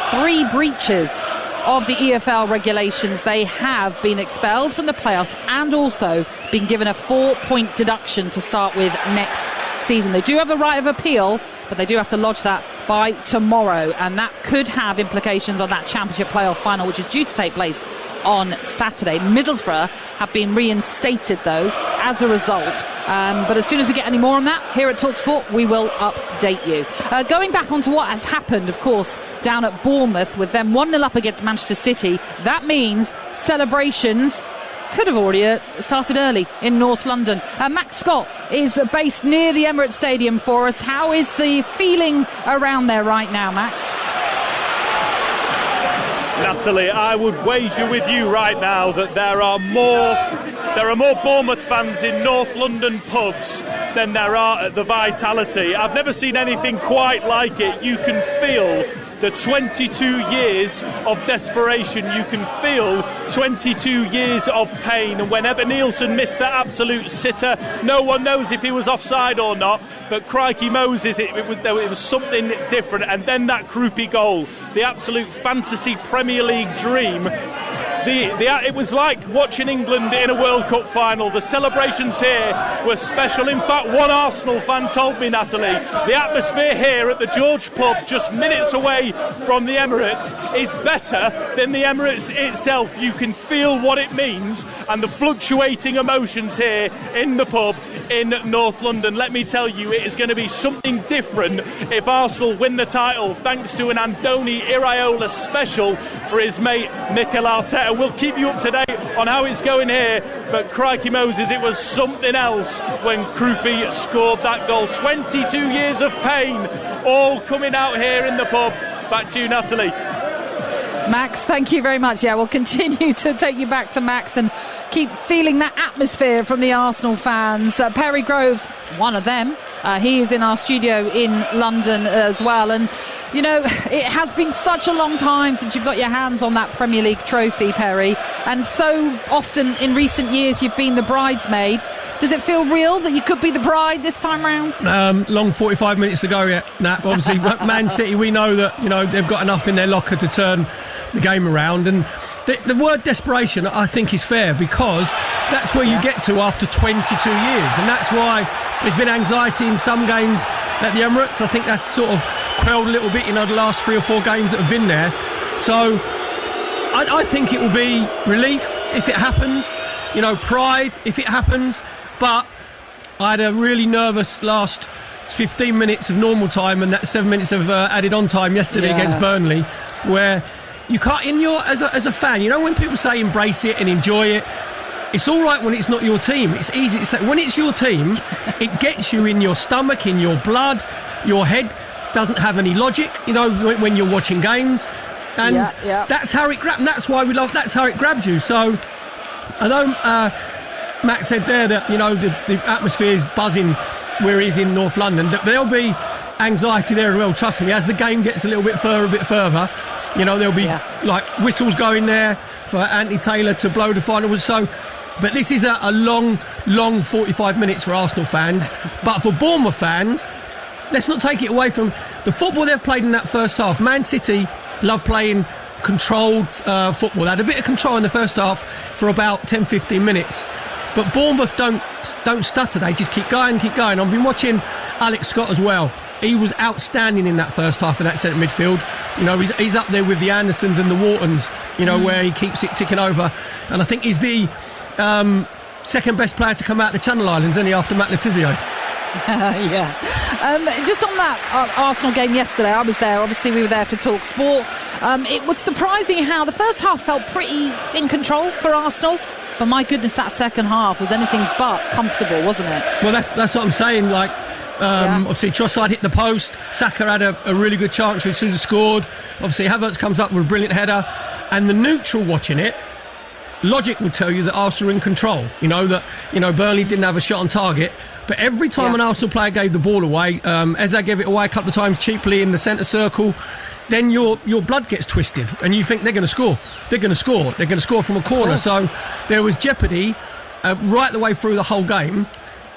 3 breaches of the EFL regulations, they have been expelled from the playoffs and also been given a 4-point deduction to start with next season. They do have a right of appeal, but they do have to lodge that by tomorrow, and that could have implications on that Championship playoff final, which is due to take place on Saturday. Middlesbrough have been reinstated, though, as a result. But as soon as we get any more on that here at TalkSport, we will update you. Going back onto what has happened, of course, down at Bournemouth, with them 1-0 up against Manchester City, that means celebrations could have already started early in North London. Max Scott is based near the Emirates Stadium for us. How is the feeling around there right now, Max? Natalie, I would wager with you right now that there are more Bournemouth fans in North London pubs than there are at the Vitality. I've never seen anything quite like it. You can feel the 22 years of desperation. You can feel 22 years of pain. And whenever Nielsen missed that absolute sitter, no one knows if he was offside or not, but crikey Moses, it was something different. And then that Krupi goal, the absolute fantasy Premier League dream. It was like watching England in a World Cup final. The celebrations here were special. In fact, one Arsenal fan told me, Natalie, the atmosphere here at the George pub, just minutes away from the Emirates, is better than the Emirates itself. You can feel what it means and the fluctuating emotions here in the pub in North London. Let me tell you, it is going to be something different if Arsenal win the title, thanks to an Andoni Iraola special for his mate Mikel Arteta. We'll keep you up to date on how it's going here, but crikey Moses, it was something else when Krupi scored that goal. 22 years of pain all coming out here in the pub. Back to you, Natalie. Max, thank you very much. Yeah, we'll continue to take you back to Max and keep feeling that atmosphere from the Arsenal fans. Perry Groves, one of them. He is in our studio in London as well. And, you know, it has been such a long time since you've got your hands on that Premier League trophy, Perry. And so often in recent years you've been the bridesmaid. Does it feel real that you could be the bride this time round? Long 45 minutes to go yet. Obviously, Man City, we know that, you know, they've got enough in their locker to turn the game around. And the word desperation, I think, is fair, because that's where you get to after 22 years. And that's why there's been anxiety in some games at the Emirates. I think that's sort of quelled a little bit, you know, the last 3 or 4 games that have been there. So I think it will be relief if it happens, you know, pride if it happens. But I had a really nervous last 15 minutes of normal time and that 7 minutes of added on time yesterday against Burnley, where you can't, as a fan, you know, when people say embrace it and enjoy it, it's all right when it's not your team. It's easy to say. When it's your team, it gets you in your stomach, in your blood. Your head doesn't have any logic, you know, when you're watching games. And that's how it grabs. That's why we love. That's how it grabs you. So I know Max said there that, you know, the atmosphere is buzzing where he's in North London. There'll be anxiety there as well. Trust me. As the game gets a little bit further, you know, there'll be like whistles going there for Anthony Taylor to blow the final. So, but this is a long 45 minutes for Arsenal fans. But for Bournemouth fans, let's not take it away from the football they've played in that first half. Man City love playing controlled football. They had a bit of control in the first half for about 10-15 minutes. But Bournemouth don't stutter. They just keep going. I've been watching Alex Scott as well. He was outstanding in that first half in that centre midfield. You know, he's up there with the Andersons and the Whartons, you know, where he keeps it ticking over. And I think he's the second best player to come out of the Channel Islands, isn't he, after Matt Letizia? Yeah. Just on that Arsenal game yesterday, I was there. Obviously, we were there for Talk Sport. It was surprising how the first half felt pretty in control for Arsenal. But my goodness, that second half was anything but comfortable, wasn't it? Well, that's what I'm saying. Like, obviously, Trossard hit the post. Saka had a really good chance which Sousa scored. Obviously, Havertz comes up with a brilliant header. And the neutral watching it, logic would tell you that Arsenal are in control. Burnley didn't have a shot on target. But every time an Arsenal player gave the ball away, Eze gave it away a couple of times cheaply in the centre circle, then your blood gets twisted and you think they're going to score. They're going to score. They're going to score from a corner. So there was jeopardy right the way through the whole game.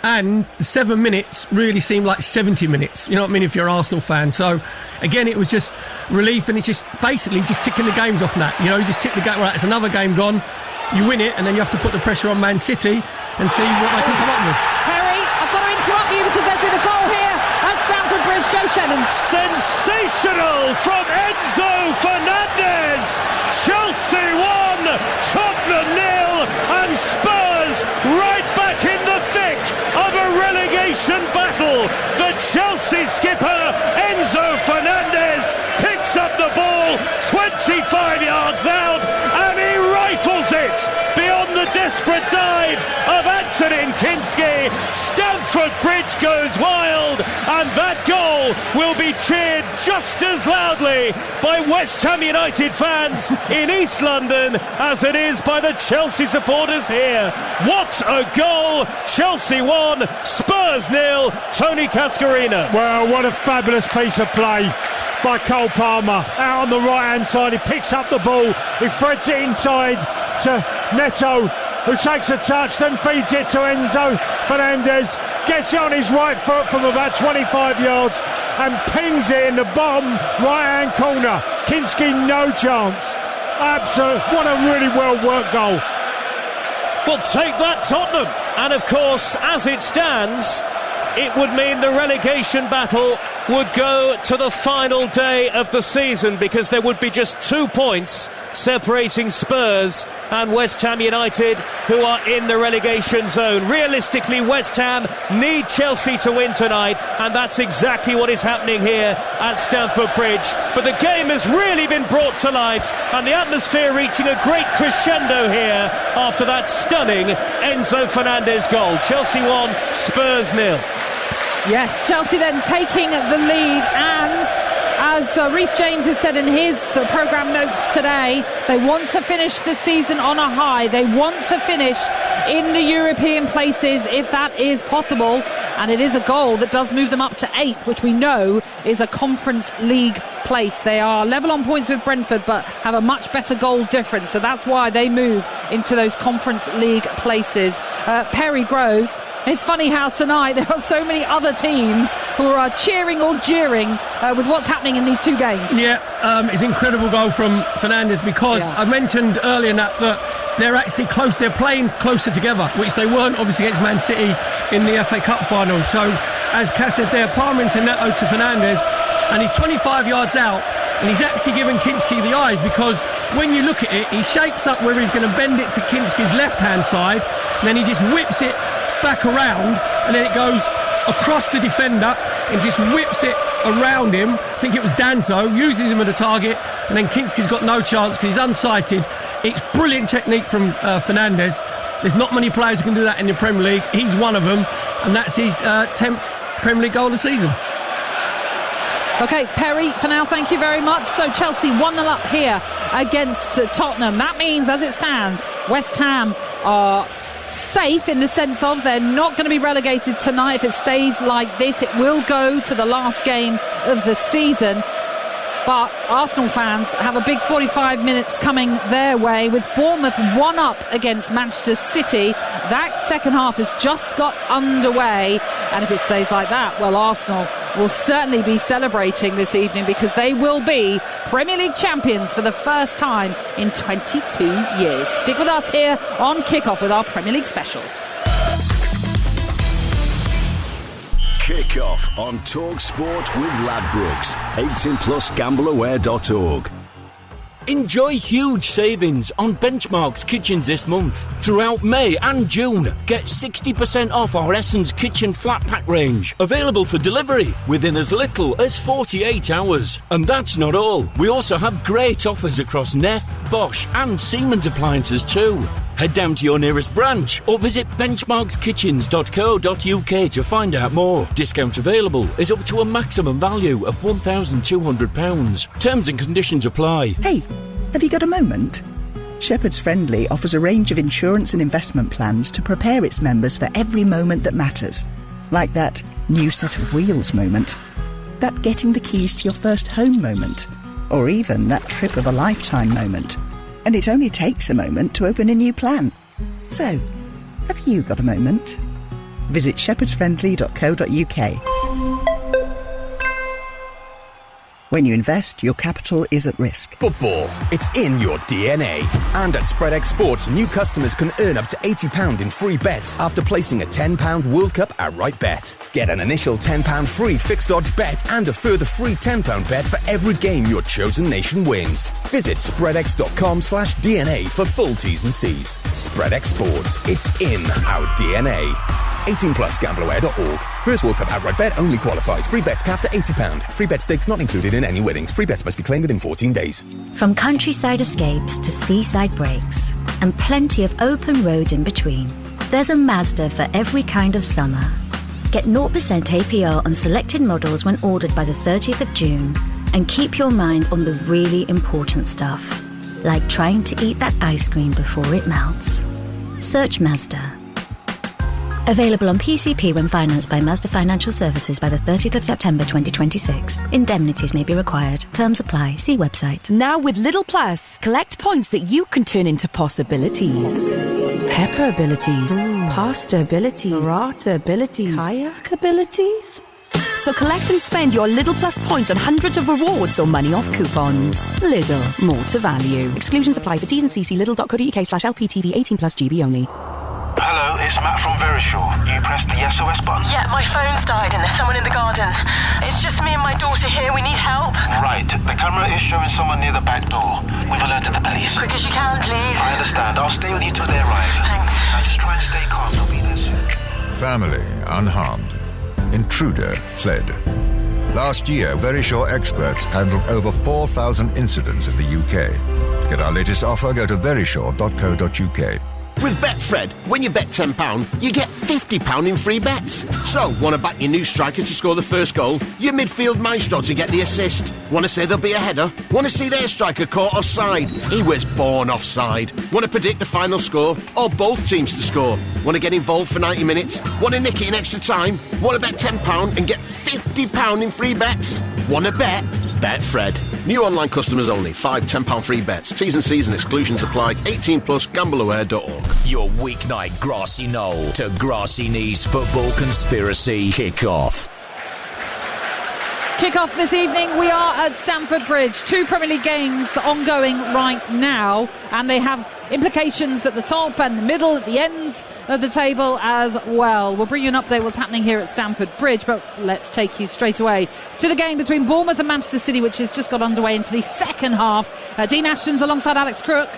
And the 7 minutes really seemed like 70 minutes. You know what I mean, if you're an Arsenal fan. So, again, it was just relief, and it's just basically just ticking the games off that. You just tick the game, right, it's another game gone. You win it, and then you have to put the pressure on Man City and see what they can come up with. Perry, I've got to interrupt you because there's been a goal here at Stamford Bridge. Joe Shannon. Sensational from Enzo Fernandez. Chelsea 1, Tottenham 0, and Spurs right back in the thick of a relegation battle. The Chelsea skipper, Enzo Fernandez, picks up the ball 25 yards out and he rifles it beyond the desperate dive of Antonin Kinski. Stamford Bridge goes wild, and that goal will be cheered just as loudly by West Ham United fans in East London as it is by the Chelsea supporters here. What a goal! Chelsea 1, Spurs 0, Tony Cascarino. Well, what a fabulous piece of play by Cole Palmer. Out on the right-hand side, he picks up the ball, he threads it inside to Neto, who takes a touch, then feeds it to Enzo Fernandez, gets it on his right foot from about 25 yards and pings it in the bottom right-hand corner. Kinski, no chance. Absolute, what a really well-worked goal. Well, take that, Tottenham. And of course, as it stands, it would mean the relegation battle would go to the final day of the season, because there would be just 2 points separating Spurs and West Ham United, who are in the relegation zone. Realistically, West Ham need Chelsea to win tonight, and that's exactly what is happening here at Stamford Bridge. But the game has really been brought to life, and the atmosphere reaching a great crescendo here after that stunning Enzo Fernandez goal. Chelsea 1, Spurs 0. Yes, Chelsea then taking the lead, and as Reece James has said in his programme notes today, they want to finish the season on a high. They want to finish in the European places if that is possible, and it is a goal that does move them up to 8th, which we know is a Conference League place. They are level on points with Brentford but have a much better goal difference, so that's why they move into those Conference League places. Perry Groves, it's funny how tonight there are so many other teams who are cheering or jeering with what's happening in these two games. Yeah, it's an incredible goal from Fernandez, because I mentioned earlier that they're actually close, they're playing closer together, which they weren't obviously against Man City in the FA Cup final. So as Cass said there, Palmer into Neto to Fernandez, and he's 25 yards out, and he's actually given Kinski the eyes, because when you look at it, he shapes up where he's going to bend it to Kinski's left hand side, and then he just whips it back around, and then it goes across the defender and just whips it around him. I think it was Danzo, uses him as a target, and then Kinski's got no chance because he's unsighted. It's brilliant technique from Fernandez. There's not many players who can do that in the Premier League. He's one of them, and that's his 10th Premier League goal of the season. OK, Perry, for now, thank you very much. So Chelsea 1-0 up here against Tottenham. That means, as it stands, West Ham are safe in the sense of they're not going to be relegated tonight. If it stays like this, it will go to the last game of the season. But Arsenal fans have a big 45 minutes coming their way, with Bournemouth 1-up against Manchester City. That second half has just got underway, and if it stays like that, well, Arsenal will certainly be celebrating this evening, because they will be Premier League champions for the first time in 22 years. Stick with us here on Kickoff with our Premier League special. Kickoff on Talk Sport with Ladbrokes. 18+gambleaware.org. Enjoy huge savings on Benchmark's kitchens this month. Throughout May and June, get 60% off our Essence Kitchen Flat Pack range. Available for delivery within as little as 48 hours. And that's not all. We also have great offers across Neff, Bosch and Siemens appliances too. Head down to your nearest branch or visit benchmarkskitchens.co.uk to find out more. Discount available is up to a maximum value of £1,200. Terms and conditions apply. Hey, have you got a moment? Shepherd's Friendly offers a range of insurance and investment plans to prepare its members for every moment that matters. Like that new set of wheels moment, that getting the keys to your first home moment, or even that trip of a lifetime moment. And it only takes a moment to open a new plan. So, have you got a moment? Visit shepherdsfriendly.co.uk. When you invest, your capital is at risk. Football, it's in your DNA. And at SpreadX Sports, new customers can earn up to £80 in free bets after placing a £10 World Cup outright bet. Get an initial £10 free fixed odds bet and a further free £10 bet for every game your chosen nation wins. Visit spreadx.com/DNA for full T's and C's. SpreadX Sports, it's in our DNA. 18 plus gambleware.org. First World Cup outright bet only qualifies. Free bets capped at £80. Free bet stakes not included in any winnings. Free bets must be claimed within 14 days. From countryside escapes to seaside breaks, and plenty of open roads in between, there's a Mazda for every kind of summer. Get 0% APR on selected models when ordered by the 30th of June, and keep your mind on the really important stuff, like trying to eat that ice cream before it melts. Search Mazda. Available on PCP when financed by Mazda Financial Services by the 30th of September 2026. Indemnities may be required. Terms apply. See website. Now with Lidl Plus, collect points that you can turn into possibilities. Pepper abilities, pasta abilities, burrata abilities, kayak abilities. So collect and spend your Lidl Plus points on hundreds of rewards or money off coupons. Lidl, more to value. Exclusions apply for T's and C's. Lidl.co.uk/LPTV 18 plus GB only. Hello, it's Matt from Verisure. You pressed the SOS button? Yeah, my phone's died and there's someone in the garden. It's just me and my daughter here. We need help. Right. The camera is showing someone near the back door. We've alerted the police. Quick as you can, please. I understand. I'll stay with you till they arrive. Thanks. Now just try and stay calm. They'll be there soon. Family unharmed. Intruder fled. Last year, Verisure experts handled over 4,000 incidents in the UK. To get our latest offer, go to verisure.co.uk. With Betfred, when you bet £10, you get £50 in free bets. So, want to back your new striker to score the first goal? Your midfield maestro to get the assist? Want to say there'll be a header? Want to see their striker caught offside? He was born offside. Want to predict the final score? Or both teams to score? Want to get involved for 90 minutes? Want to nick it in extra time? Want to bet £10 and get £50 in free bets? Want to bet? Betfred. New online customers only. 5 £10 free bets. T's and C's and exclusions apply. 18 plus gambleaware.org. Your weeknight grassy knoll to grassy knees football conspiracy kickoff. Kickoff this evening. We are at Stamford Bridge. 2 Premier League games ongoing right now, and they have implications at the top and the middle, at the end of the table as well. We'll bring you an update what's happening here at Stamford Bridge, but let's take you straight away to the game between Bournemouth and Manchester City, which has just got underway into the second half. Dean Ashton's alongside Alex Crook.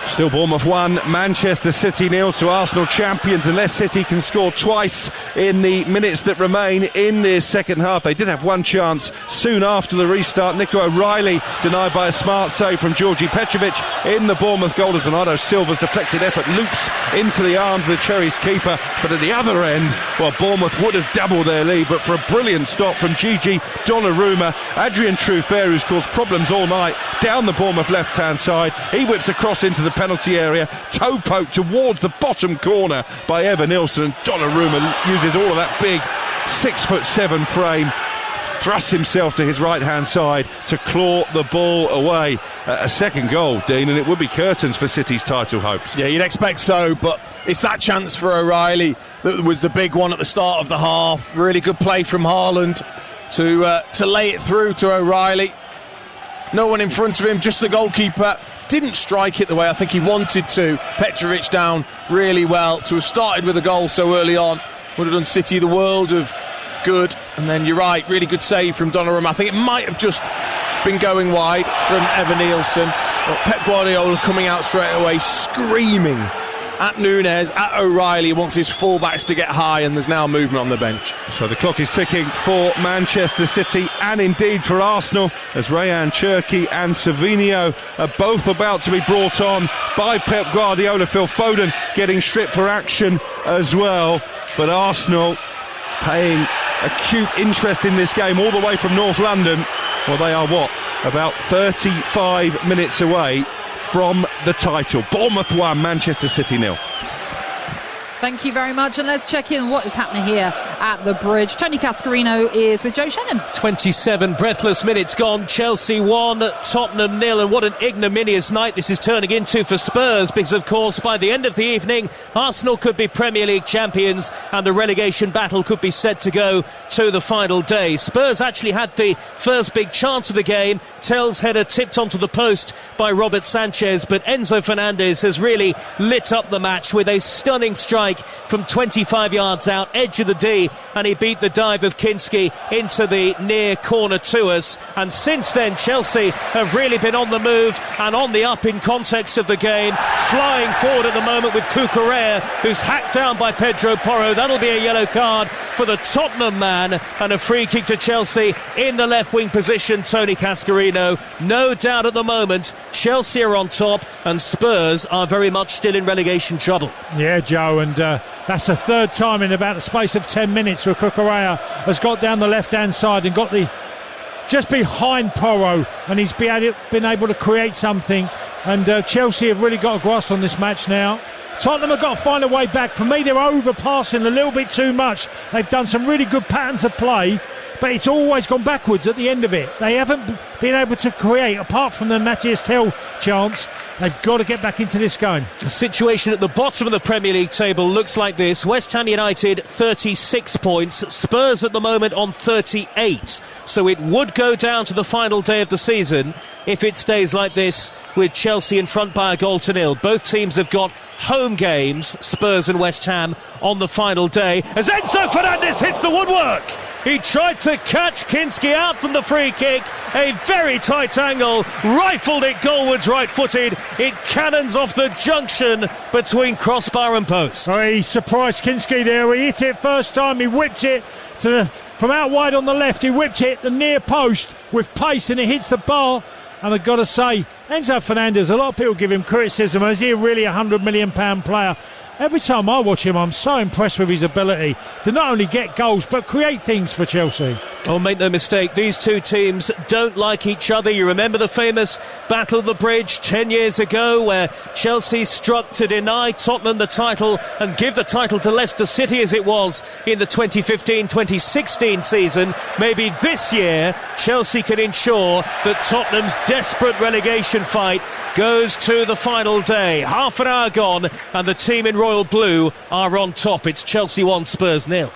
Still Bournemouth 1, Manchester City 0, so Arsenal champions unless City can score twice in the minutes that remain in the second half. They did have one chance soon after the restart. Nico O'Reilly denied by a smart save from Georgi Petrovic in the Bournemouth goal. As Bernardo Silva's deflected effort loops into the arms of the Cherries keeper, but at the other end, well, Bournemouth would have doubled their lead, but for a brilliant stop from Gigi Donnarumma. Adrian Truffert, who's caused problems all night down the Bournemouth left-hand side, he whips across into the penalty area, toe poke towards the bottom corner by Evan Nilsson, and Donnarumma uses all of that big 6'7" frame, thrusts himself to his right hand side to claw the ball away. A second goal, Dean, and it would be curtains for City's title hopes. Yeah, you'd expect so, but it's that chance for O'Reilly that was the big one at the start of the half. Really good play from Haaland to lay it through to O'Reilly. No one in front of him, just the goalkeeper. Didn't strike it the way I think he wanted to. Petrovic down really well. To have started with a goal so early on would have done City the world of good. And then you're right, really good save from Donnarumma. I think it might have just been going wide from Evan Nilsson. But Pep Guardiola coming out straight away, screaming at Younes, at O'Reilly, wants his fullbacks to get high, and there's now movement on the bench. So the clock is ticking for Manchester City and indeed for Arsenal, as Rayan Cherki and Savinho are both about to be brought on by Pep Guardiola. Phil Foden getting stripped for action as well, but Arsenal paying acute interest in this game all the way from North London. Well, they are about 35 minutes away from the title. Bournemouth 1, Manchester City 0. Thank you very much, and let's check in what is happening here at the Bridge. Tony Cascarino is with Joe Shannon. 27 breathless minutes gone. Chelsea 1, Tottenham 0, and what an ignominious night this is turning into for Spurs, because of course by the end of the evening Arsenal could be Premier League champions and the relegation battle could be set to go to the final day. Spurs actually had the first big chance of the game. Tell's header tipped onto the post by Robert Sanchez, but Enzo Fernandez has really lit up the match with a stunning strike from 25 yards out, edge of the D, and he beat the dive of Kinski into the near corner to us. And since then Chelsea have really been on the move and on the up in context of the game, flying forward at the moment with Cucurella, who's hacked down by Pedro Porro. That'll be a yellow card for the Tottenham man, and a free kick to Chelsea in the left wing position. Tony Cascarino, no doubt at the moment Chelsea are on top and Spurs are very much still in relegation trouble. Yeah, Joe, and that's the third time in about the space of 10 minutes where Cucurella has got down the left-hand side and got just behind Porro, and he's been able to create something. And Chelsea have really got a grasp on this match now. Tottenham have got to find a way back. For me, they're overpassing a little bit too much. They've done some really good patterns of play, but it's always gone backwards at the end of it. They haven't been able to create, apart from the Matthias Tell chance. They've got to get back into this game. The situation at the bottom of the Premier League table looks like this. West Ham United 36 points, Spurs at the moment on 38, so it would go down to the final day of the season if it stays like this, with Chelsea in front by a 0-0. Both teams have got home games, Spurs and West Ham, on the final day, as Enzo Fernandez hits the woodwork. He tried to catch Kinski out from the free kick, a very tight angle, rifled it goalwards right-footed. It cannons off the junction between crossbar and post. Oh, he surprised Kinski there. He hit it first time, he whipped it from out wide on the left, he whipped it the near post with pace, and it hits the bar. And I've got to say, Enzo Fernandez, a lot of people give him criticism. Is he really a £100 million player? Every time I watch him, I'm so impressed with his ability to not only get goals, but create things for Chelsea. Oh, make no mistake, these two teams don't like each other. You remember the famous Battle of the Bridge 10 years ago, where Chelsea struck to deny Tottenham the title and give the title to Leicester City, as it was in the 2015-2016 season. Maybe this year Chelsea can ensure that Tottenham's desperate relegation fight goes to the final day. Half an hour gone and the team in royal blue are on top. It's Chelsea 1, Spurs 0.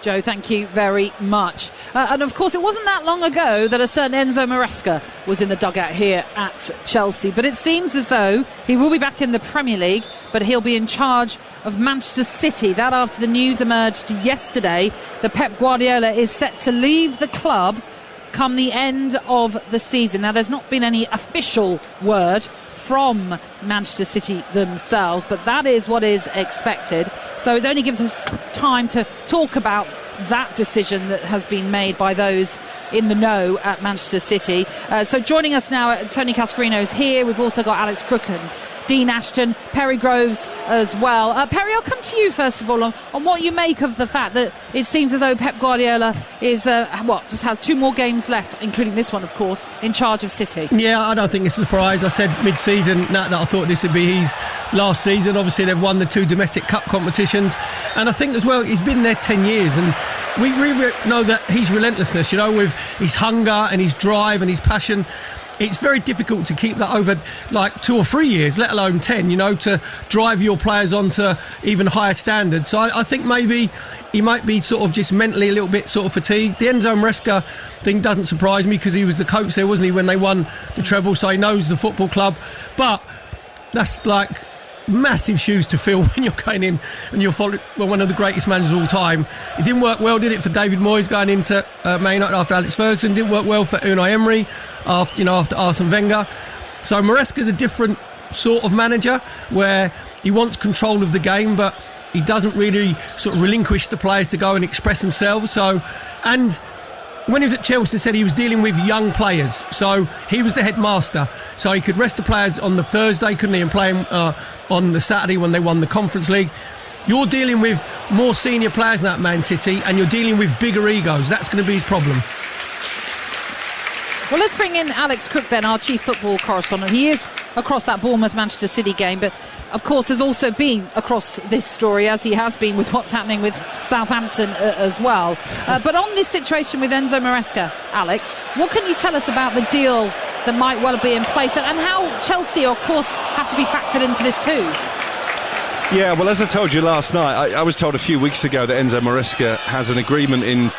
Joe, thank you very much. And of course, it wasn't that long ago that a certain Enzo Maresca was in the dugout here at Chelsea. But it seems as though he will be back in the Premier League, but he'll be in charge of Manchester City. That after the news emerged yesterday that Pep Guardiola is set to leave the club come the end of the season. Now, there's not been any official word from Manchester City themselves, but that is what is expected. So it only gives us time to talk about that decision that has been made by those in the know at Manchester City. So joining us now, Tony Cascarino is here. We've also got Alex Crooken, Dean Ashton, Perry Groves as well. Perry, I'll come to you first of all on what you make of the fact that it seems as though Pep Guardiola is just has 2 more games left, including this one, of course, in charge of City. Yeah, I don't think it's a surprise. I said mid-season that I thought this would be his last season. Obviously, they've won the 2 domestic cup competitions, and I think as well he's been there 10 years, and we really know that his relentlessness, with his hunger and his drive and his passion. It's very difficult to keep that over like 2 or 3 years, let alone 10, to drive your players on to even higher standards. So I think maybe he might be sort of just mentally a little bit sort of fatigued. The Enzo Maresca thing doesn't surprise me because he was the coach there, wasn't he, when they won the treble, so he knows the football club. But that's like massive shoes to fill when you're going in and you're one of the greatest managers of all time. It didn't work well, did it, for David Moyes going into Man United after Alex Ferguson? Didn't work well for Unai Emery after Arsene Wenger. So Maresca's a different sort of manager where he wants control of the game, but he doesn't really sort of relinquish the players to go and express themselves. So, and when he was at Chelsea, he said he was dealing with young players. So he was the headmaster. So he could rest the players on the Thursday, couldn't he, and play them on the Saturday when they won the Conference League. You're dealing with more senior players than that Man City, and you're dealing with bigger egos. That's going to be his problem. Well, let's bring in Alex Cook then, our chief football correspondent. He is across that Bournemouth-Manchester City game, but of course has also been across this story, as he has been with what's happening with Southampton as well. But on this situation with Enzo Maresca, Alex, what can you tell us about the deal that might well be in place, and how Chelsea, of course, have to be factored into this too? Yeah, well, as I told you last night, I was told a few weeks ago that Enzo Maresca has an agreement in